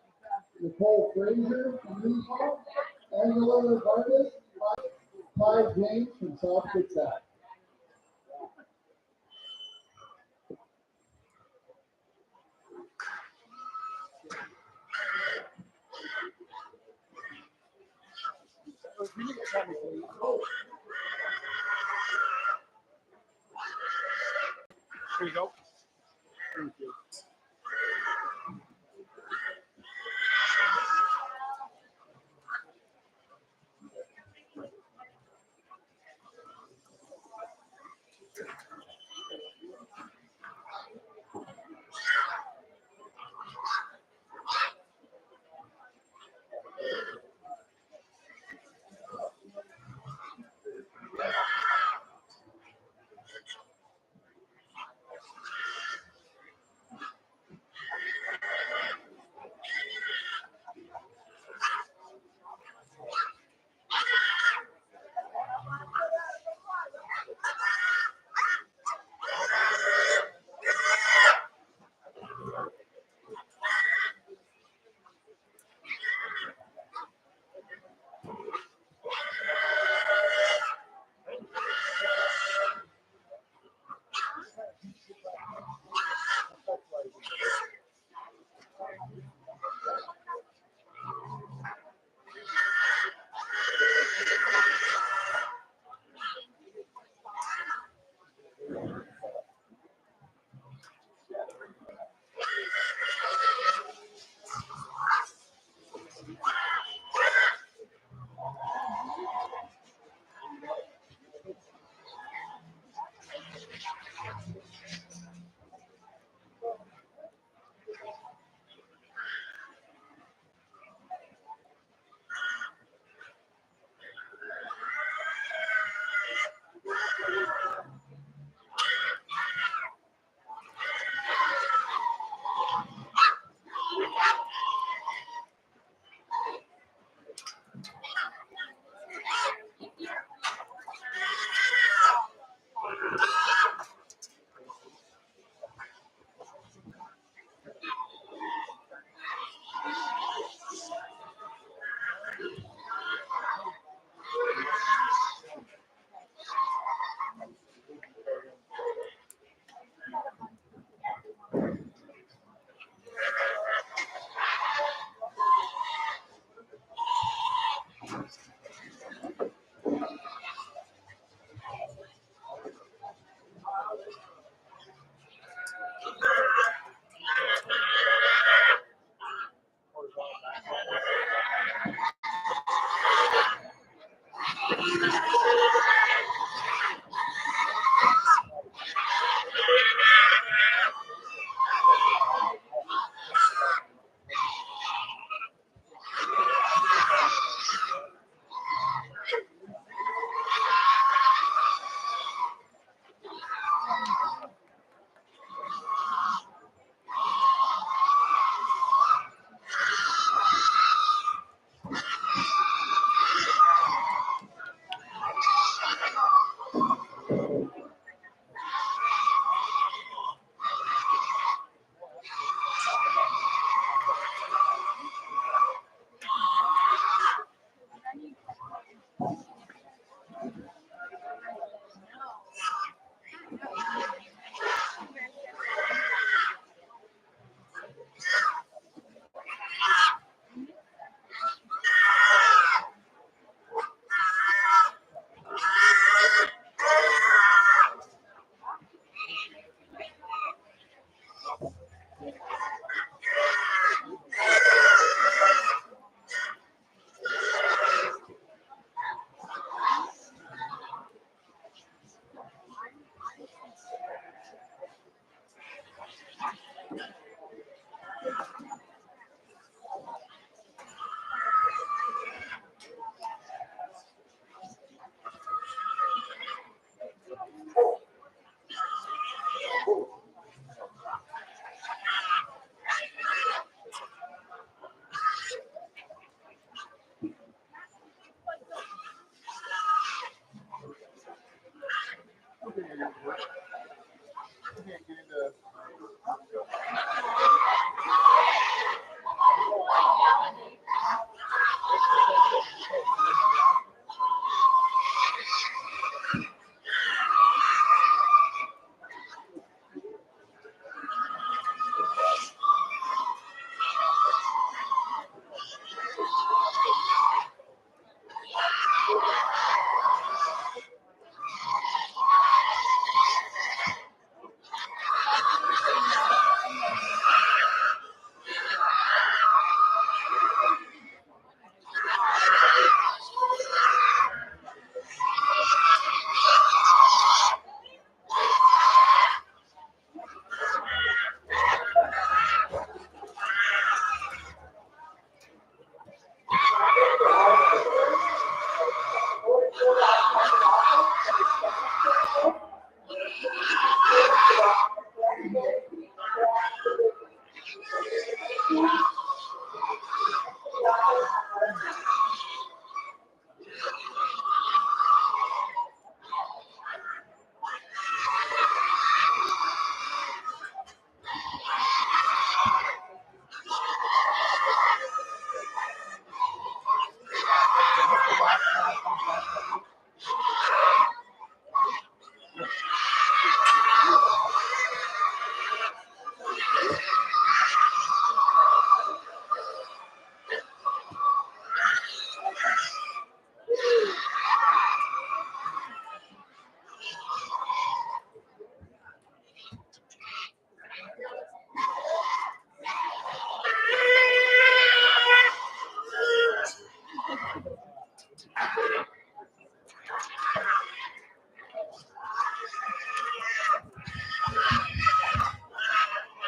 C: Nicole Frazier from Utah. Angela Vargas, Clyde James from South Kitsap.
A: Here you go. Thank you.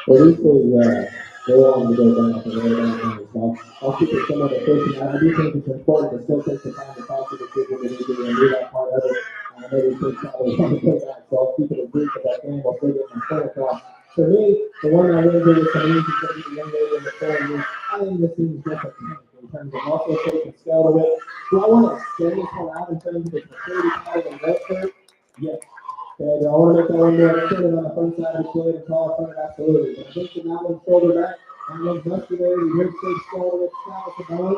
E: Well, these things, they want to go down, so they're down. So I'll keep it somewhat efficient. I do think it's important to still take the time to talk to the kids when they need to and do that part of it. I know these kids probably want to go back, so I'll keep it as brief as I can while still getting my point across. For me, the one that wins it is coming to the young lady in the phone. I think this seems just a tank in terms of muscle shape and scale to it. Do I want to extend this one out in terms of its maturity pattern and growth curve? Yes. Okay, I want to make that one more extended on the front side of the plate and call it front, absolutely. But I think that one's shoulder back, that one's muscular, the rib shape, shoulder, style, the bone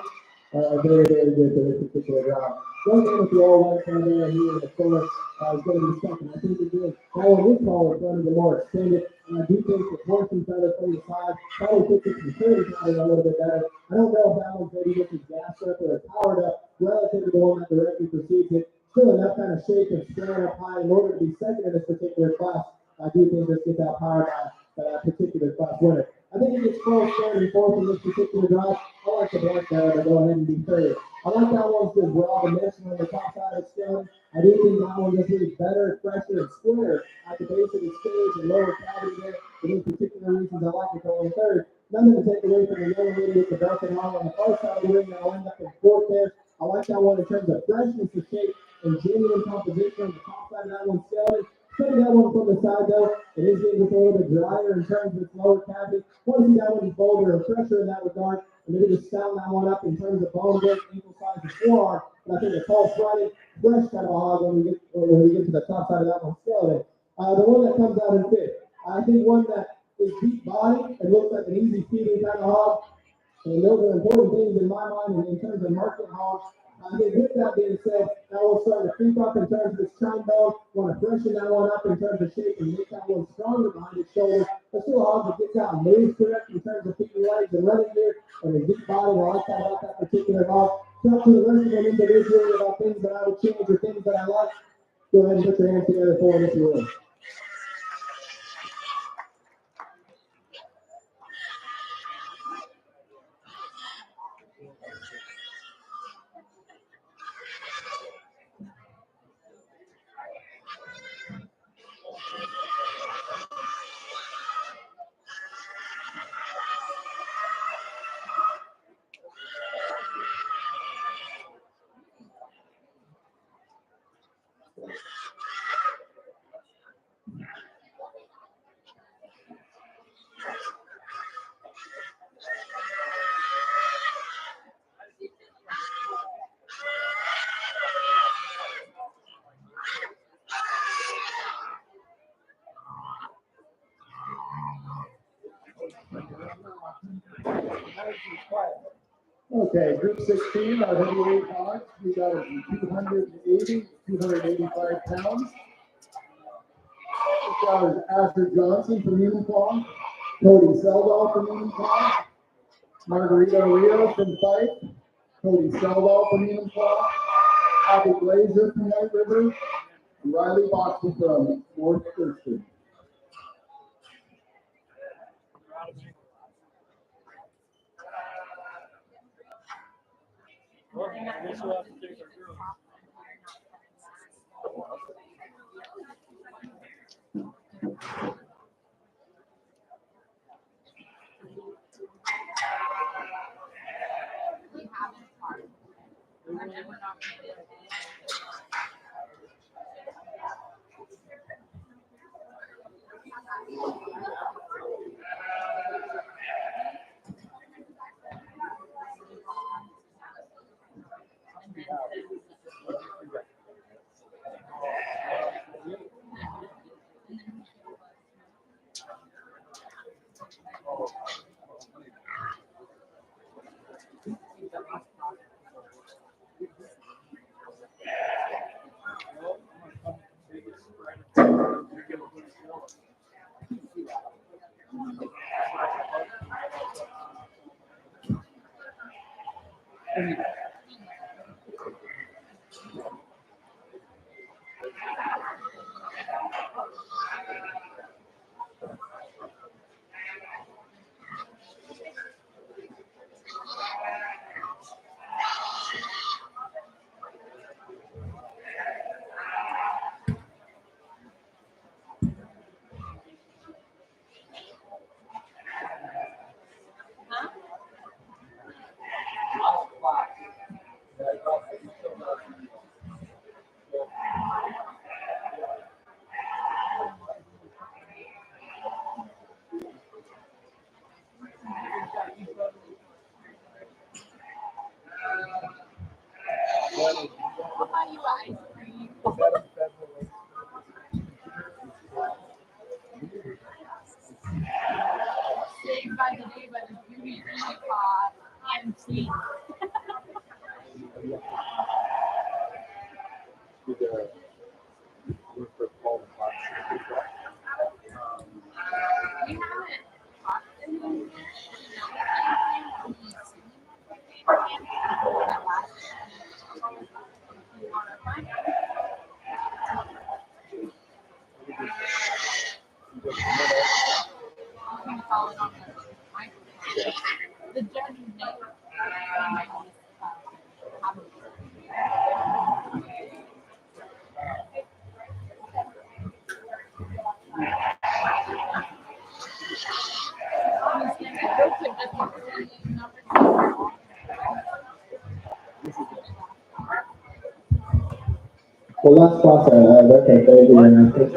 E: are very, very good for this particular job. One thing with the all white down there here in the corner is going to be second. I think again, that one is taller, front is more extended, and I do think the portion better from the side probably fits its maturity pattern a little bit better. I don't know if that one's maybe just as gassed up or powered up relative to the one that directly precedes it. Still enough kind of shape and stand up high in order to be second in this particular class. I do think this gets outpowered by that particular class winner. I think it gets close third and fourth in this particular drive. I like the black there to go ahead and be third. I like that one's just raw dimension on the top side of the scale. I do think that one just is better, fresher, and squarer at the base of the stage and lower cavity there. For these particular reasons, I like it going third. Nothing to take away from the young lady with the broken arm on the far side of the ring. That'll end up in fourth there. I like that one in terms of freshness of shape and genuine composition on the top side of that one scale. Setting that one from the side though, it is getting just a little bit drier in terms of its lower cavity. Want to see that one bolder and fresher in that regard, and maybe just sound that one up in terms of bone width, ankle size, and forearm. But I think a tall, Friday, fresh kind of a hog when we get to the top side of that one scale. The one that comes out in fifth, I think one that is deep body and looks like an easy feeding kind of hog. And those are important things in my mind in terms of market hogs. I think with that being said, that will start to creep up in terms of its chine bone. Want to freshen that one up in terms of shape and make that one stronger behind its shoulders. Let's do a hog that gets out and moves correct in terms of feet and legs and running here and a deep body. I like that about that particular hog. Talk to the rest of them individually about things that I would change or things that I like. Go ahead and put your hands together for it if you will.
C: Okay, group 16, our heavyweight hogs. We got it from 280 to 285 pounds. This guy is Asher Johnson from Enumclaw, Cody Seldall from Enumclaw, Margarita Rio from Fife, Cody Seldall from Enumclaw, Abby Glazer from White River, and Riley Boxer from North Thurston.
B: Saved by the day by the beauty pod MC. We haven't talked to him yet. The judge
E: Well, let's cross that's a baby, and I think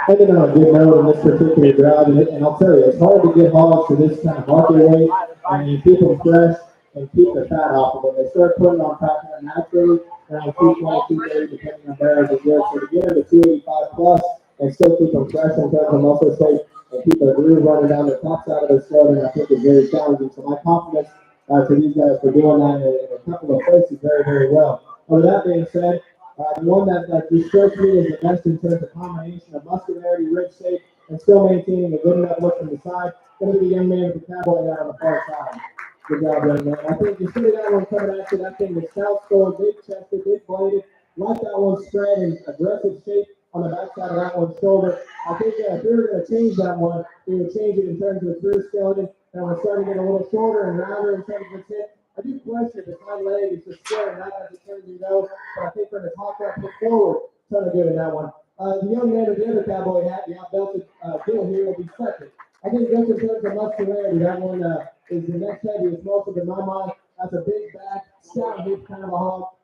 E: ending on a good note in this particular drive, and I'll tell you, it's hard to get hogs to this kind of market weight, and you keep them fresh and keep the fat off of them. They start putting on fat naturally around 220, 230, depending on barrels of good. So to get them to 285 plus and still keep them fresh in terms of muscle shape and keep a groove running down the top side of their slogan, I think is very challenging. So my compliments to these guys for doing that in a couple of places very, very well. With that being said, the one that just strikes me as the best in terms of combination of muscularity, rib shape, and still maintaining a good enough look from the side, going to be the young man with the cowboy hat on the far side. Good job, young man. I think you see that one coming at you, that thing is south score, big chested, big bladed, like that one spread in aggressive shape on the backside of that one's shoulder. I think if we were going to change that one, we would change it in terms of its rear skeleton, and we're starting to get a little shorter and rounder in terms of its hip. I do question if the side leg is just square, not as it turns, but I think from the top up foot forward, ton of good in that one. The young man with the other cowboy hat, the out-belted Bill here, will be second. I think just in terms of muscularity, that one is the next heaviest, most of in my mind. That's a big back, stout hip kind of a hog.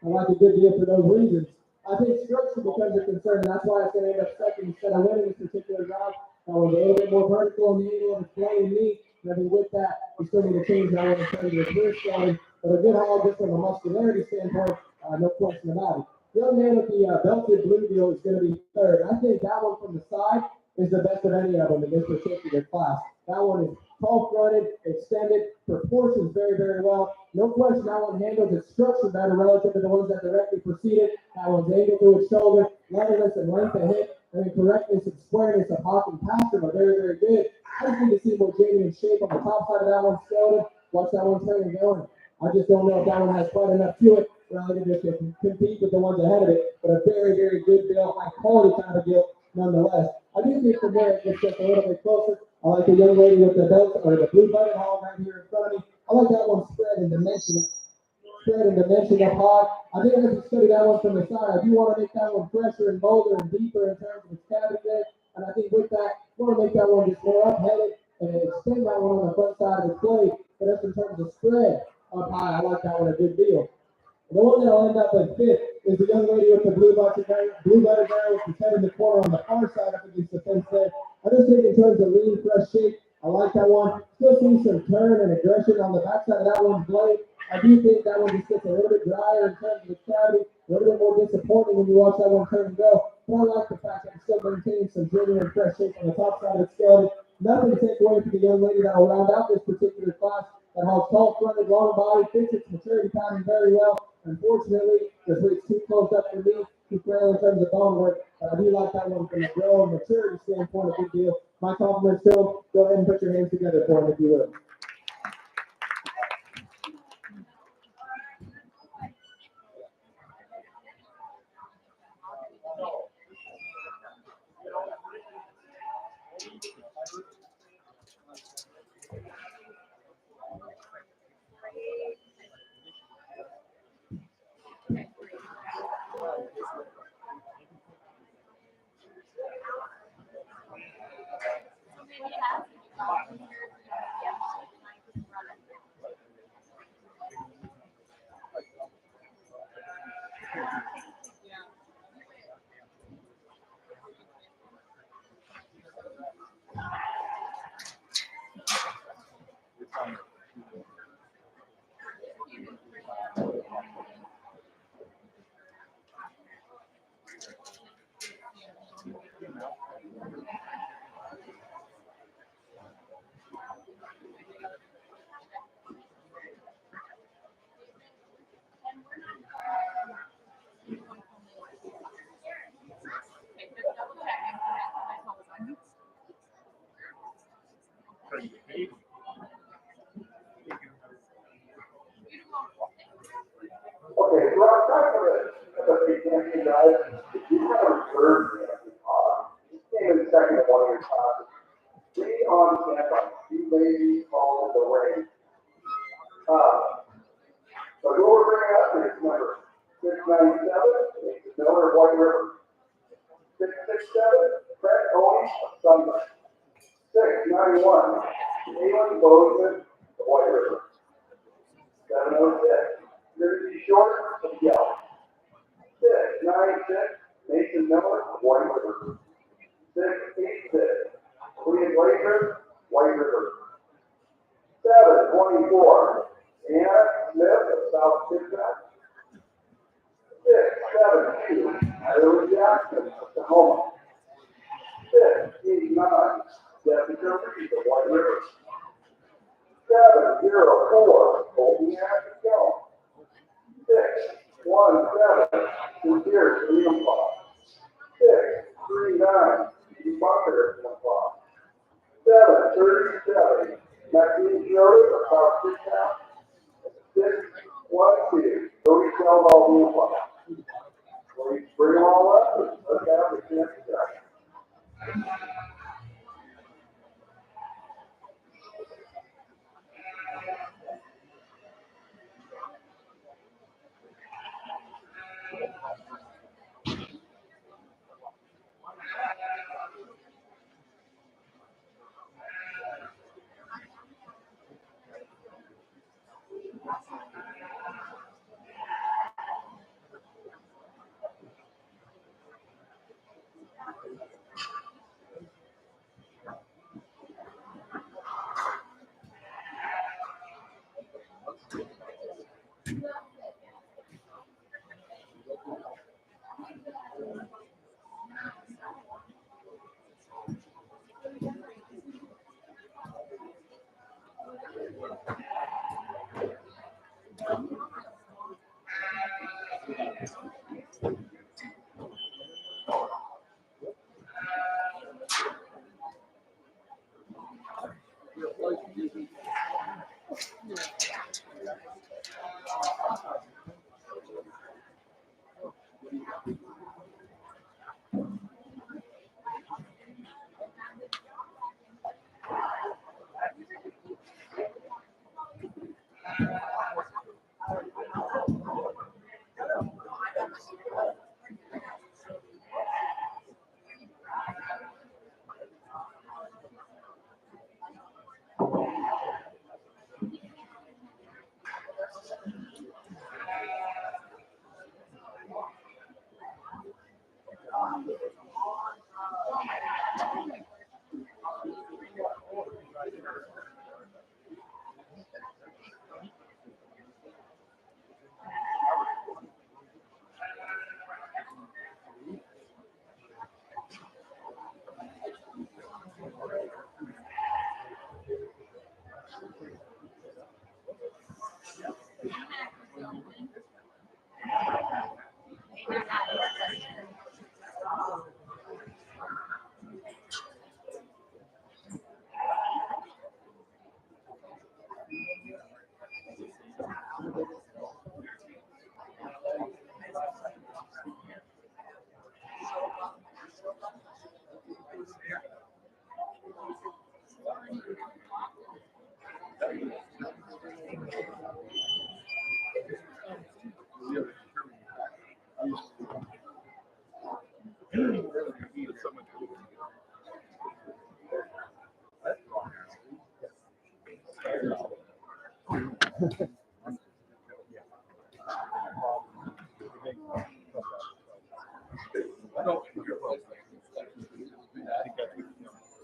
E: I like a good deal for those reasons. I think structure becomes a concern, and that's why it's going to end up second instead of winning this particular round. That was a little bit more vertical in the angle of its blade and knee. And I think with that, we still need to change that one in terms of its rear skeleton. But a good hog just from a muscularity standpoint, no question about it. The young man with the belted blue deal is going to be third. I think that one from the side is the best of any of them in this particular class. That one is tall fronted, extended, proportions very, very well. No question that one handles its structure better relative to the ones that directly preceded. That one's angled to its shoulder, levelness and length of hip, and then correctness and squareness of hawk and pasture are very, very good. I just need to see more genuine shape on the top side of that one's skeleton. Watch that one turn and going. I just don't know if that one has quite enough to it relative to compete with the ones ahead of it, but a very, very good build, high quality kind of build nonetheless. I do think from there it gets just a little bit closer. I like the young lady with the belt or the blue button hog right here in front of me. I like that one spread and dimension of hog. I think as you study that one from the side, I do want to make that one fresher and bolder and deeper in terms of its cavity there. And I think with that, I want to make that one just more up-headed and extend that one on the front side of its blade. But that's in terms of spread up high. I like that one a good deal. The one that'll end up at fifth is the young lady with the blue button barrel with the head in the corner on the far side up against the fence there. I just think in terms of lean, fresh shape, I like that one. Still see some turn and aggression on the backside of that one's blade. I do think that one just gets a little bit drier in terms of its cavity, a little bit more disappointing when you watch that one turn and go. But I like the fact that it's still maintaining some genuine fresh shape on the top side of its skeleton. Nothing to take away from the young lady that will round out this particular class. That has tall fronted, long body, fits its maturity pattern very well. Unfortunately, this weight's too close up for me, too frail in terms of bone work. But I do like that one from a grow and maturity standpoint, a good deal. My compliments to him. Go ahead and put your hands together for him if you will.
C: Okay, so our customer FFA campaign guys, if you have a reserve you came in second to one of your classes, be on standby. You may be called the way. So who we're bringing up is number 697, it's Miller of White River. 667, Fred Owens of Sunburn. 691, Caitlin Bozeman of White River. 706, Jersey Short of Yellow. 696, Mason Miller of White River. 686, Clea Glacier, White River. 724, Anna Smith of South Kitsap. 672, Ira Jackson of Tacoma. 689, Jessica Reed of White River. 704, Colton Ashton. 617, Sincere Freedom Claw. 639, Steve Bunker of Claw. 737, Maxine Schroeder of South Kitsap. 612, Jody Sheldon of Claw. Please bring them all up. Let's have the chance to start.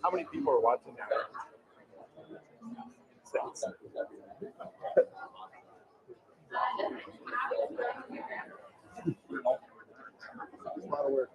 A: How many people are watching now? 6. A lot of work.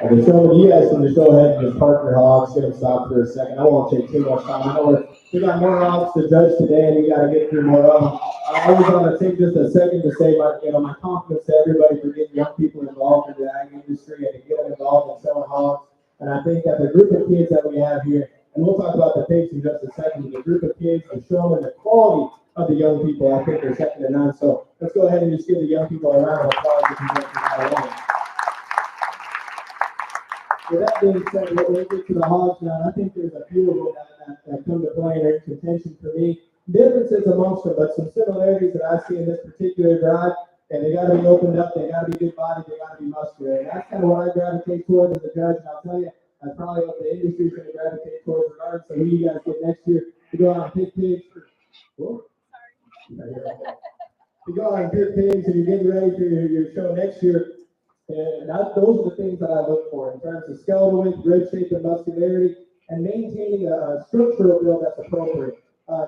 E: The show, you guys can just go ahead and just park your hogs, get them stopped for a second. I won't take too much time. I know we got more hogs to judge today, and we got to get through more of them. I was going to take just a second to say my compliments to everybody for getting young people involved in the ag industry and to get them involved in selling hogs. And I think that the group of kids that we have here, and we'll talk about the pigs in just a second, the group of kids, the show, and the quality of the young people, I think they're second to none. So let's go ahead and just give the young people a round of applause if you want to that along. With that being said, we'll get to the hogs now. I think there's a few of them that come to play and are in contention for me. Differences amongst them, but some similarities that I see in this particular drive, and they got to be opened up, they got to be good bodied, they got to be muscular. And that's kind of what I gravitate towards as a judge, and I'll tell you, that's probably what the industry is going to gravitate towards regardless of who you guys get next year to go out and pick pigs. To go out and pick pigs and you're getting ready for your show next year. And those are the things that I look for in terms of skeletal width, rib shape, and muscularity, and maintaining a structural build that's appropriate.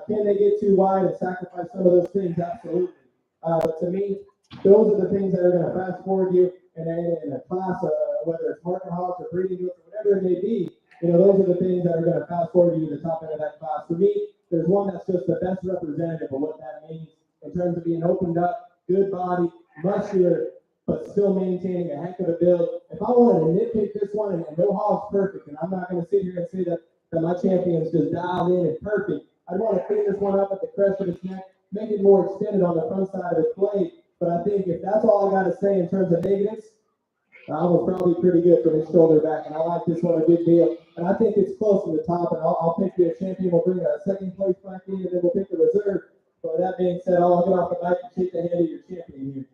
E: Can they get too wide and sacrifice some of those things? Absolutely. But to me, those are the things that are going to fast forward you in a class, whether it's market hogs or breeding goats or whatever it may be. Those are the things that are going to fast forward you to the top end of that class. For me, there's one that's just the best representative of what that means in terms of being opened up, good body, muscular, but still maintaining a heck of a build. If I wanted to nitpick this one, and no hog's perfect, and I'm not going to sit here and say that my champion's just dialed in and perfect. I'd want to clean this one up at the crest of its neck, make it more extended on the front side of its blade. But I think if that's all I got to say in terms of negatives, I was probably pretty good for this shoulder back, and I like this one a good deal. And I think it's close to the top, and I'll pick the champion. We'll bring a second place back in, and then we'll pick the reserve. So with that being said, I'll get off the mic and shake the hand of your champion here.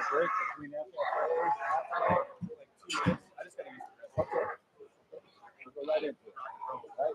A: Break between FFA, like 2 minutes. I just gotta use the rest. We'll go right into it. Right?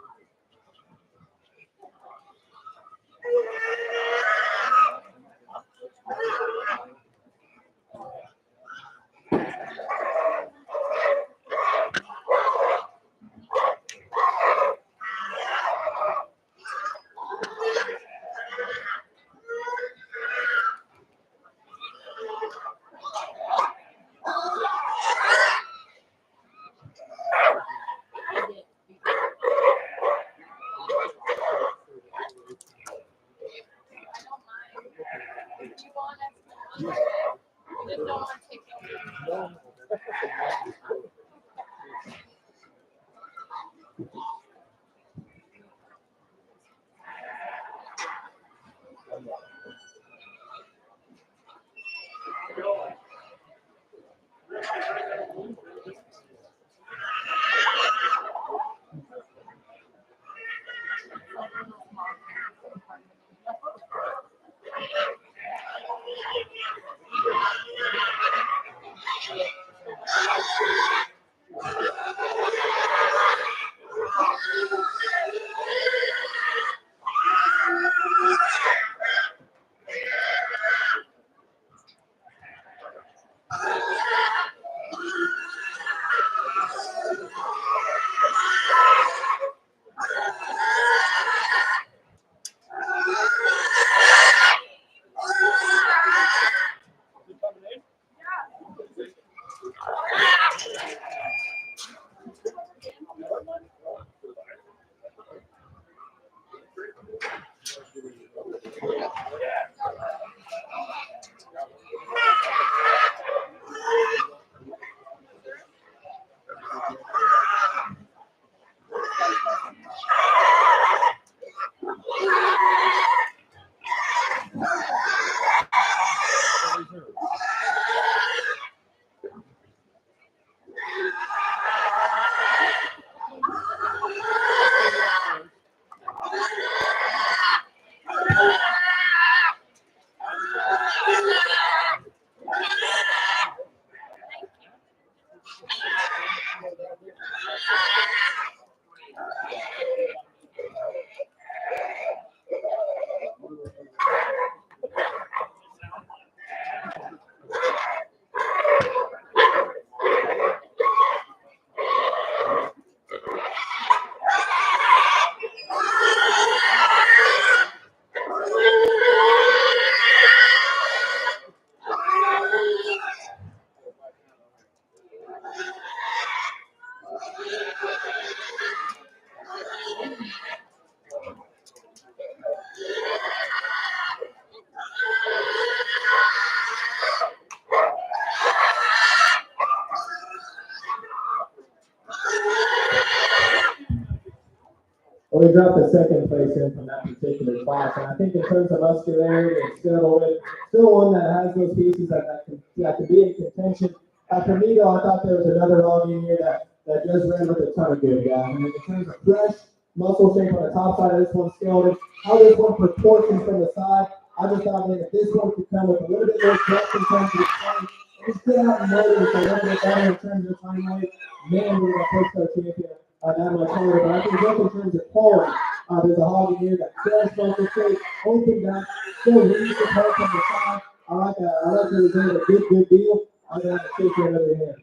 E: Well, we dropped the second place in from that particular class, and I think in terms of muscularity and still one that has those pieces that can be in contention. For me, though, I thought there was another hog in here that just ran with a ton of good guys. I mean, in terms of fresh muscle shape on the top side of this one, skeleton, how this one proportions from the side, I just thought, man, if this one could come with a little bit more depth in terms of the frame, and just get out and motor with a little bit better in terms of time weight, man, we're going to push our champion that much harder. But I think just in terms of quality, there's a hog in here that fresh muscle shape, opened up, still leaves the part from the side. I like that. I like that he's doing a good deal. I'm going to shake that other hand.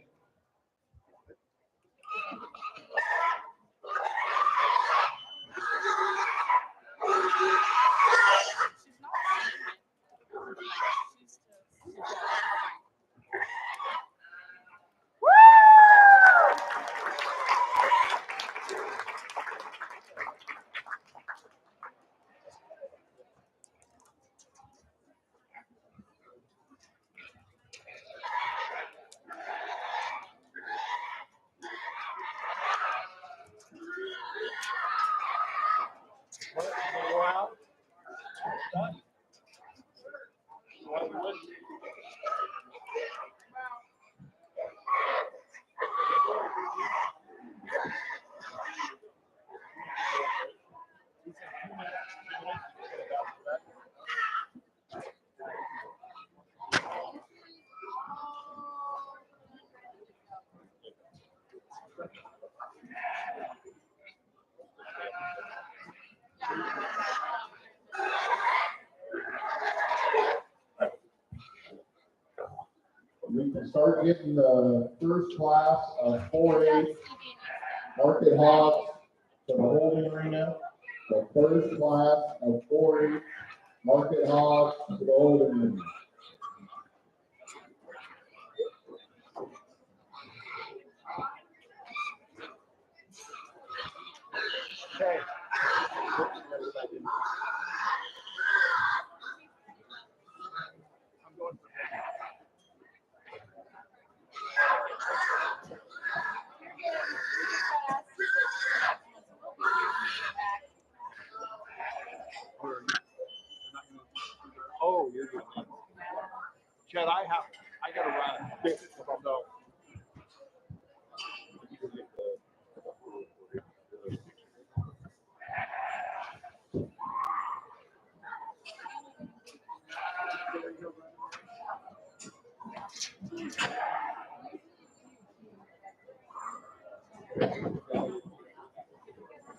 C: We can start getting the first class of 4A Market Hogs to the holding arena. The first class of 4A Market Hogs to the holding arena.
A: Okay. I'm going for heavy. Oh, you're good. Chad, I gotta run. So.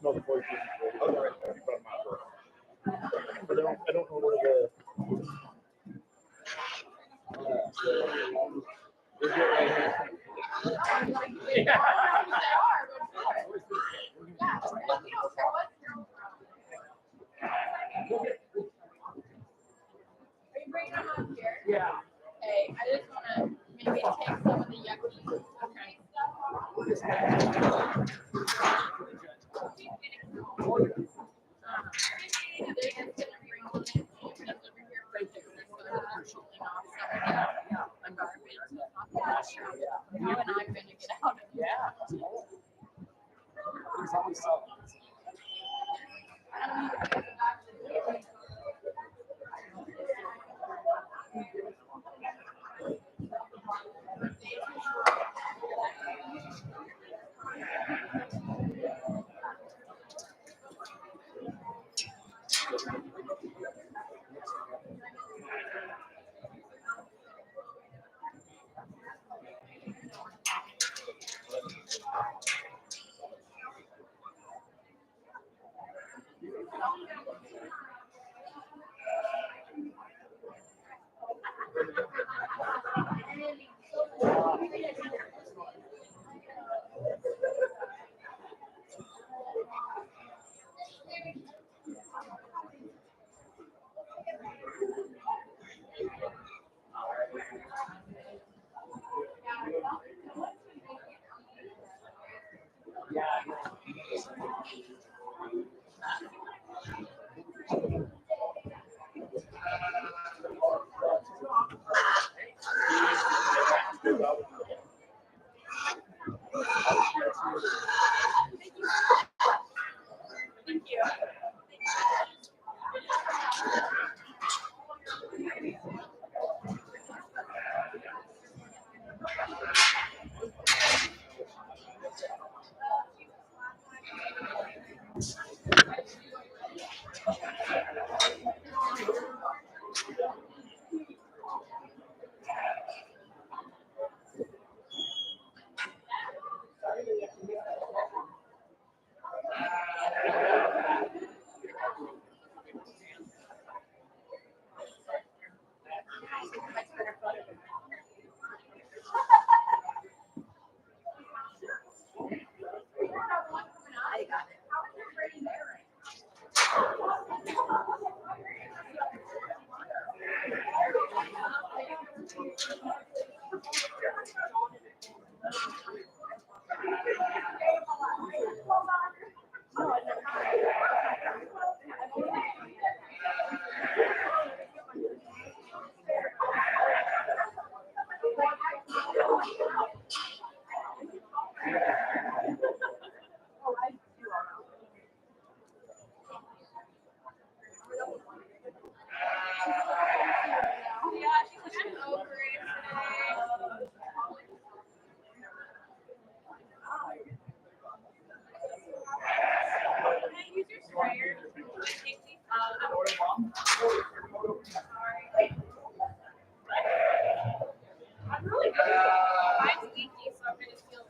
A: No, the voice is okay. But I don't know where the. Yeah.
B: Hey, I just want to maybe take some of the yucky. How am I going to get out of it?
A: Yeah. There's always something.
B: Thank you. I'm really good at it. Mine's leaky, so I'm going to feel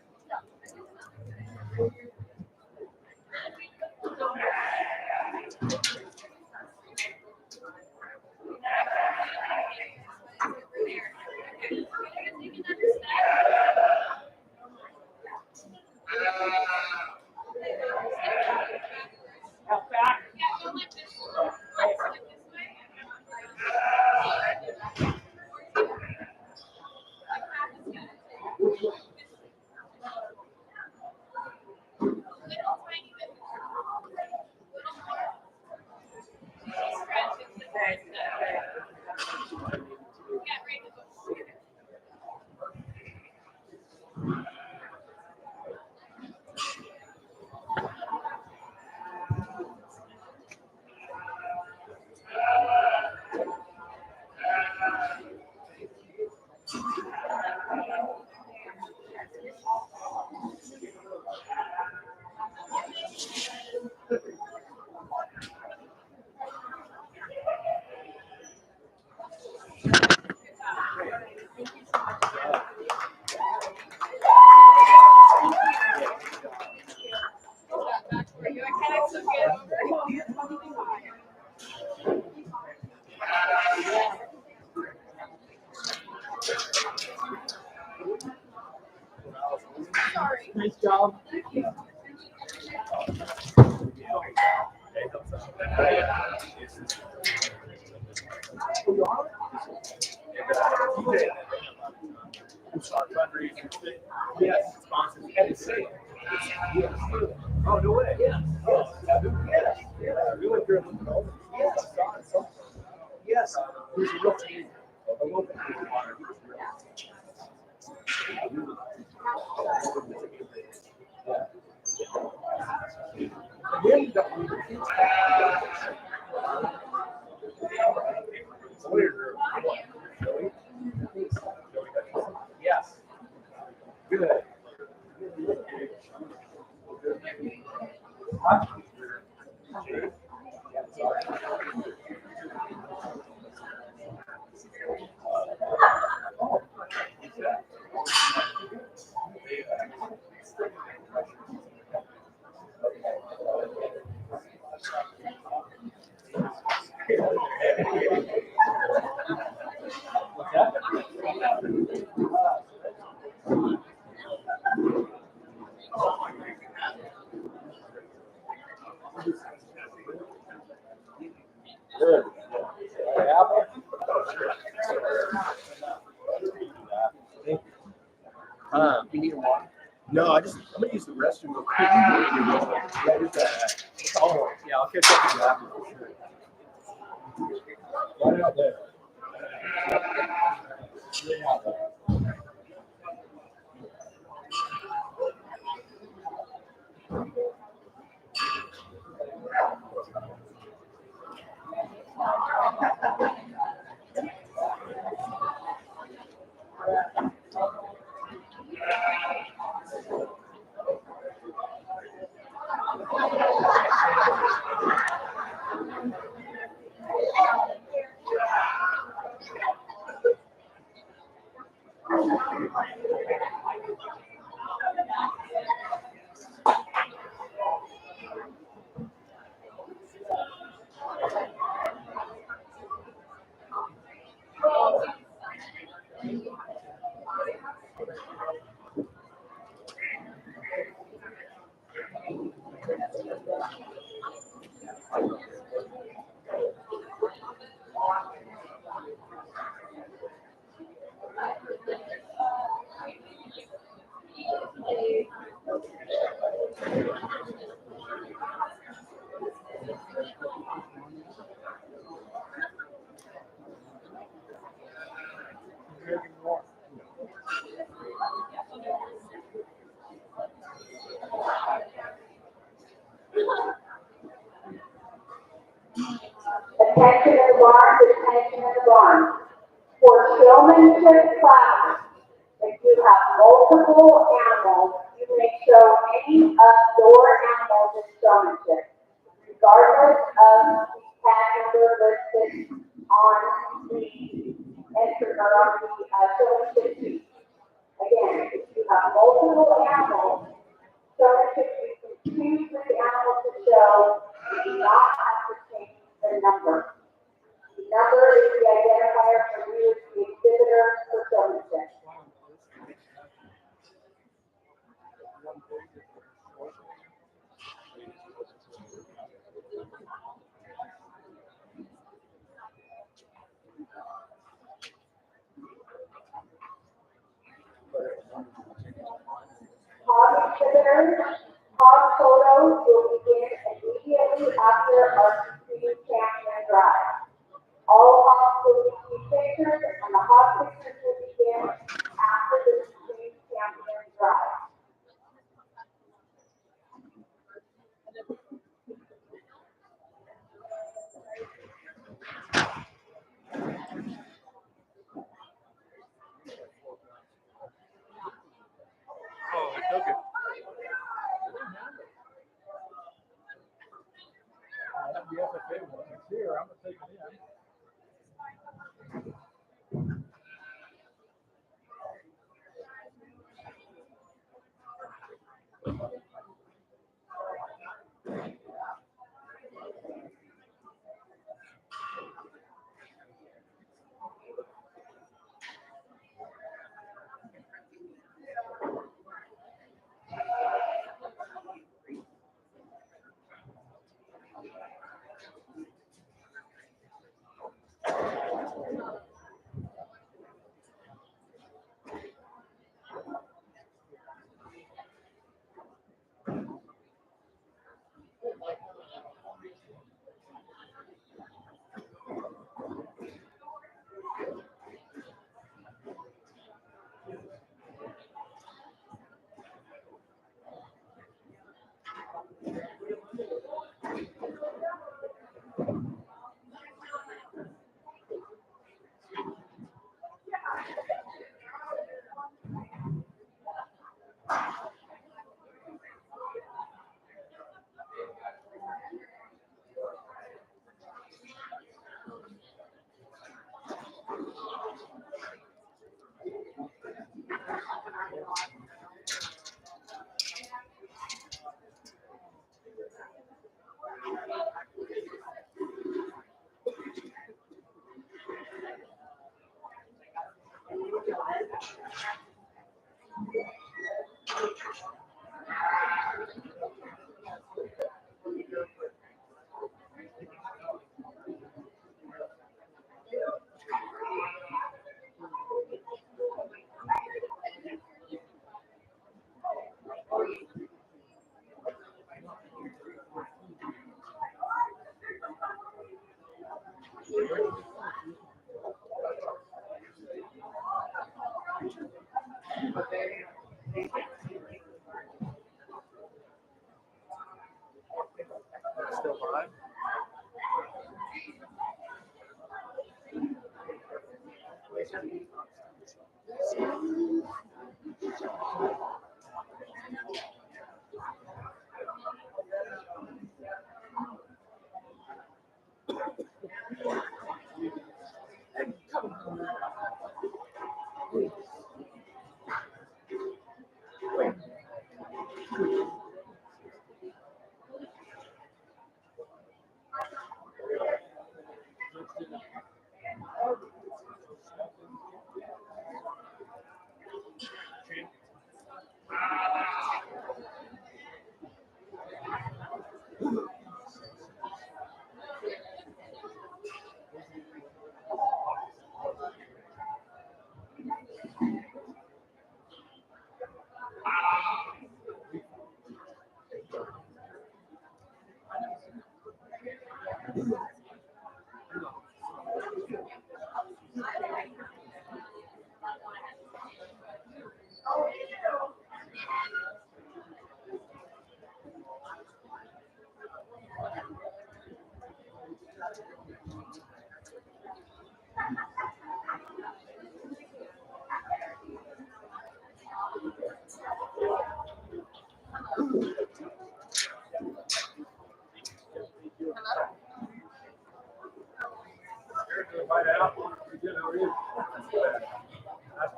A: Nice job. Yes, sponsors and it's safe. Yes. Oh, no way. Yes. Yes. Yeah. We went through it. Yes. Yes. It was a real team. A little bit of water. Yes. Good. Good. Apple? You need one? No, I'm gonna use the restroom real quick. Yeah, use that. Oh, yeah, I'll catch up with that for sure. Right out there. Right out there.
D: Attention in the barn, attention in the barn. For showmanship classes, if you have multiple animals, you may show any of your animals in showmanship, regardless of the tag number listed on the showmanship sheet. Again, if you have multiple animals, showmanship, you can choose which animal to show. You do not have to change the number. The number is the identifier for you as the exhibitor for showmanship. Hog exhibitors, hog photos will begin immediately after our Supreme Champion drive. All hogs will be pictures, and the hog pictures will begin after the Supreme Champion drive.
A: Oh, I took it. I have the FFA one. It's here. I'm gonna take it in.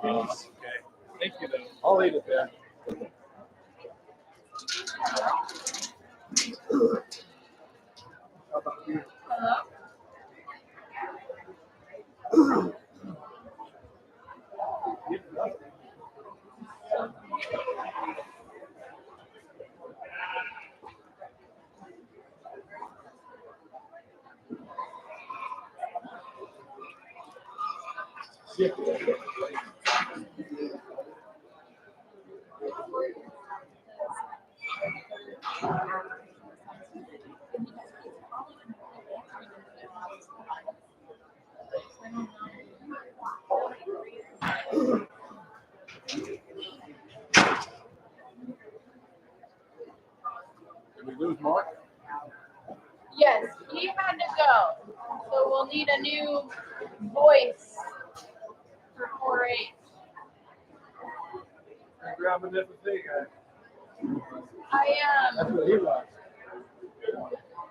A: Okay. Thank you, though. I'll leave it there. How about you? Did we lose Mark?
B: Yes, he had to go. So we'll need a new voice for 4-H.
A: I'm grabbing this big guy.
B: I
A: That's what he was.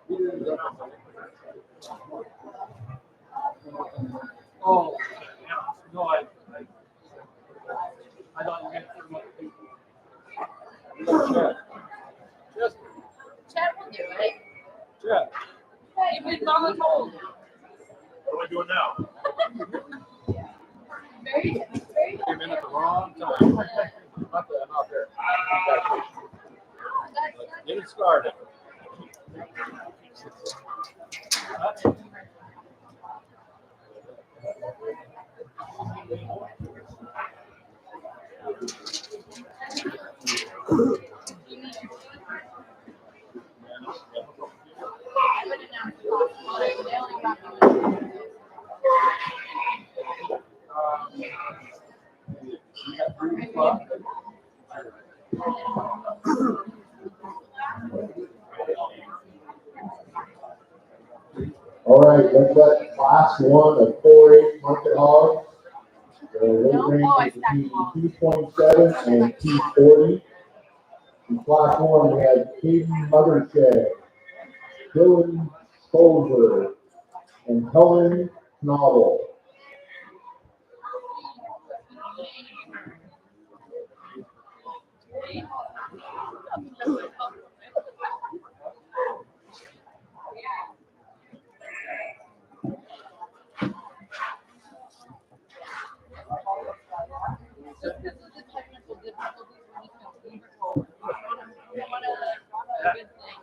A: He didn't go. Oh, yeah. No, I thought you were going to put him up to people. Chet. Just
B: Chet will do it.
A: Chet.
B: Hey, we've gone told.
A: What are we doing now?
B: Very, very good.
A: Came in at the wrong time. Not that I'm out there. Let's get it started.
B: I would announce the last one. They only got me.
A: You got 3 o'clock.
C: All right, let's let class 1 of 4-H Market Hog. The weight range is between 227 and 240. In class 1, we have Caden Mothershed, Dylan Colver, and Helen Knoble.
B: Just because of the technical difficulties, we just don't leave it forward. We want a good thing.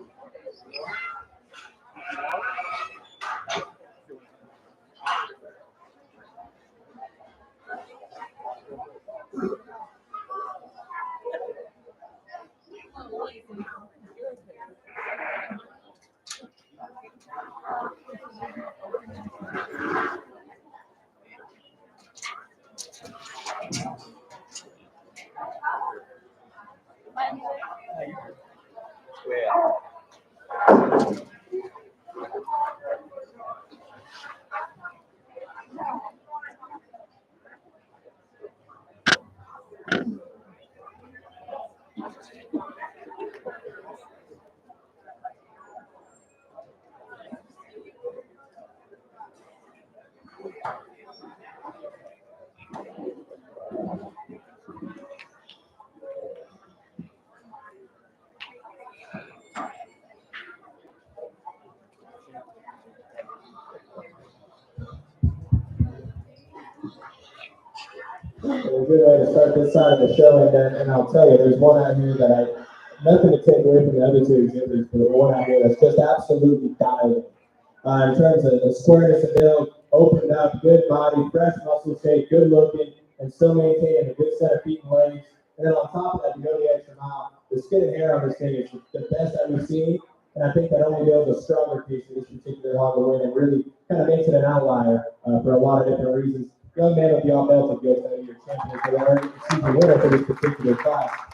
E: A good way to start this side of the show, and I'll tell you, there's one out here that nothing to take away from the other 2 exhibitors, but one out here that's just absolutely dying. In terms of the squareness of build, opened up, good body, fresh muscle shape, good looking, and still maintaining a good set of feet and legs. And then on top of that, to go the extra mile, the skin and hair on this thing is the best that we've seen. And I think that only builds a stronger case for this particular hog to win and really kind of makes it an outlier for a lot of different reasons. Young man with the all belts of goes to your champion for the season winner for this particular class. I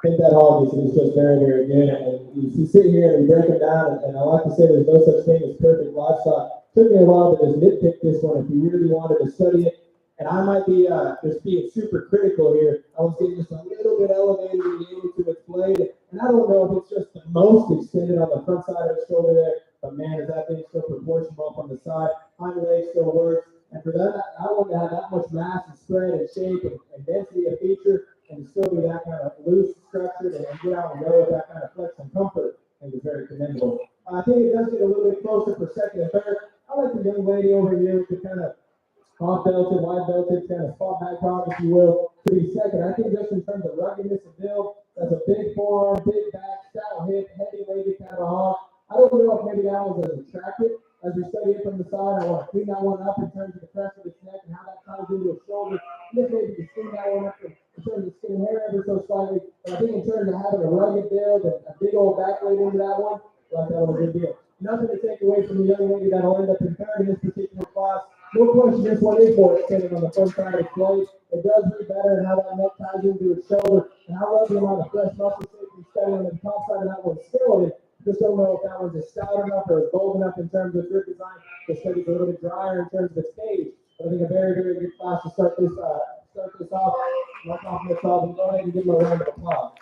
E: think that hog is just very, very good. And you sit here and you break them down, and I like to say there's no such thing as perfect livestock. It took me a while to just nitpick this one if you really wanted to study it. And I might be just being super critical here. I was getting just a little bit elevated in the angle to its blade. And I don't know if it's just the most extended on the front side of the shoulder there. But man, is that thing still proportional up on the side. Hind leg still works. And for that, I one to have that much mass and spread and shape and density of feature, and to still be that kind of loose, structured, and get out and go with that kind of flex and comfort, I think is very commendable. I think it does get a little bit closer for second and third. I like the young lady over here with the kind of hot belted, wide belted, kind of spot back hog, if you will, to be second. I think just in terms of ruggedness and build, that's a big forearm, big back, stout hip, heavy legged kind of a hog. I don't know if maybe that one's as attractive as we study it from the side. I want to clean that one up in terms of the crest of its neck and how that ties into its shoulder. Just maybe to clean that one up in terms of skin hair ever so slightly. But I think in terms of having a rugged build and a big old back laid into that one, I like that one a good deal. Nothing to take away from the young lady that'll end up in third in this particular class. No question, this one is more extended on the front side of its blade. It does read better in how that neck ties into its shoulder. And I love the amount of fresh muscle safety study on the top side of that one's skeleton. Just don't know if that one's as stout enough or as bold enough in terms of grip design. This study's a little bit drier in terms of its cage. But I think a very, very good class to start this off. Mark off this off and go ahead and give them a round of applause.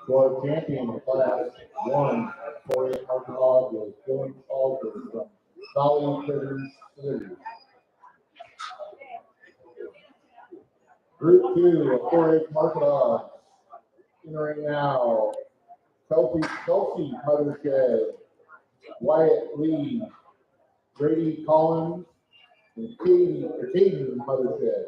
C: World champion class 1, FFA Market Hog was Dylan Alter from Valley Critters City. Group 2 of 4-H Market Hogs. Entering now, Kelsey Mothershed, Wyatt Lee, Brady Collins, and Caden Mothershed.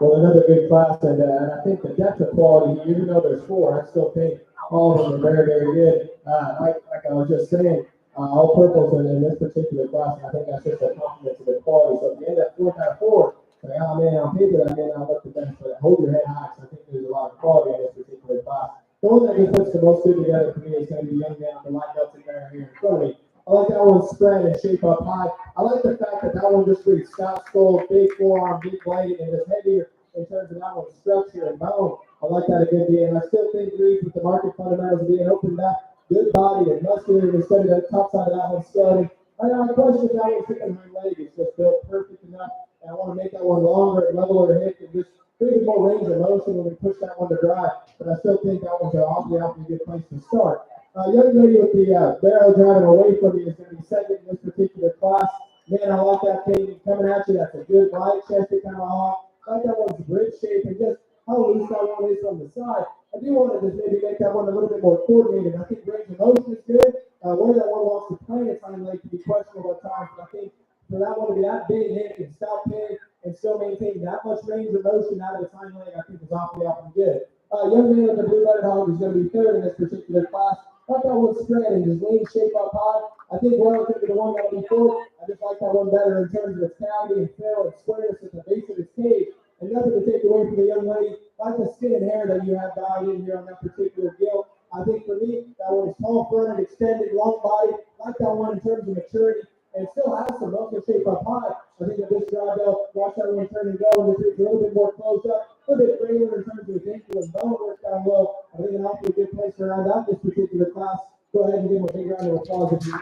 E: Well, another good class, and I think the depth of quality, even though there's 4, I still think all of them are very, very good. Like I was just saying, all purples in this particular class, and I think that's just a compliment to the quality. So if you end up 4 out of 4, say, oh man, on paper that may not look the best, but hold your head high, because I think there's a lot of quality in this particular class. The one that just puts the most good together for me is going to be young man with the light belted bear here in front of me. I like that one spread and shape up high. I like the fact that one just reads stout skull, big forearm, big blade, and just heavier in terms of that one's structure and bone. I like that a good deal. And I still think Reed with the market fundamentals being opened up, good body and muscular, and study that top side of that one's skeleton. I question if that one's hitting hind leg. It's just built perfect enough. And I want to make that one longer and leveler hip and just create more range of motion when we push that one to drive. But I still think that one's an awfully good place to start. Young lady with the barrel driving away from me is going to be second in this particular class. Man, I like that thing coming at you. That's a good light chested kind of hog. I like that one's rib shape and just how loose that one is from the side. I do want to just maybe make that one a little bit more coordinated. I think range of motion is good. Where that one wants to plant its hind leg can be questionable at times, but I think for that one to be that big hit and stout pin and still maintain that much range of motion out of its hind leg, I think is awfully good. Young man with the blue-blooded hog is going to be third in this particular class. I like that one spread and his wing shape up high. I think Royal could be the one that'll be fourth. I just like that one better in terms of its cavity and fill and squareness at the base of its cage. And nothing to take away from the young lady. I like the skin and hair that you have dialed in here on that particular gill. I think for me, that one is tall, fronted, extended, long body. I like that one in terms of maturity. And still has some muscle shape up high. I think that this drive though, watch that one turn and go, and it's a little bit more close up, a little bit greater in terms of his ankle and bone work down low. I think an awfully good place to round out this particular class. Go ahead and give him a big round of applause if you will.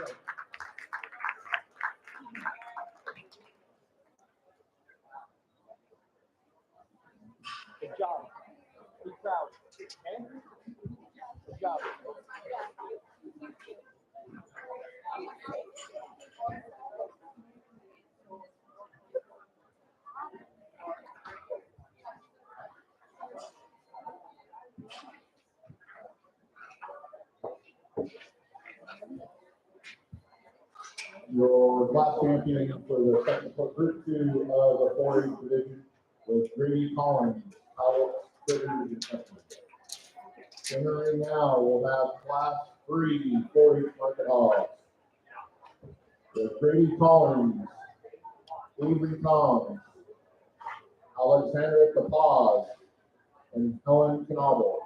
A: Good job. Be proud. Okay? Good job.
C: Your class champion for the second group 2 of the 4A division was Grady Collins. Entering now, we'll have class 3 4A Market Hogs. With Grady Collins, Avery Tom, Alexander Kapaz, and Helen Knobel.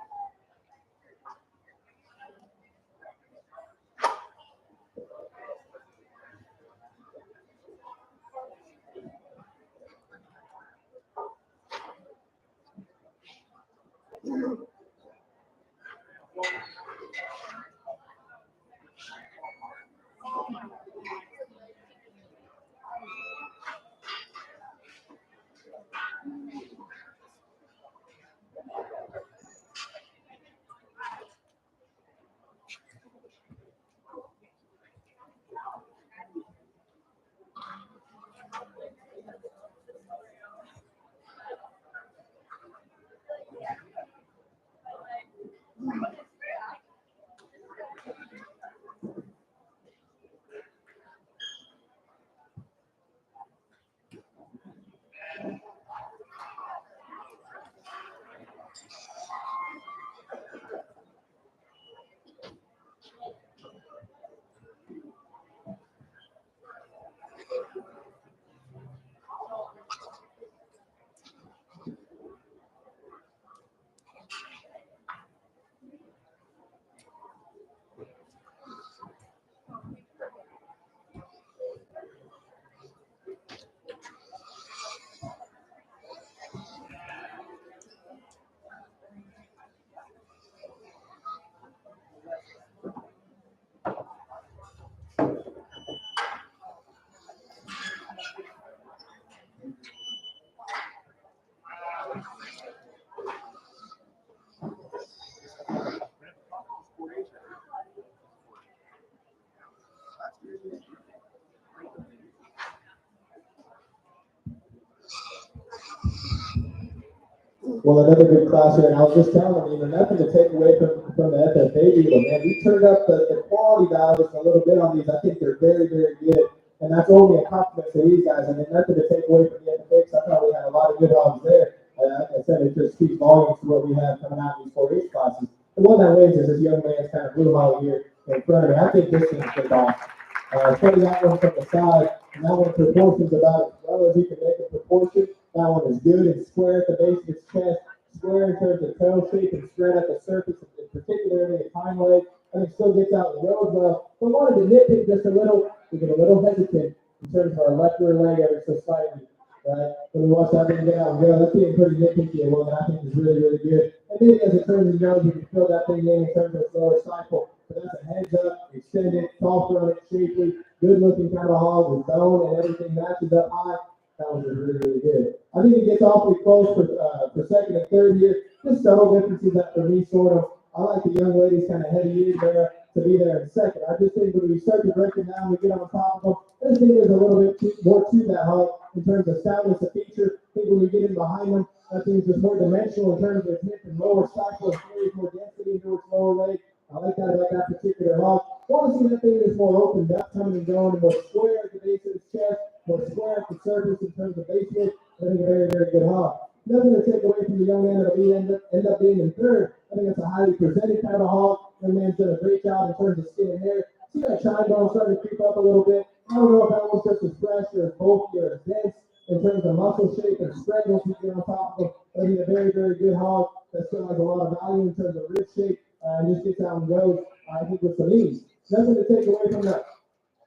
E: Well, another good class here, and I was just telling them, nothing to take away from the FFA deal, man. We turned up the quality dial just a little bit on these. I think they're very, very good, and that's only a compliment to these guys. I mean, nothing to take away from the FFA, because I thought we had a lot of good hogs there. Like I said, it just speaks volumes to what we have coming out in these 4H classes. The one that wins is this young man's kind of blue hog here in front of me. I think this thing's good off. Putting that one from the side, and that one proportions about as well as you can make a proportion. That one is good and square at the base of its chest, square in terms of toe shape and spread at the surface, particularly its hind leg. And it still gets out in the road well. But wanted to nitpick just a little, we get a little hesitant in terms of our left rear leg ever so slightly. Right? When we watch that thing get out and go, that's being pretty nitpicky, and one that I think is really, really good. And maybe as it turns and goes, we can fill that thing in terms of its lower cycle. But that's a heads up, extended, tall fronted, shapely, good looking kind of hog with bone and everything matches up high. That was really, really good. I think it gets awfully close for second and third here. Just subtle differences that for me, sort of. I like the young lady's kind of heavy ears there. to be there in second. I just think when we start to break it down, we get on top of them. I just think there's a little bit more to that hog in terms of soundness of feature. I think when we get in behind them, that thing's just more dimensional in terms of hip and lower cycle, carries more density into its lower leg. I like that about that particular hog. Want to see that thing is more opened up, coming and going, more square at the base of its chest, more square at the surface in terms of base width. I think a very, very good hog. Nothing to take away from the young man that'll end up being in third. I think it's a highly presented kind of hog. Young man's done a great job in terms of skin and hair. See that shine bone starting to creep up a little bit. I don't know if that one's just as fresh or as bulky or as dense in terms of muscle shape and spread once you get on top of them. I think a very, very good hog that still has a lot of value in terms of rib shape and just gets out and goes, I think, with some ease. Nothing to take away from that.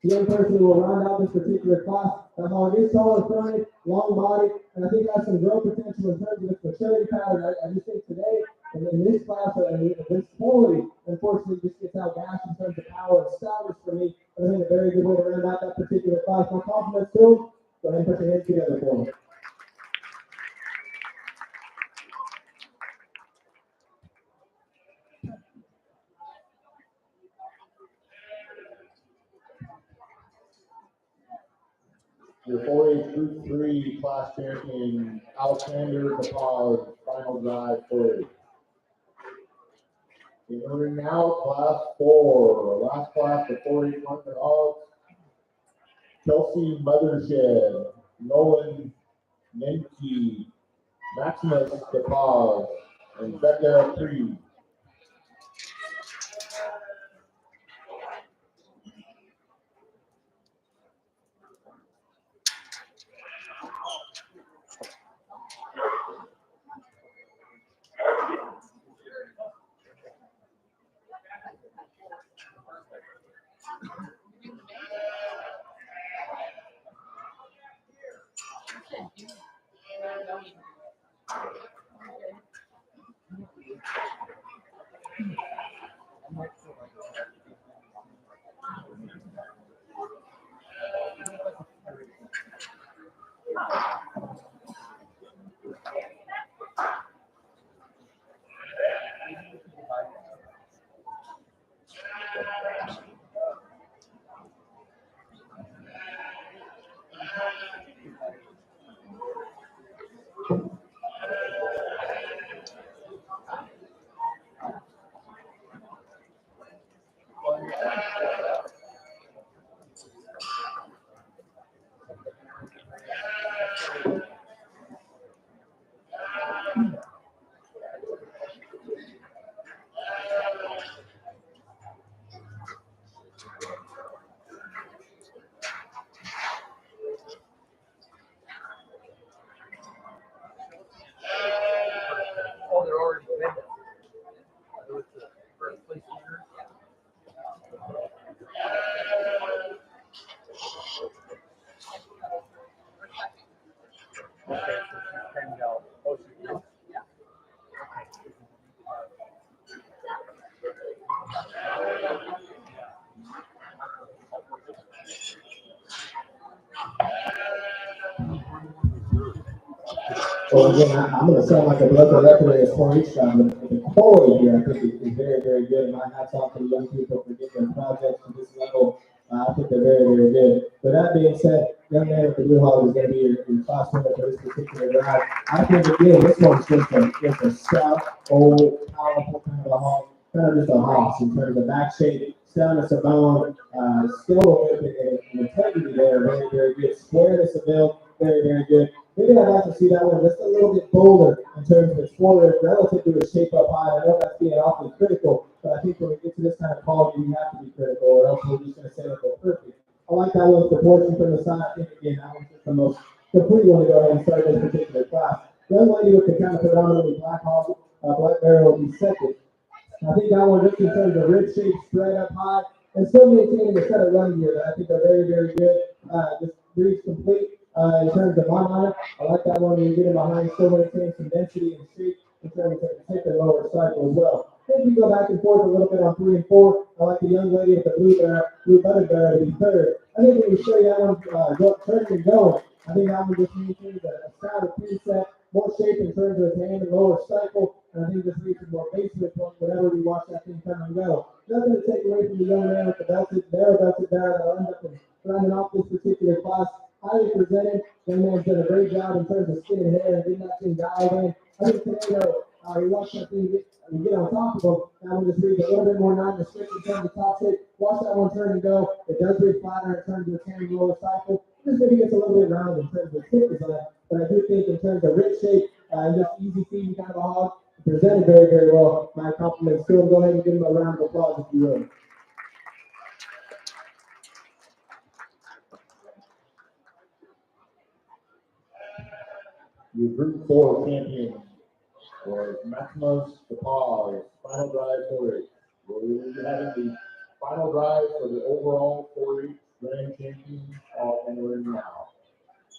E: The young person who will round out this particular class. That hog is tall and fronted, long body, and I think has some growth potential in terms of its maturity pattern. I just think today, in this class, this quality, unfortunately, just gets outgashed in terms of power and stylish for me. But I think a very good way to round out that particular class. My compliments to him. Go ahead and put your hands together for me.
C: Your 4A Group 3 class champion, Alexander Kapaz, final drive 4A. In the ring now, class 4, last class of 4A Market Hogs, Kelsey Mothershed, Nolan Menke, Maximus Kapaz, and Becca Creed.
A: Oh, they're already winning. So it's the first place winner. Okay, so she's 10 go. Oh, she's no. Yeah.
E: Well, again, I'm going to sound like a broken record as far each time, but the quality here, I think, is very, very good. My hats off to the young people for getting their projects to this level. I think they're very, very good. But that being said, young man with the blue hog is going to be your class winner for this particular drive. I think, again, this one's just a stout, old, powerful kind of a hog, kind of just a hoss in terms of back shape, soundness of bone, skill and integrity there, very, very good. Squareness of build, very, very good. Maybe I'd like to see that one just a little bit bolder in terms of its forward relative to its shape up high. I know that's being awfully critical, but I think when we get to this kind of quality, we have to be critical, or else we're just going to say it go perfect. I like that one's proportion from the side. I think, again, that one's just the most complete one to go ahead and start this particular class. The young lady with the kind of predominantly black hog, black barrel will be second. I think that one, just in terms of rib shape, spread up high, and still maintaining a set of running gear that I think are very, very good. Just breeds complete. In terms of my mind, I like that one when you get in behind, still maintain some density and shape in terms of hip and lower cycle as well. I think we go back and forth a little bit on 3 and 4. I like the young lady with the blue butted barrel to be third. I think when we show you that one turning and going, I think that one just maintains a solid preset, more shape in terms of his hand and lower cycle. And I think this reaches more basement point whenever we watch that thing come and go. Nothing to take away from the young man with the belted there that'll end up rounding off this particular class. Highly presented. Young man's done a great job in terms of skin and hair and getting that thing dialed in. I think today though, you watch that thing get on top of him. Now we just read a little bit more non-restrict in terms of top shape. Watch that one turn and go. It does read flatter in terms of the hand lower cycle. Just maybe gets a little bit round in terms of hip design, but I do think in terms of rich shape and just easy feeding kind of a hog, presented very, very well. My compliments to him. Go ahead and give him a round of applause if you will.
F: Your Group 4 champion was Maximus DePaz, final drive 4-H. We'll be having the final drive for the overall 4-H Grand Champion of anywhere now.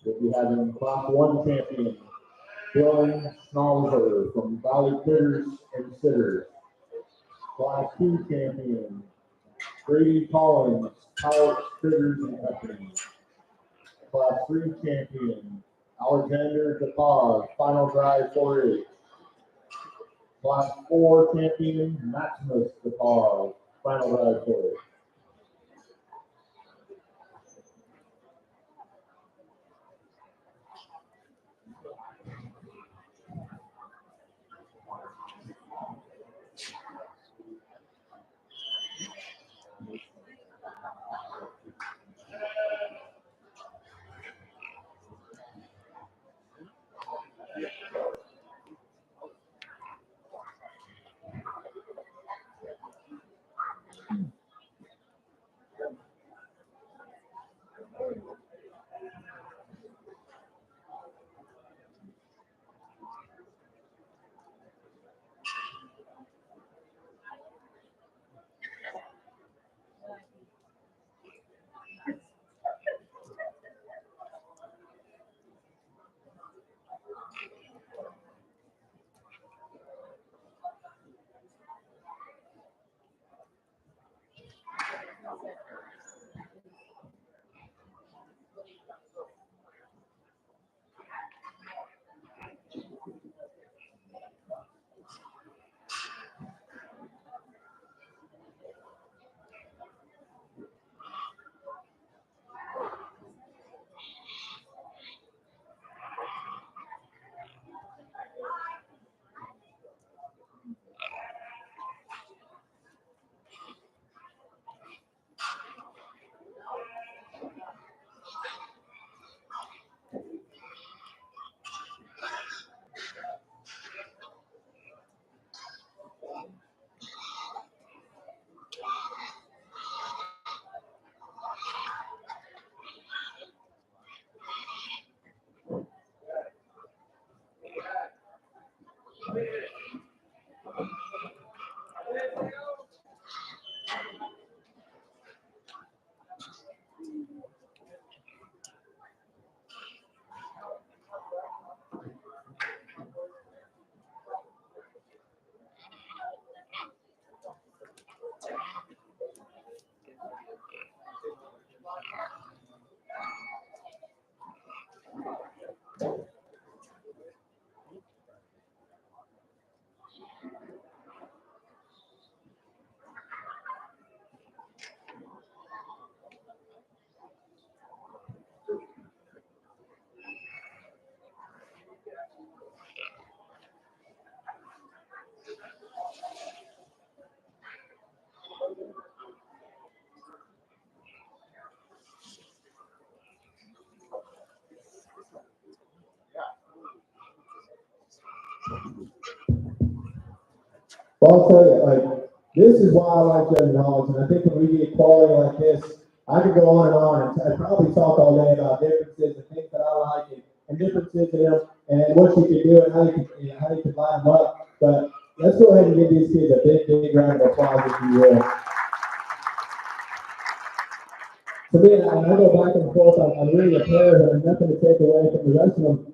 F: We'll be having Class 1 champion Dylan Schnauzer from Valley Critters and Sitters. Class 2 champion Grady Collins, Power Critters and Company. Class 3 champion Alexander DePaz, final drive 4-H. Class 4 champion Maximus DePaz, final drive 4-H.
E: Well, I'll tell you, like, this is why I like judging hogs, and I think when we get quality like this, I could go on and on, and I'd probably talk all day about differences and things that I like, and differences in them, and what you can do, and how you can line them up. But let's go ahead and give these kids a big, big round of applause, if you will. To me, I go back and forth on really a pair that have nothing to take away from the rest of them.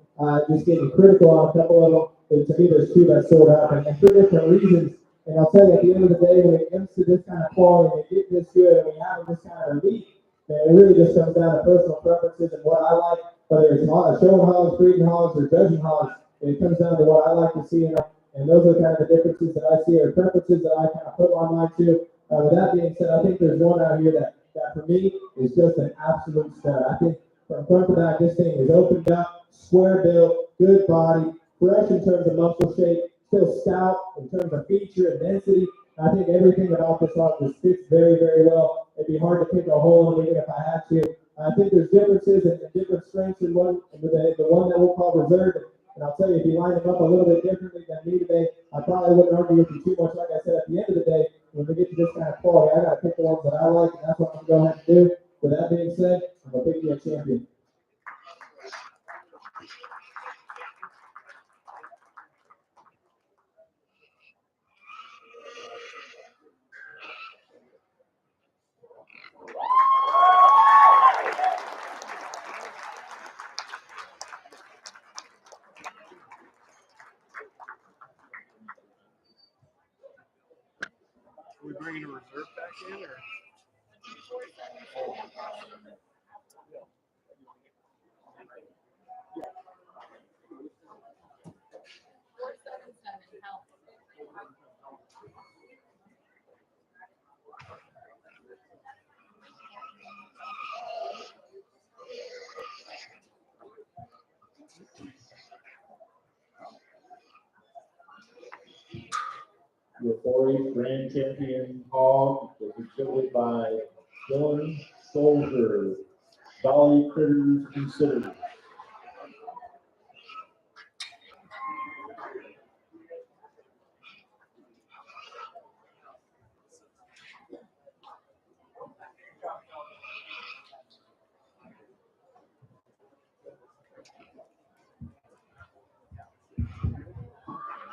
E: Just getting critical on a couple of them. And to me, there's two that sort out, and for different reasons. And I'll tell you, at the end of the day, when it comes to this kind of quality, and get this good, and we have this kind of elite, it really just comes down to personal preferences and what I like, whether it's showing hogs, breeding hogs, or judging hogs. it comes down to what I like to see, and those are kind of the differences that I see, or preferences that I kind of put my mind to. With that being said, I think there's one out here that for me is just an absolute stud. I think from front to back, this thing is opened up, square built, good body, fresh in terms of muscle shape, still stout in terms of feature and density. I think everything about this hog just fits very, very well. It'd be hard to pick a hole in it if I had to. I think there's differences and different strengths in one, the one that we'll call reserve. And I'll tell you, if you line them up a little bit differently than me today, I probably wouldn't argue with you too much. Like I said, at the end of the day, when we get to this kind of quality, I got to pick the ones that I like, and that's what I'm going to go ahead and do. With that being said, I'm going to pick you a champion.
A: Are we bringing a reserve back in, or?
F: Your 4-H Grand Champion hog was exhibited by Dylan Soldier, Dolly Critters Considered.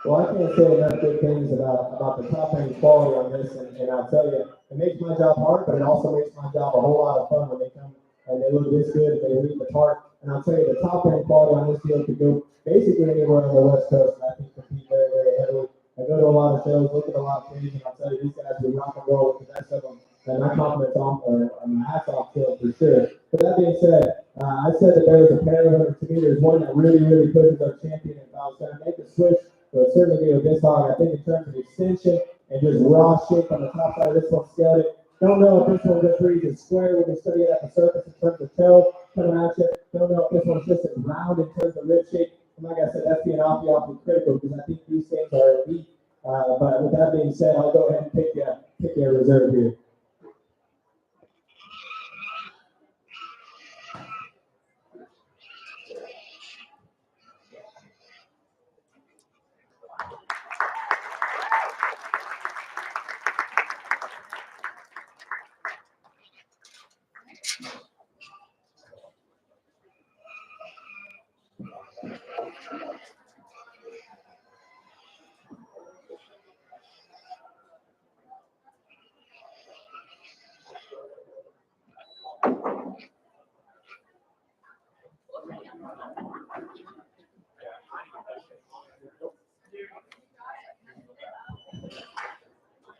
E: Well, I can't say enough good things about the top end quality on this, and I'll tell you, it makes my job hard, but it also makes my job a whole lot of fun when they come and they look this good, they leave the part. And I'll tell you, the top end quality on this deal could go basically anywhere on the West Coast, and I think compete very, very heavily. I go to a lot of shows, look at a lot of things, and I'll tell you, these guys will rock and roll with the best of them. And my compliments on, or my hats off to them for sure. But that being said, I said that there was a pair of them. To me, there's one that really, really pushes our champion, and if I was going to make a switch, but certainly be with this hog. I think in terms of extension and just raw shape on the top side of this one scaled it. Don't know if this one just reads as square when we study it at the surface in terms of toe coming at you. Don't know if this one's just as round in terms of rib shape. And like I said, that's being awfully critical because I think these things are elite. But with that being said, I'll go ahead and pick your reserve here.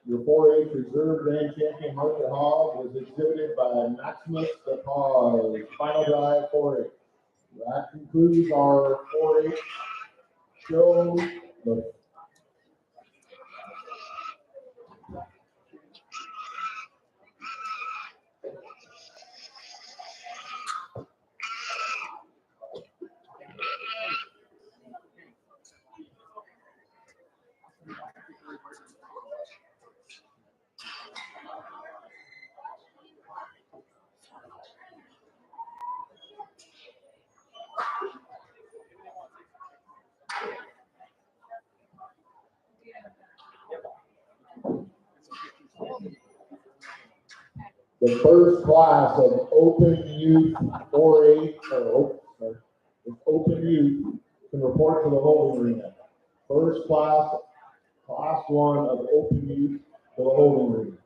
F: Your 4-H Reserve Grand Champion Market Hog was exhibited by Maximus the Paws, Final Drive 4-H. That concludes our 4-H show. The first class of Open Youth 4-H, Open Youth can report to the holding arena. First class, class 1 of Open Youth to the holding arena.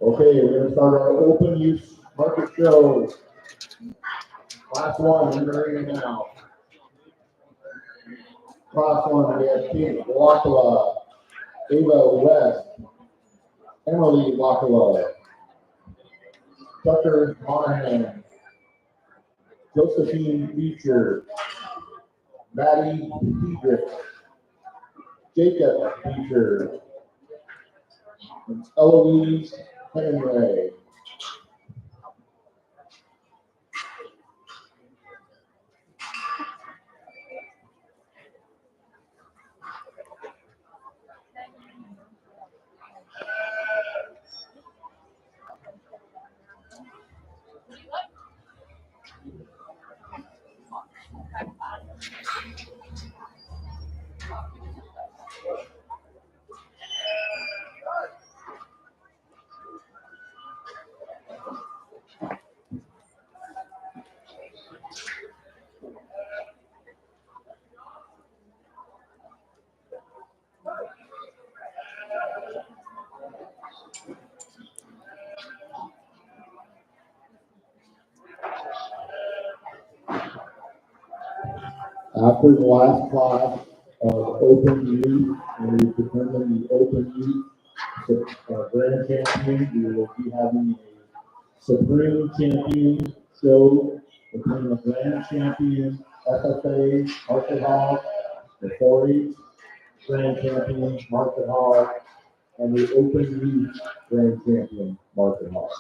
F: Okay, we're gonna start our open use market show. Class one, entering now. Class one, we have Kate Wakala, Ava West, Emily Wakala, Tucker Monahan, Josephine Beecher, Maddie Diedrich, Jacob Beecher, and Eloise Hemingway. After the last class of open youth, and we determined the open youth grand champion, we will be having a supreme champion show between the grand champion FFA Market Hog, the 4-H grand champion Market Hog, and the open youth grand champion Market Hog.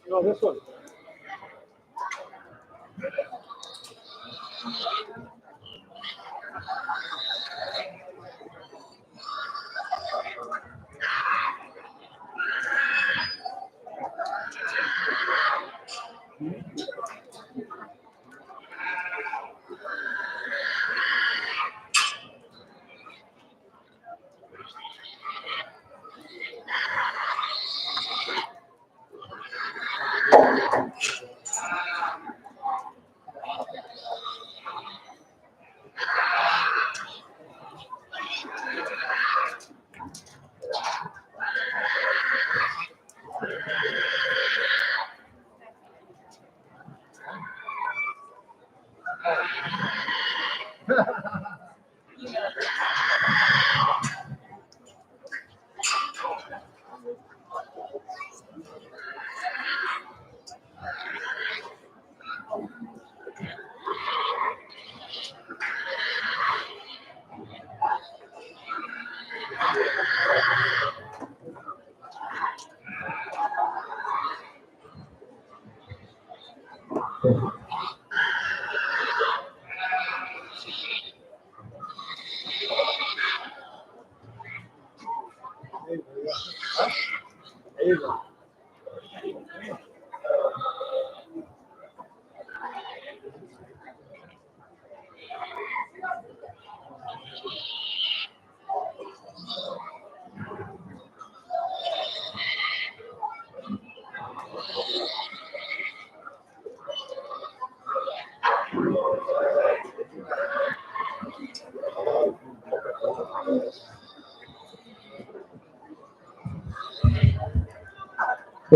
A: No, this one.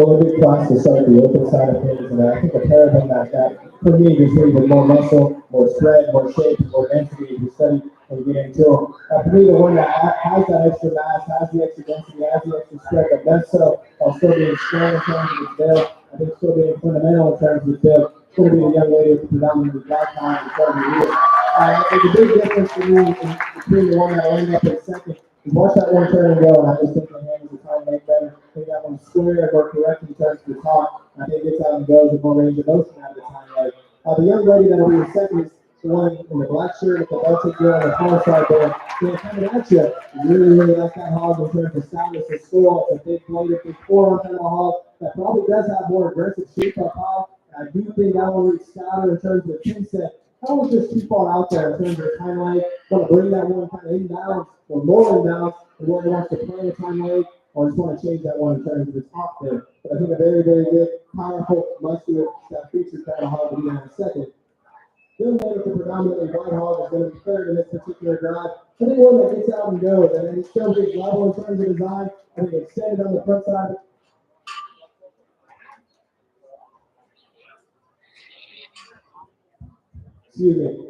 E: So a big class to start the open side of things, and I think a paradigm that for me just needed more muscle, more spread, more shape, more density as you study and get into. For me, the one that has that extra mass, has the extra density, has the extra spread, but does so while still being strong in terms of its build, I think still being fundamental in terms of its build. It's going to be a young lady with predominantly black time in front of the ears. There's a big difference for me between the one that will end up in second. Watch that one turn and go, and I just think the hand is trying to make better. I think that one's square, more correct in terms of the top. I think it gets out and goes with more range of motion out of the time. Like, the young lady that'll be in second is the one in the black shirt with the Baltic girl on the far side there. They're coming at you. Really like that hog in terms of soundness and score. It's a big blade, a big forearm kind of a hog that probably does have more aggressive shape up high. And I do think that one reads scouter in terms of the pin set. That one's just too far out there in terms of the time leg. Want to bring that one kind of inbounds or more inbounds, and whether it wants to play a time leg or just want to change that one in terms of its top there. But I think a very, very good, powerful, muscular, that features kind of hog to be on second. Young lady with the predominantly white hog is going to be third in this particular drive. I think one that gets out and goes, and it's still big level in terms of design. I think extended on the front side. Excuse me.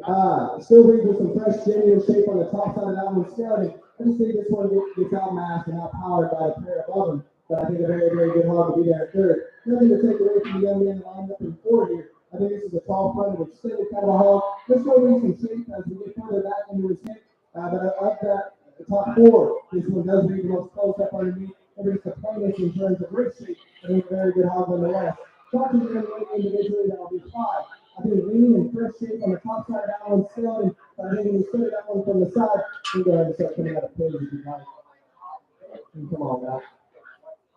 E: Still brings with some fresh genuine shape on the top side of that one starting. I just think this one gets outmassed and outpowered by a pair above him. But I think a very, very good hog to be there in third. Nothing to take away from the young man lined up in fourth here. I think this is a tall fronted, extended kind of a hog. Let's go read some shape as we get further back into his hip. But I like that the top four. This one does read the most close up underneath. It brings the plainest in terms of rib shape. I think a very good hog nonetheless. Talking to the young lady individually, that'll be five. I think lean and fresh shape on the top side of that one still, but I think when you study that one from the side, you go ahead and start coming out of plays if you like. Come on now.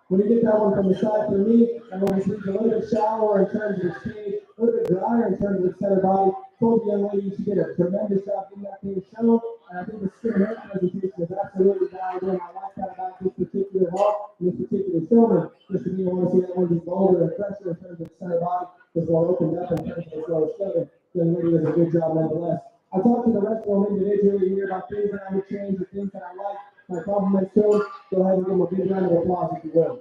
E: When you get that one from the side, for me, that one is a little bit shallower in terms of its stage, a little bit drier in terms of its center body. Told the young lady she did a tremendous job getting that thing shown, and I think the skin and hair presentation is absolutely valuable, and I like that about this particular hawk, this particular showman. Just to me, I want to see that one just bolder and fresher in terms of its center body, just well opened up in terms of its lower stomach. The young lady does a good job nonetheless. I talked to the rest of them individually here about things that I would change or things that I like. My compliments to them. Go ahead and give them a big round of applause if you will.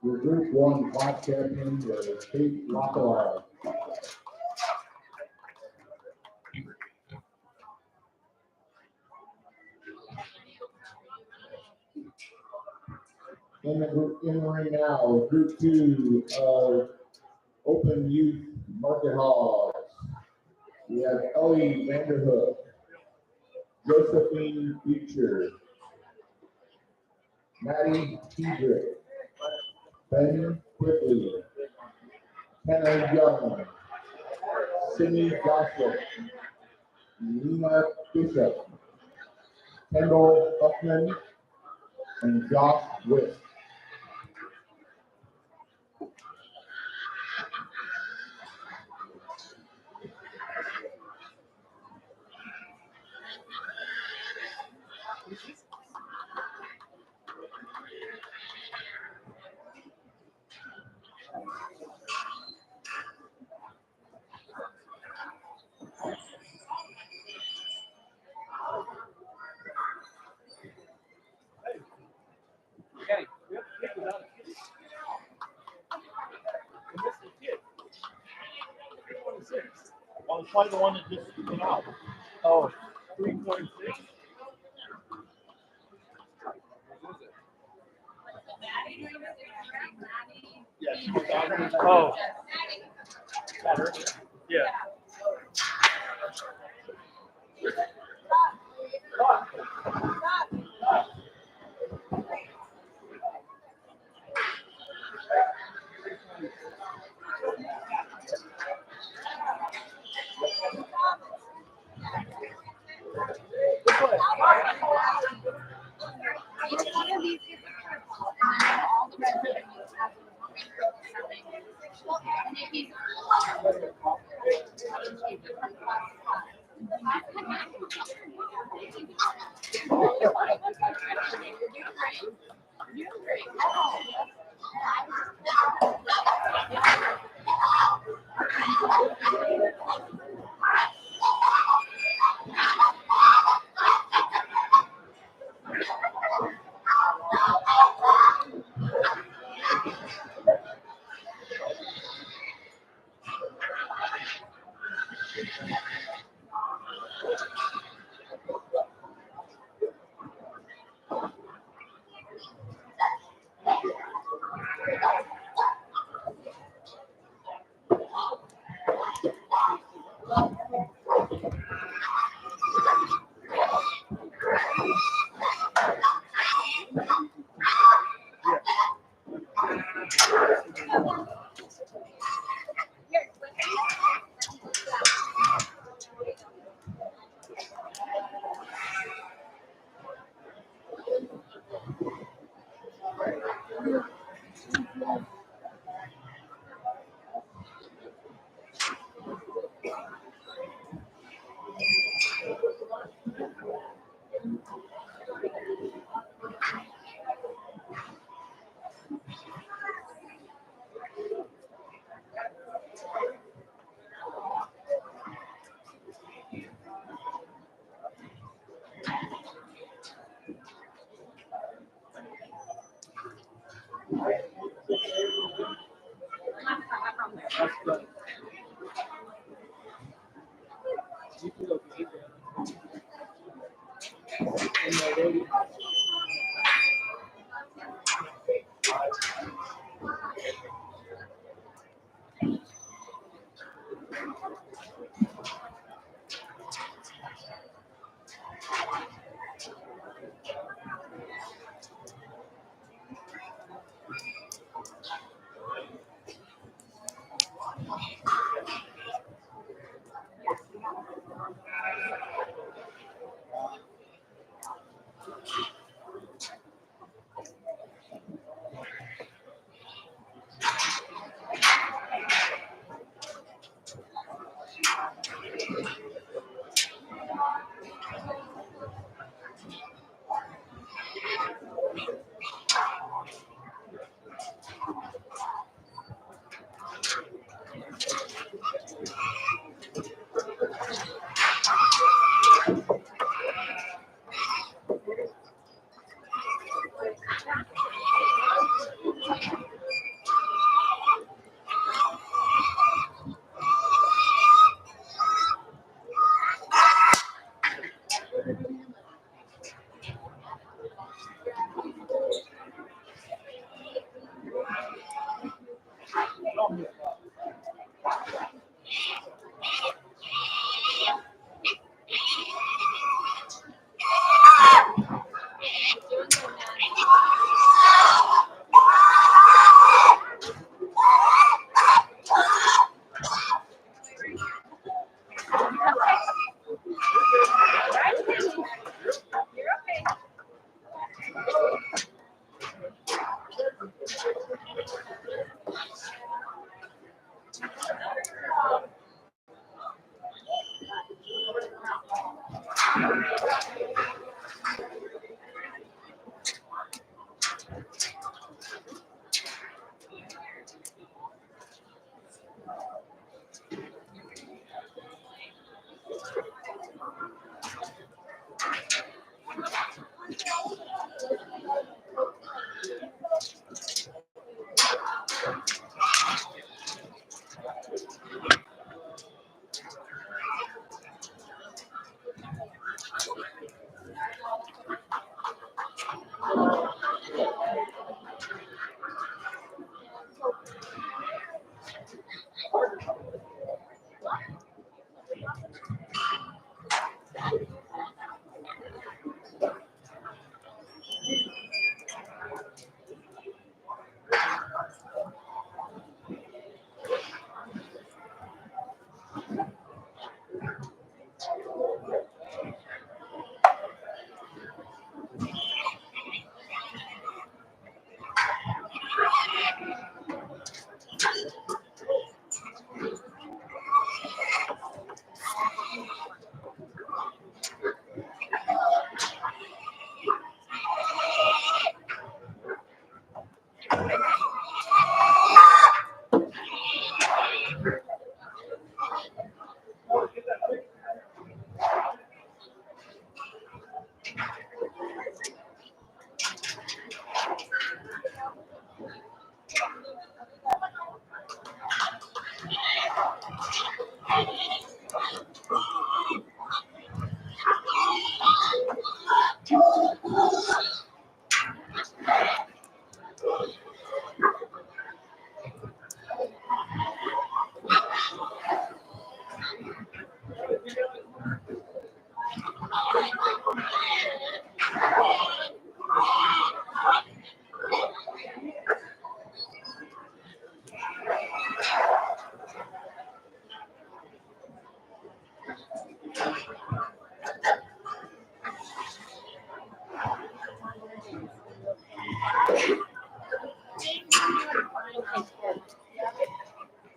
F: Your Group 1 class champion is Kate Lockelar. In the ring now, Group 2 of Open Youth Market Hogs. We have Ellie Vanderhook, Josephine Future, Maddie Hedrick, Ben Quigley, Kenna Young, Sydney Gossett, Lena Bishop, Kendall Huffman, and Josh Witt.
A: Okay, we have to pick without a kid. And this is a kid. 326. Well, it's probably the one that just came out. Oh, 3.6. Yes. Oh. Better. Yeah.
B: Each one of these is a purple, and then all the red ribbons have a purple selling. And if he's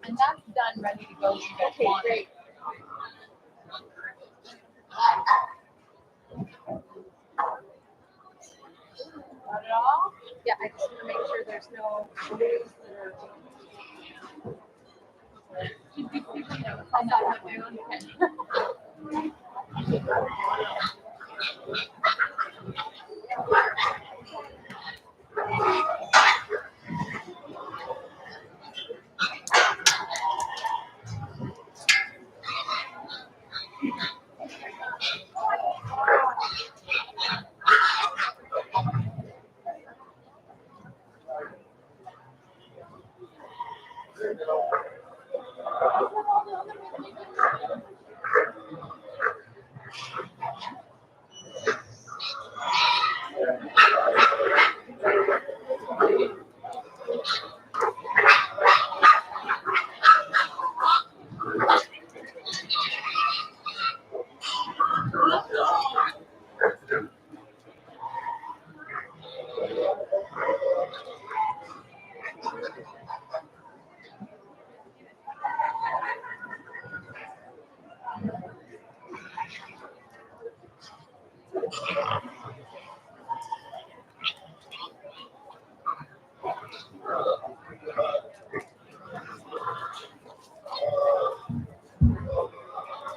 B: And that's done, ready to go. Okay, great. Got it all? Yeah, I just want to make sure there's no rules that are. I thought I had my own pen.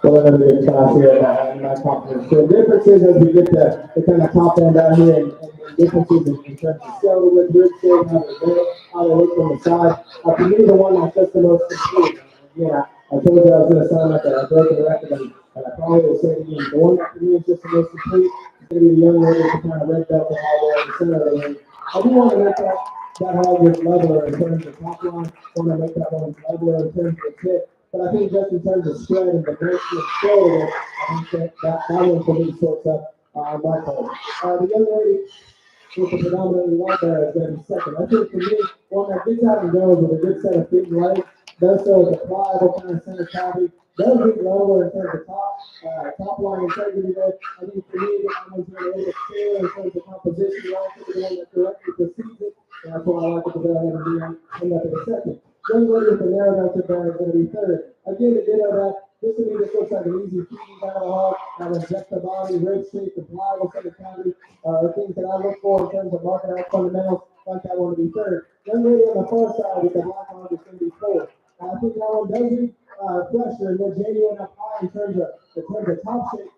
E: Well, I'm going to be a class here in my conference. So differences as we get to the kind of top end out here and differences in terms of skill with root shape, how they look from the side. For me, the one that's just the most complete. Yeah, I told you I was going to sound like a broken record, and I probably will say it again. The one that for me is just the most complete is going to be the young lady who kind of red belt and all there in the center of the ring. I do want to make that hog with leveler in terms of top line. I want to make that one leveler in terms of tip. But I think just in terms of spread and dimension and scale, I think that one for me sorts up on my part. The young lady with the predominantly white there is going to be second. I think for me, one that gets out and goes with a good set of feet and legs, does so with a pliable kind of center cavity, does get lower in terms of top line integrity there. I think for me, that one's going to be a little bit clearer in terms of composition relative to the one that directly precedes it. And that's why I like it to go ahead and be in that in second. Young lady with the narrow melted bar is going to be third. Again, to ditto that, this to me just looks like an easy feeding down the hog, how to inject the body, rib shape, and pliable center cavity, things that I look for in terms of market out fundamentals, like that one to be third. Young lady on the far side with the black hog is going to be fourth. I think that one does need pressure and more genuine up high in terms of top shape.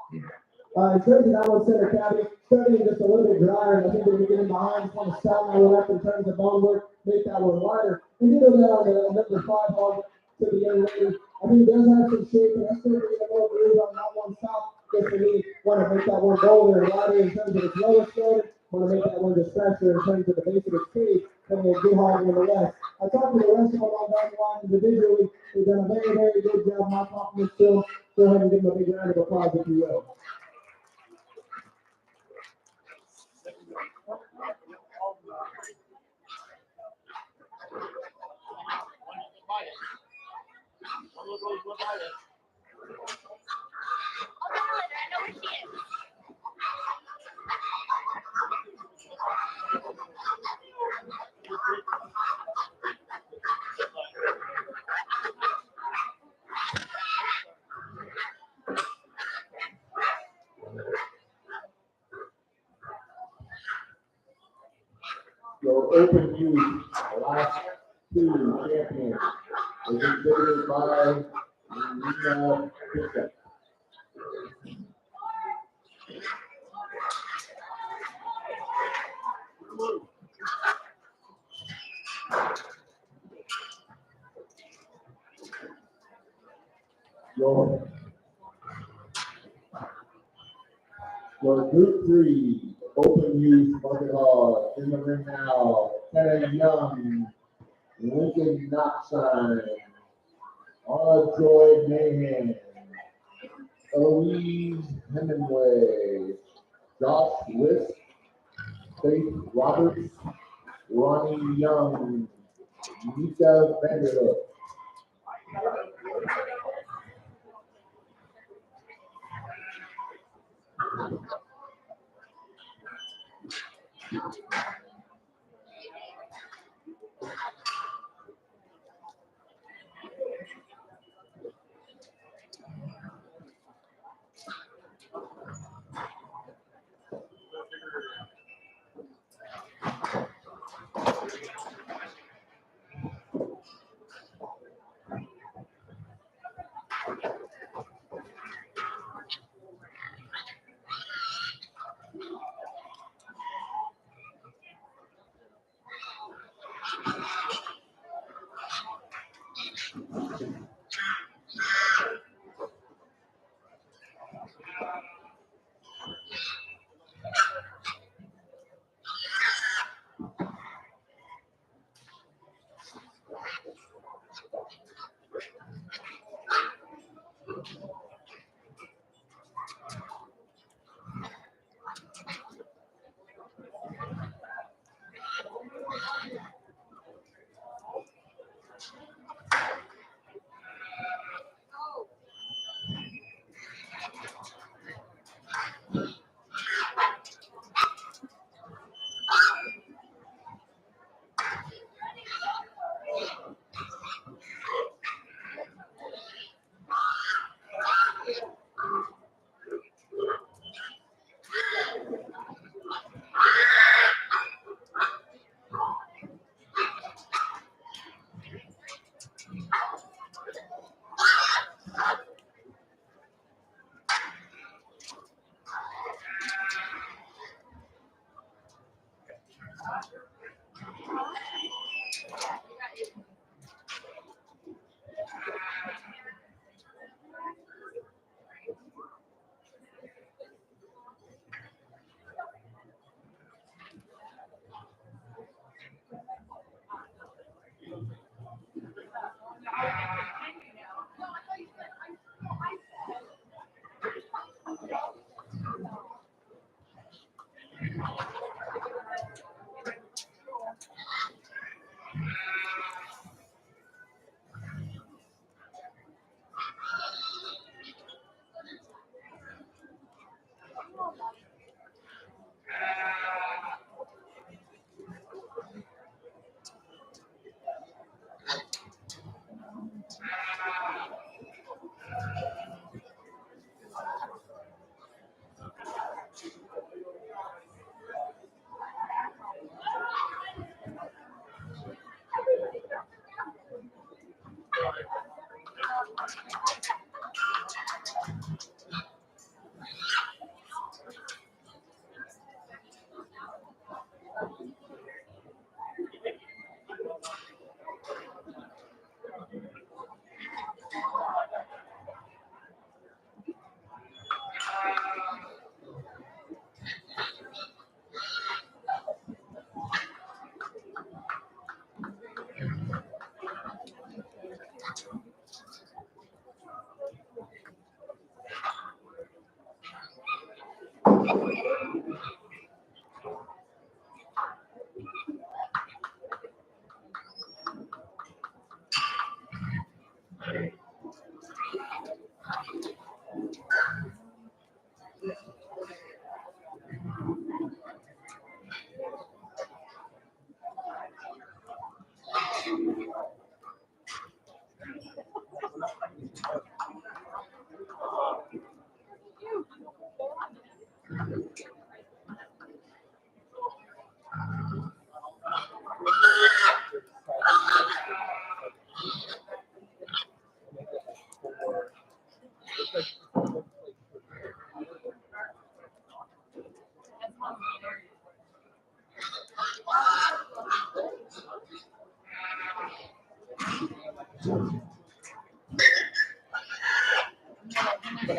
E: In terms of that one center cavity, starting just a little bit drier, and I think when we get in behind, just want to style that one up in terms of bone work, make that one wider. And ditto that on the number 5 hog to the young lady. I think it does have some shape, and that's still getting a little groove on that one top. Just for me, want to make that one bolder and wider in terms of its lower shoulder. Want to make that one just fresher in terms of the base of its cage, and then do hog in the rest. I talked to the rest of them on that line individually. They've done a very, very good job. My compliments still. Go ahead and give them a big round of applause if you will.
F: Your open youth, the last 2 champions, is exhibited by Nina Bishop. Your group 3, open youth market hog, in the ring now, Kenna Young, Lincoln Knoxine, Joy Mayhem, Eloise Hemingway, Josh Wisk, Faith Roberts, Ronnie Young, Nika Vanderhook.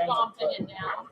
B: Stomping it down.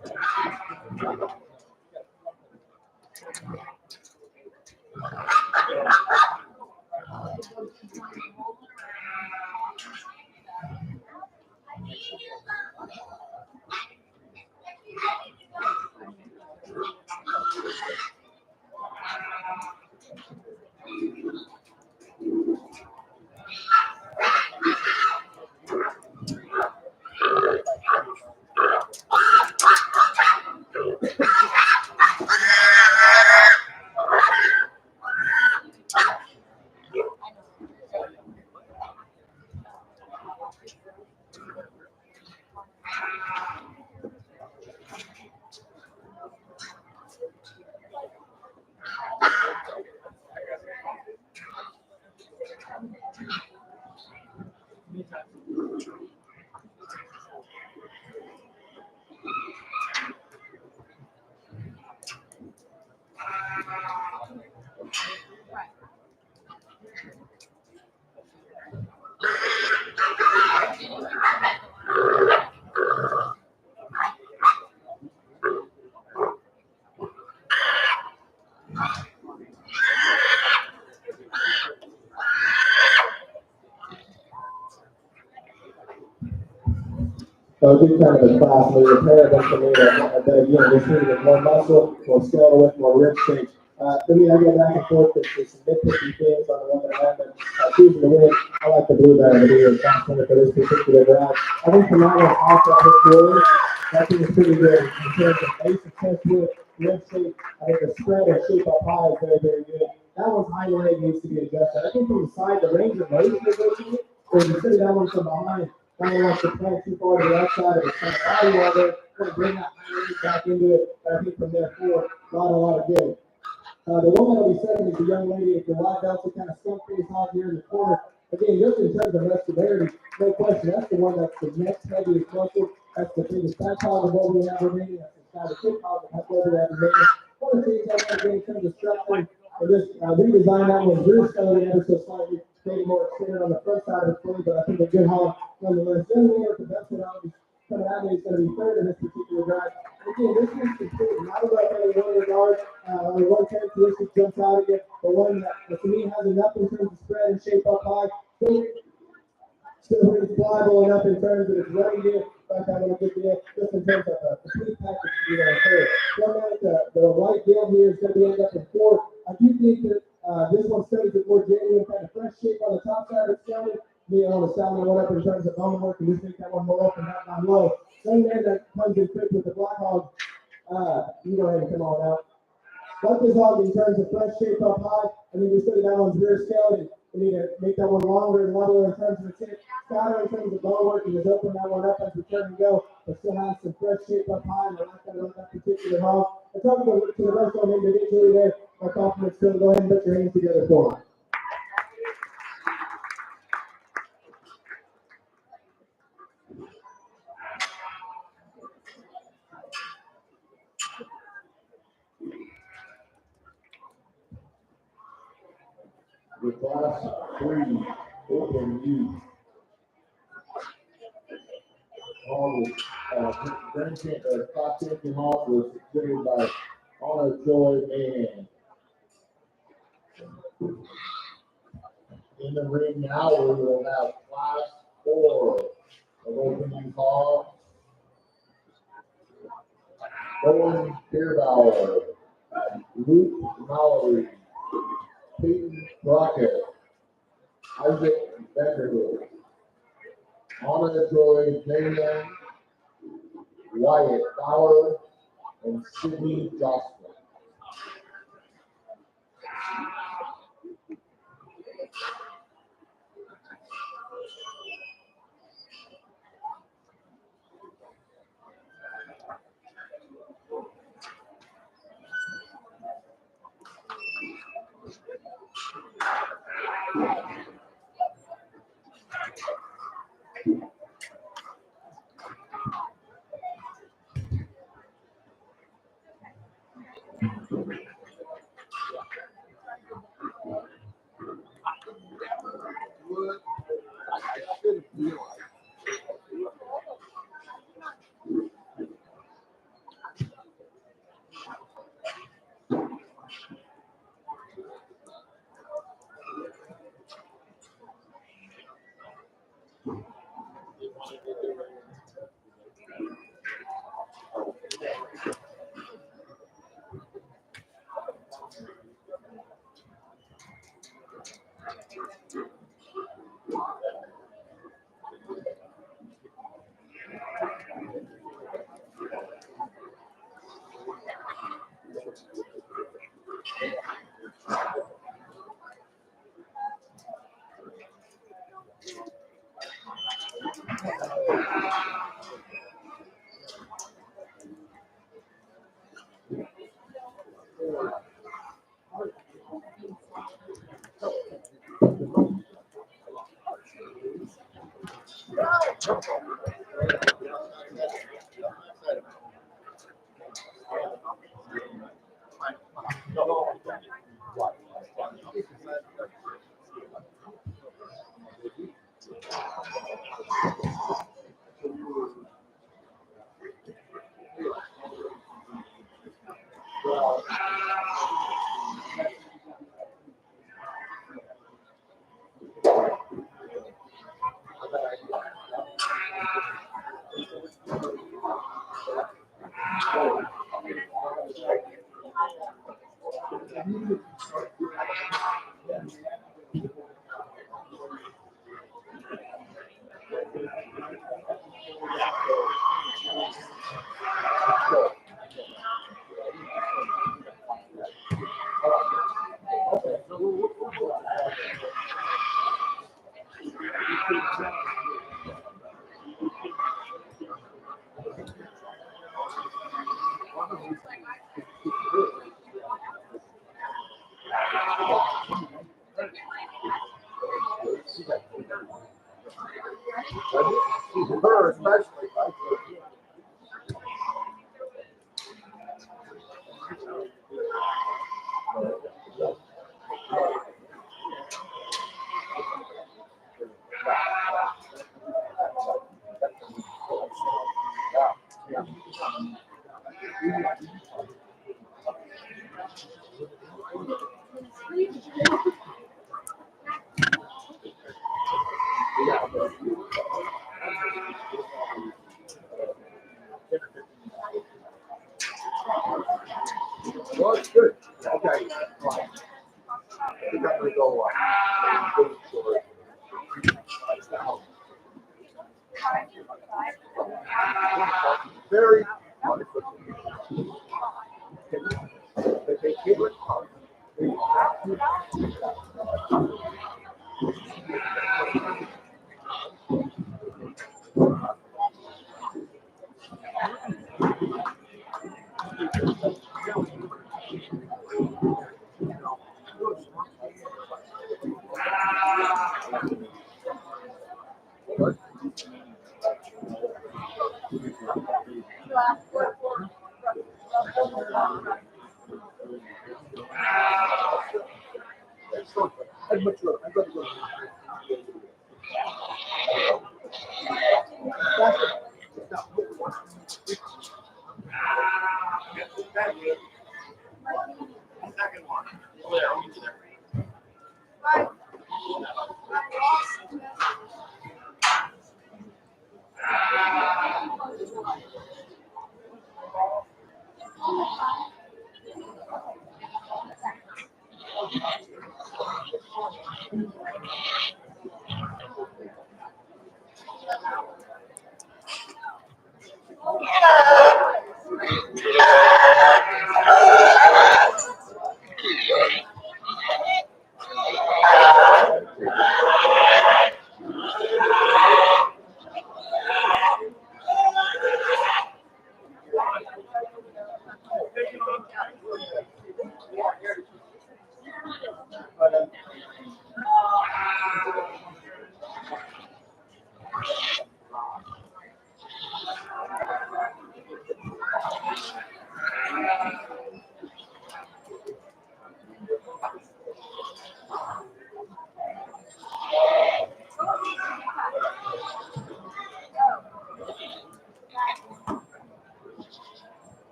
E: So I did kind of a class where the pair of them for me that again, this needed with more muscle, more skeletal, more rib shape. For me, I go back and forth with some nitpicky things on the one that I have, but choosing to win, I like the blue band to be a constant for this particular drive. I think from that one off that hit forward, that thing is pretty good in terms of base of chest width, rib shape. I think the spread and shape up high is very, very good. That one's high leg needs to be adjusted. I think from the side, the range of motion is okay, or you see that one from behind. Kind of wants to plant too far to the outside of his kind of body while they're trying to bring that leg back into it. But I think from there forward, a lot of good. The one that'll be second is the young lady at the white belt who kind of skunk face hog here in the corner. Again, just in terms of muscularity, no question, that's the one that's the next heaviest muscle. That's the biggest fat hog of what we have remaining. That's the kind of thick hog of what we have remaining. One of the things I want to get in terms of structure, and just redesign that one rear skeleton ever so slightly, maybe more extended on the front side of the body, but I think a good hog nonetheless. Then we are the best one out coming at me is going to be third in this particular drive. Again, this one's complete. Not about any one regard or one characteristic jumps out at you, but one that to me has enough in terms of spread and shape up high. Still really pliable enough in terms of its running gear. But I want to get the just in terms of the complete package to be there third. The right deal here is going to be end up in fourth. I do think that this one studies a more genuine kind of fresh shape on the top side of the skeleton. Me, I want to sound one up in terms of bone work and just make that one more open, not down low. Young man that comes in quick with the black hog, you go ahead and come on out. Like this hog in terms of fresh shape up high, and then we study that one's rear skeleton. We need to make that one longer and leveler in terms of its hip. Fatter in terms of bone work, and just open that one up as we turn and go, but still has some fresh shape up high, and I like that about that particular hog. I'm talking to the rest of them individually there. My compliments to them. Go ahead and put your hands together for them.
F: The class 3 open youth. All the class champion hog was considered by Honor Joy Mahan. In the ring now, we will have class 4 of open youth hog. Owen Beerbauer, Luke Mallory, Peyton Brockett, Isaac Vanderbilt, Anna Joy Mahan, Wyatt Bauer, and Sydney Jocelyn.
C: Her especially. Well, it's good. Okay. We're going to go very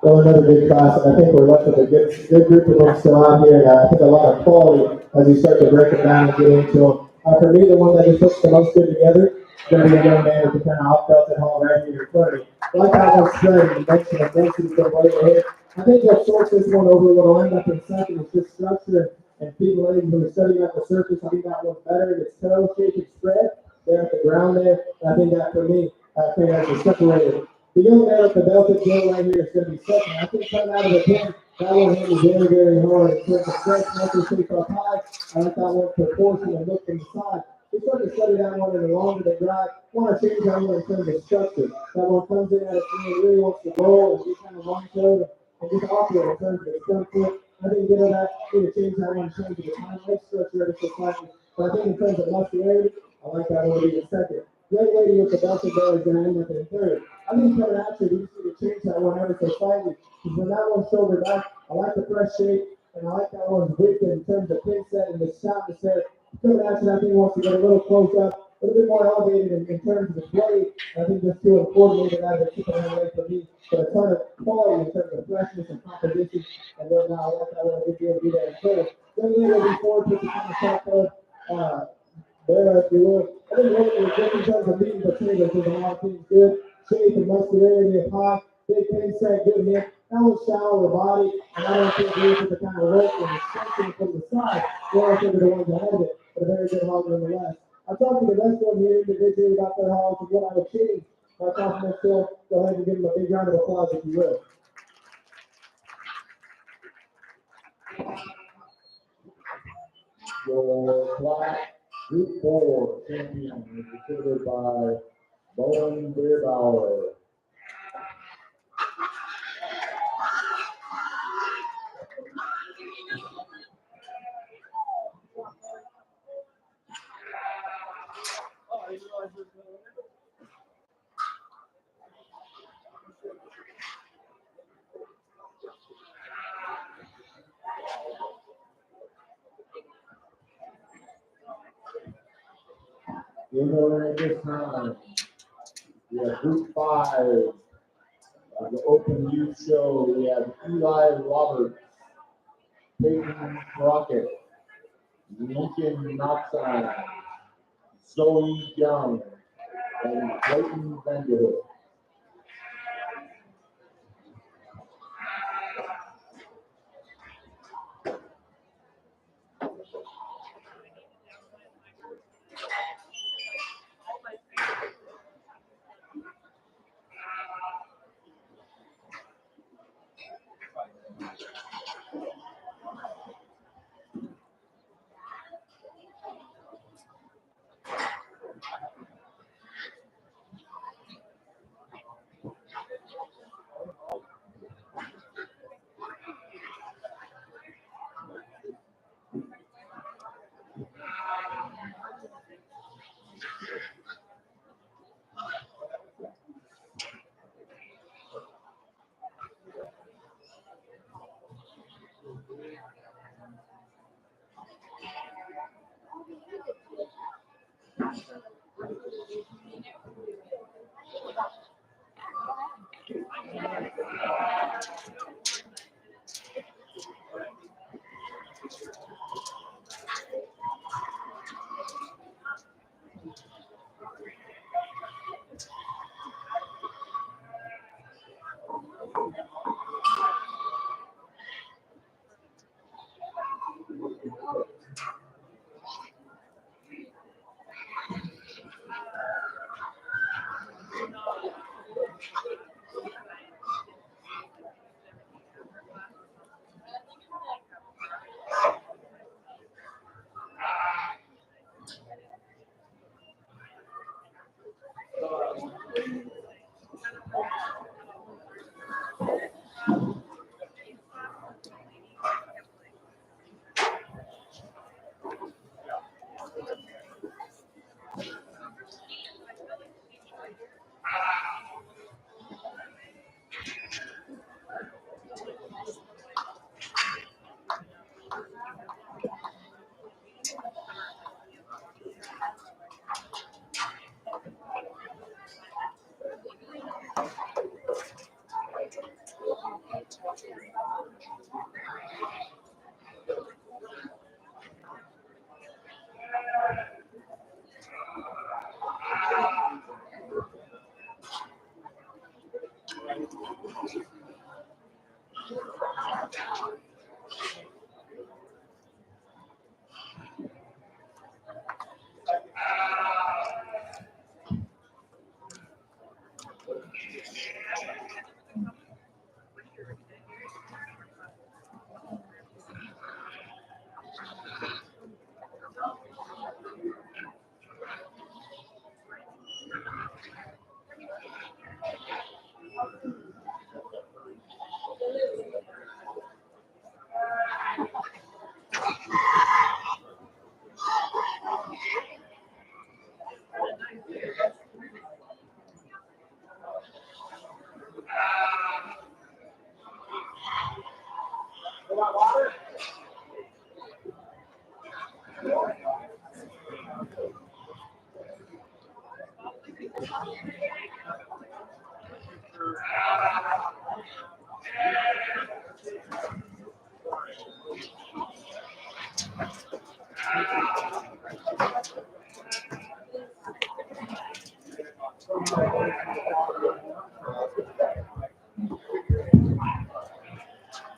E: Well, another good class, and I think we're left with a good group of them still out here, and I think a lot of quality as we start to break it down and get into them. For me, the one that just looks the most good together is going to be the young man with the kind of off-belted hall right here in front of me. Like I was saying, you mentioned the density from right ahead. I think what sorts this one over what will end up in second is just structure and feet legs who are studying at the surface. I think that one's better in its toe shape and spread there at the ground there. And I think that for me, I think that's a separator. The young man with the belted gel right here is going to be second. I think coming out of the pin, that one hit me very, very hard. In terms of stretch, muscle shape up high. I like that one proportion and look from the side. We started to study that one in the longer they drive. Want to change that one in terms of structure. That one comes in at a and really wants to roll and get kind of long toe and just awkward in terms of the front foot. I think you know that need to change that one in terms of the time leg structure ever so slightly. But I think in terms of muscularity, I like that one to be in second. Great lady with the belted gel is going to end up in third. I think coming out here, we just need to change that one ever so slightly. Because when that one's shoulder back, I like the fresh shape. And I like that one's width in terms of pin set and the soundness there. Coming at you, I think wants to get a little close up, a little bit more elevated in terms of the blade. I think there's two coordinated out of the keeping it away from me. But a ton of quality in terms of freshness and composition. And whatnot. I like that one. I think you'll be there. So, then we'll be forward to the kind of top of, there, if you will. I think what we're just in terms of meat and potatoes, there's a lot of things good. Shape and muscularity of high, big pin set, good hip. That was shallower body, and I don't think these are the kind of rope and extension from the side. Well, I think the ones ahead of it, but a very good hog nonetheless. I talked to the rest of them here individually about their hogs and what I would change. My compliment still, go ahead and give them a big round of applause if you will.
F: Your class Group 4 champion is distributed by Bowen Beerbauer. In the ring this time, we have Group 5 of the Open Youth Show. We have Eli Roberts, Peyton Crockett, Lincoln Knoxon, Zoe Young, and Clayton Vanderhook.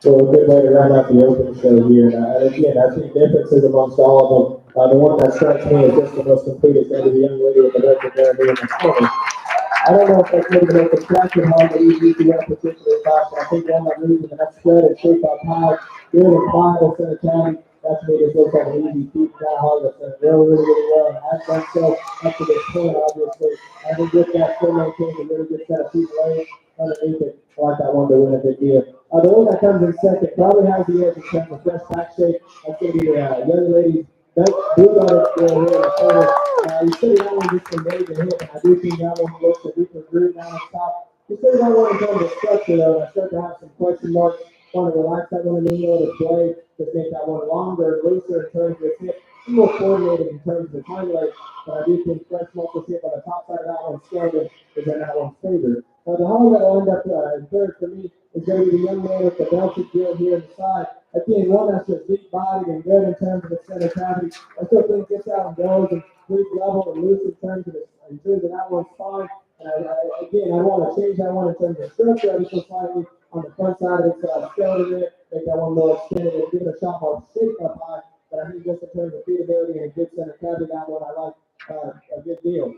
E: So a good way to round out the open show here. And again, I think differences amongst all of them. The one that strikes me as just the most complete is going to be the young lady with the red there in the corner. I don't know if that's maybe the most attractive hog that we've used in that particular class, but I think one that moves in the next spread and shape up high, good and pliable center county. That's me. This looks like an easy feed that hog that's done really well. And has done so up to this point, obviously. I think with that still maintains a really good set of feet legs underneath it. I like that one to win a big deal. The one that comes in second probably has the edge in terms of fresh back shape. That's going to be the young lady. Blue got it here in the corner. You see that one just from ready to hit, and I do think that one looks a deeper groove down the top. You see that one in terms of structure, though, and I start to have some question marks. Want to relax that one a little to play, to make that one longer and looser in terms of its hip, more coordinated in terms of the time leg. But I do think fresh muscle hip on the top side of that one stronger is in that one's favor. The hog that'll end up in third for me is going to be the young man with the belted grill here on the side. Again, one that's just deep bodied and good in terms of the center cavity. I still think gets out and goes and moves level and loose in terms of that one's fine. And I want to change that one in terms of structure. I just slightly on the front side of it, skeleton it, make that one more extended and give it a shot more shape up high. But I think just in terms of feedability and a good center cavity, that one I like a good deal.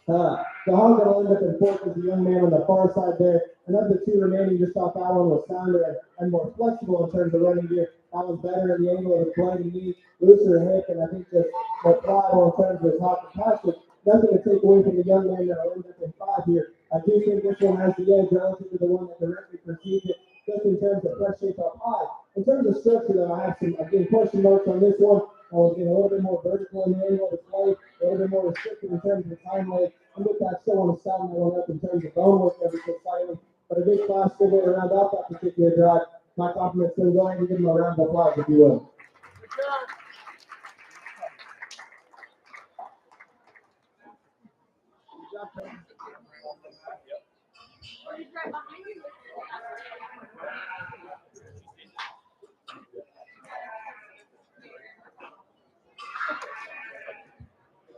E: The hog that'll end up in fourth is the young man on the far side there. And of the two remaining, just thought that one was sounder and more flexible in terms of running gear. That was better in the angle of his blending knee, looser hip, and I think just more pliable in terms of his hog capacity. Nothing to take away from the young man that'll end up in five here. I do think this one has the edge relative to the one that directly precedes it, just in terms of fresh shape up high. In terms of structure, though, I have some, again, question marks on this one. I was getting a little bit more vertical in the angle of the play, a little bit more restricted in terms of the time leg. And with that, still want to sound that one up in terms of bone work every so slightly. But a big class good way to round out that particular drive. My compliments to go ahead and give him a round of applause if you will.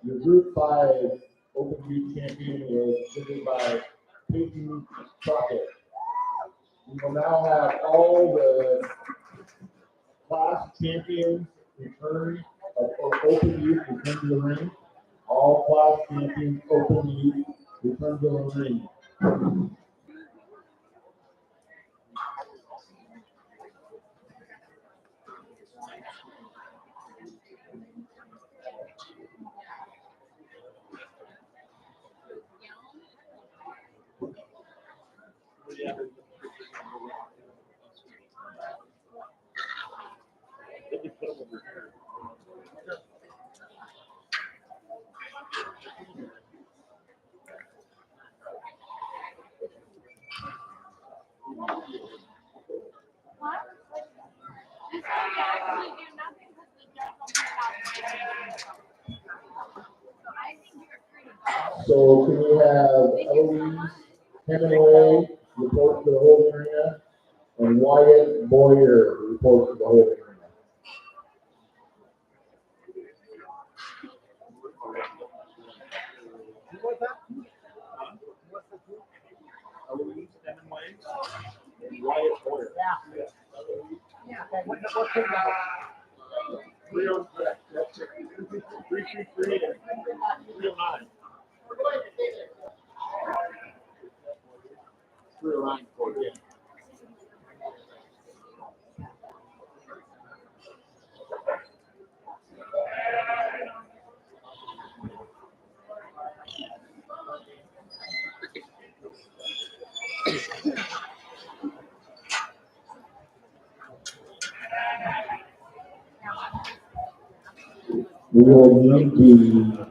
F: Your Group 5 Open Youth Champion was driven by Peyton Crockett. We will now have all the class champions return or Open Youth return to the ring. All class champions Open Youth return to the ring. So can we have Eloise Hemingway report to the holding arena and Wyatt Boyer report to the holding arena?
A: Eloise Hemingway and Wyatt Boyer. Yeah. Okay, what's the number? 306. That's it. 323 and 309. 309 for it.
F: We will need to,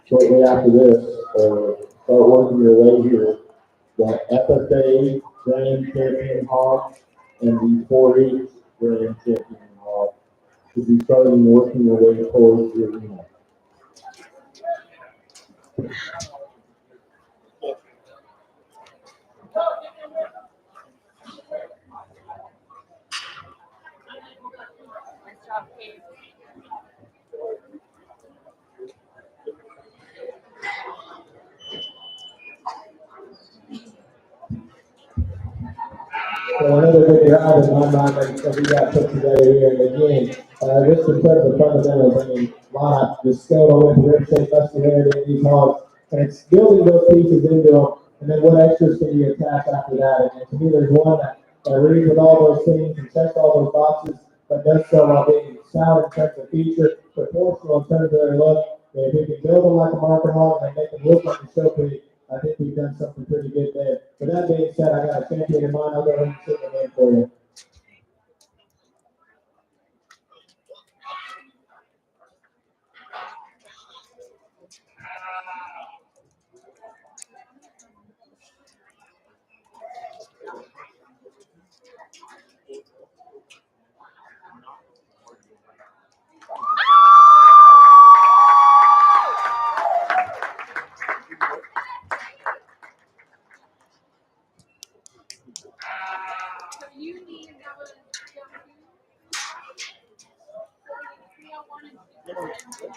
F: shortly after this, start working your way here. The FFA Grand Champion Hog and the 4-H grand champion hog to be starting working your way towards your arena.
B: Nice job, Kate.
E: So another good drive in my mind that we got put together here. And again, just in terms of fundamentals, I mean, a lot of the scale with rib shape, muscularity in these hogs, and it's building those pieces into them. And then what extras can you attach after that? And to me, there's one that reads with all those things and checks all those boxes, but does so while being sound in terms of feature, proportional in terms of their look. And if we can build them like a market hog and make them look like a show breed, I think we've done something pretty good there. With that being said, I got a champion in mind. I'll go ahead and sit the name for you.
B: So you need that was 301 and 210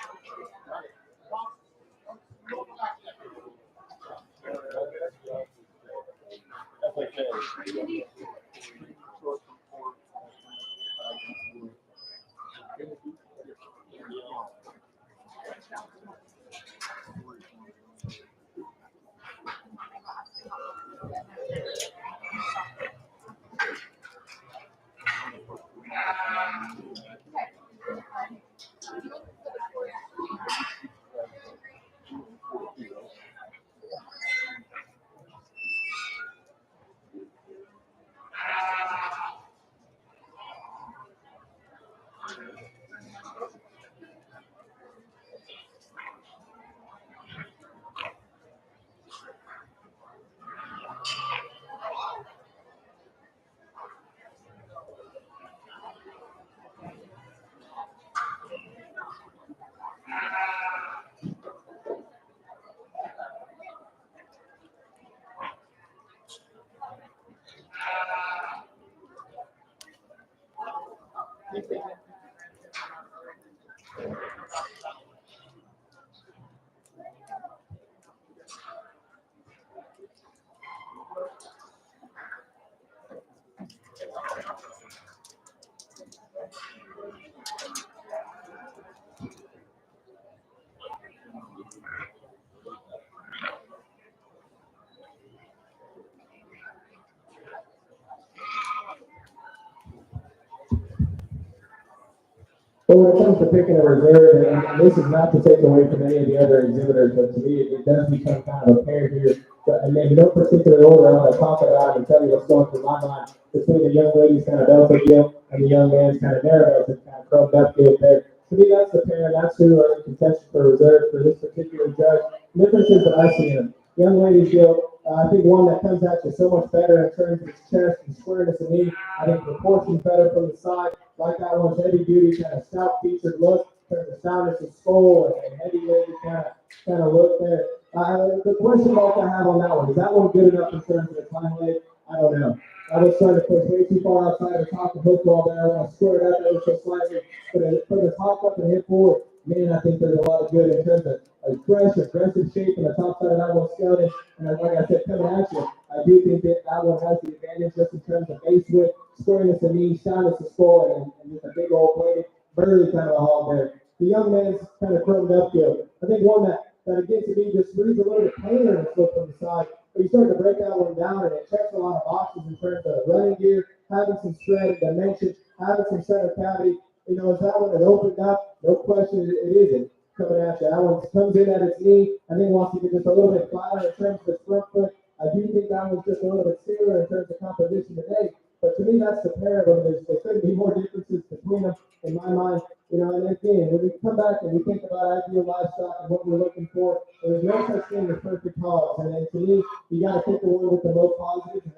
E: But when it comes to picking a reserve, and this is not to take away from any of the other exhibitors, but to me, it does become kind of apparent here. But and in no particular order, I'm going to talk about and tell you what's going through my mind between the young lady's kind of Delta deal and the young man's kind of narrow and kind of chromed up deal there. To me, that's the pair, and that's who are in contention for reserve for this particular judge. Differences that I see in them. Young lady's deal, I think one that comes at you so much better in terms of its chest and squareness and knee. I think proportions better from the side. Like that one's heavy duty, kind of stout featured look, in terms of soundness of skull and heavy weighted kind of look there. The question mark I have on that one, is that one good enough in terms of the time leg? I don't know. I was trying to push way too far outside the top of football there. I want to square it up ever so slightly, put the top up and hit forward. Man, I think there's a lot of good in terms of a fresh, aggressive shape on the top side of that one scouting. And like I said, coming at you, I do think that one has the advantage just in terms of base width, squareness of knee, soundness of skull, and just a big old bladed, burly kind of a hog there. The young man's kind of chromed up here. I think one that again to me just reads a little bit plainer in the flip from the side. But you start to break that one down, and it checks a lot of boxes in terms of running gear, having some shred and dimension, having some center cavity. You know, is that one that opened up? No question, it isn't coming at you. That one comes in at its knee. I think wants to get just a little bit flatter in terms of its front foot. I do think that one's just a little bit similar in terms of composition today. But to me, that's the pair of them. There couldn't be more differences between them in my mind. You know, and again, when we come back and we think about ideal livestock and what we're looking for, there's no such thing as perfect hogs. And then to me, you got to pick the one with the most positives, and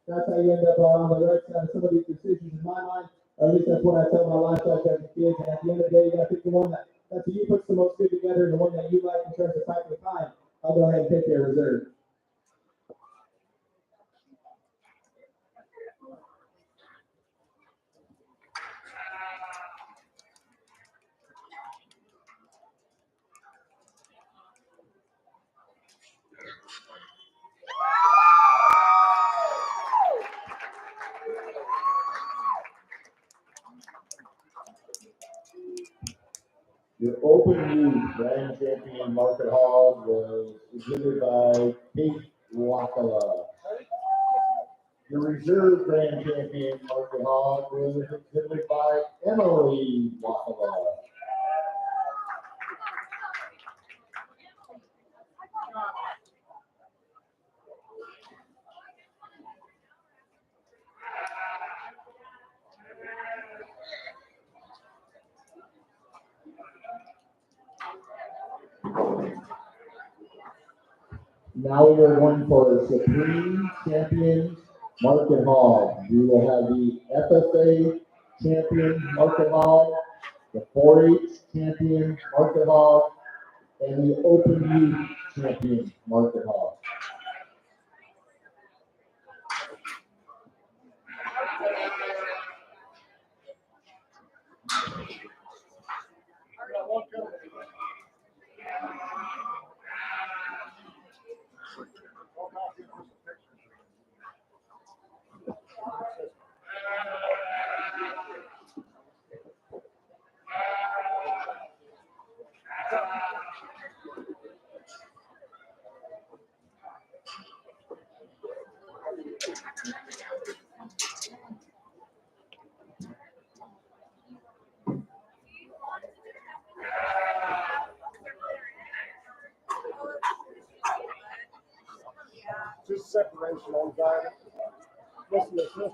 E: that's how you end up on the right side of some of these decisions in my mind. Or at least that's what I tell my livestock as kids. And at the end of the day, you gotta pick the one that to you puts the most good together and the one that you like in terms of type of time. I'll go ahead and pick their reserve.
F: Your open youth grand champion Market Hog was exhibited by Kate Wakala. Your reserve grand champion Market Hog was exhibited by Emily Wakala. Now we are going for Supreme Champion Market Hog. We will have the FFA Champion Market Hog, the 4-H Champion Market Hog, and the Open Youth Champion Market Hog.
A: Just separation anxiety. Listen to system.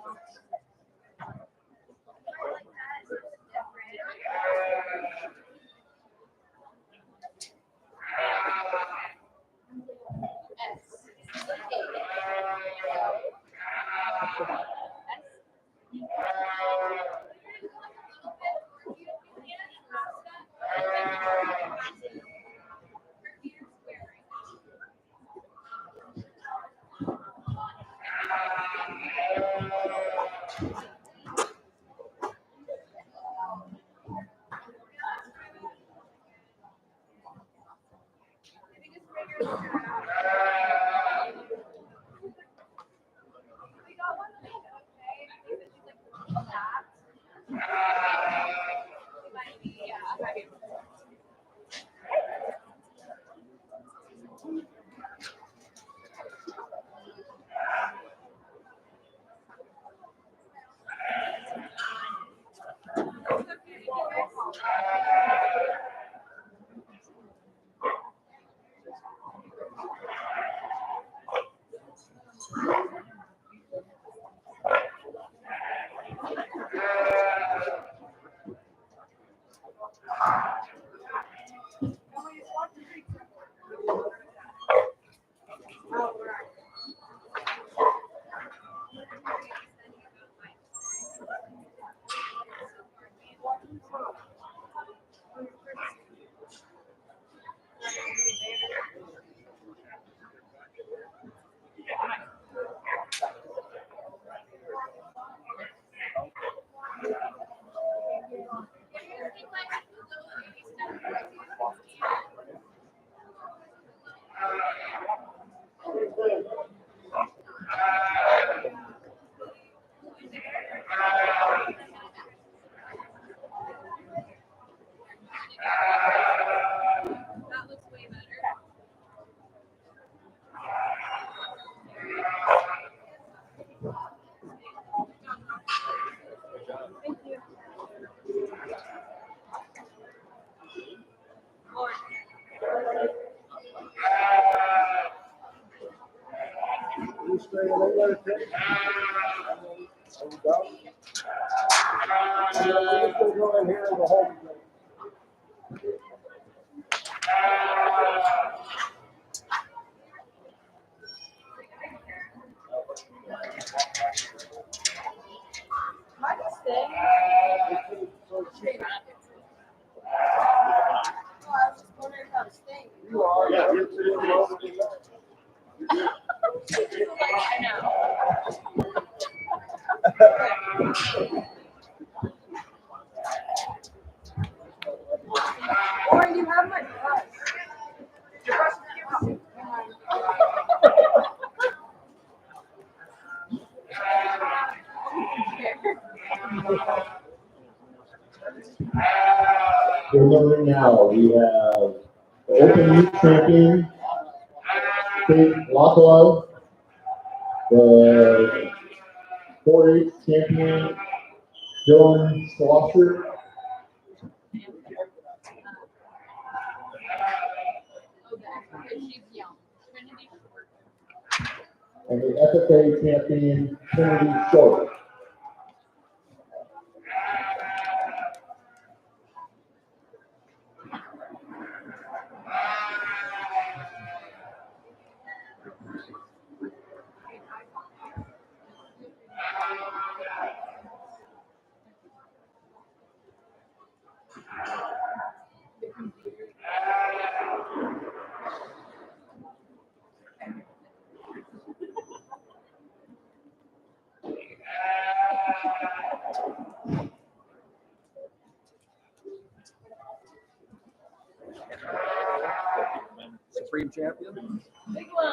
B: That looks way better. Thank you.
A: You straight away, let it take. There we go. And then we're just gonna go in here and the whole thing.
B: stay? Stay back. Oh, I was just wondering how to stay.
A: You are. Yeah, you're too.
B: I know. Or you have my brush. Your brush is
F: Remembering now, we have the Open Youth Champion, Kate Lockwell, the 4-H champion, Dylan Schlosser,
B: she's young. Trinity Short.
F: and the FFA champion, Kennedy Short.
A: Supreme champion.
B: Big one.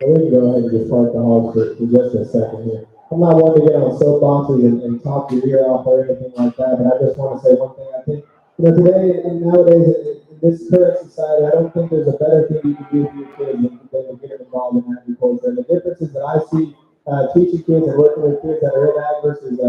E: We can go ahead and just park the hogs for just a second here. I'm not one to get on soapboxes and talk your ear off or anything like that, but I just want to say one thing. I think, today and nowadays in this current society, I don't think there's a better thing you can do for your kids than to get them involved in agriculture. And the differences that I see teaching kids and working with kids that are in ag versus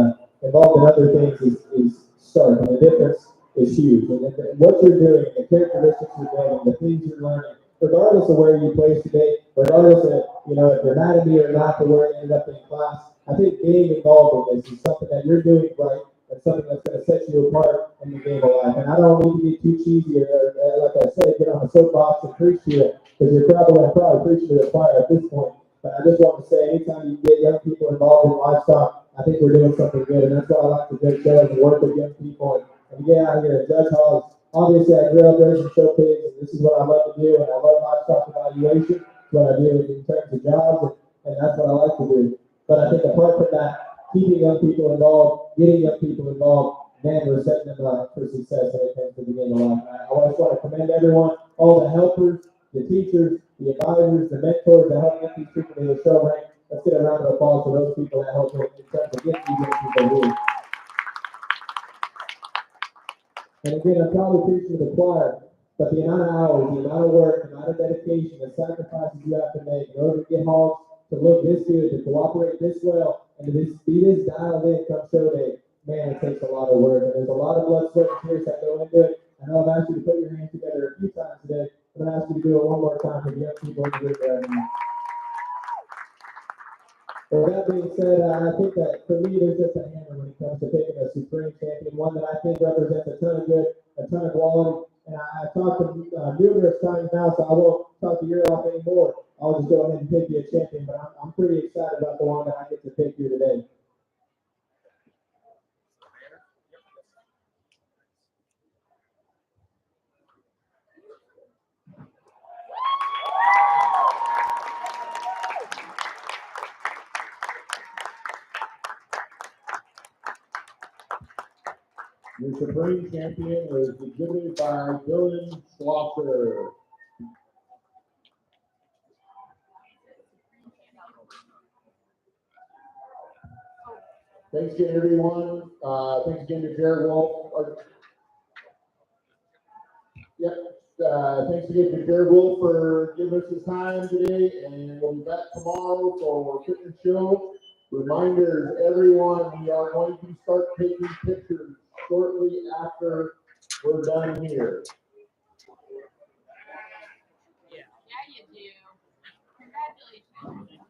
E: involved in other things is stark. And the difference is huge. And what you're doing, the characteristics you're building, the things you're learning, regardless of where you place today, regardless of, if you're mad at me or not for where you ended up in class, I think being involved in this is something that you're doing right and something that's going to set you apart in the game of life. And I don't need to be too cheesy or like I said, get on a soapbox and preach to it, because you're probably preaching to the choir at this point. But I just want to say, anytime you get young people involved in livestock, I think we're doing something good. And that's why I like to do shows and work with young people and get out here and judge hogs. Obviously, I grew up raising show pigs, and this is what I love to do, and I love livestock evaluation. It's what I do in terms of jobs, and that's what I like to do. But I think apart from that, keeping young people involved, getting young people involved, man, we're setting them up for success when it comes to the game of life. I always want to commend everyone, all the helpers, the teachers, the advisors, the mentors that help get these people to the show rank. Let's get a round of applause for those people that help in terms of getting these young people here. And again, I'm probably preaching to the choir, but the amount of hours, the amount of work, the amount of dedication, the sacrifices you have to make in order to get hogs to look this good, to cooperate this well, and to be this dialed in come show day, man, it takes a lot of work. And there's a lot of blood, sweat, and tears that go into it. I know I've asked you to put your hands together a few times today. I'm going to ask you to do it one more time for the young people in the group right now. With that being said, I think that for me, there's just a hammer when it comes to picking a supreme champion, one that I think represents a ton of good, a ton of quality. And I talked to numerous times now, so I won't talk to your off anymore. I'll just go ahead and pick you a champion, but I'm pretty excited about the one that I get to pick here today.
F: Your Supreme Champion was exhibited by Dylan Schlosser. Thanks to everyone. Thanks again to Jared Wolf. Thanks again to Jared Wolf for giving us his time today, and we'll be back tomorrow for fitness show. Reminders, everyone, we are going to start taking pictures shortly after we're done here.
B: Yeah, you do. Congratulations.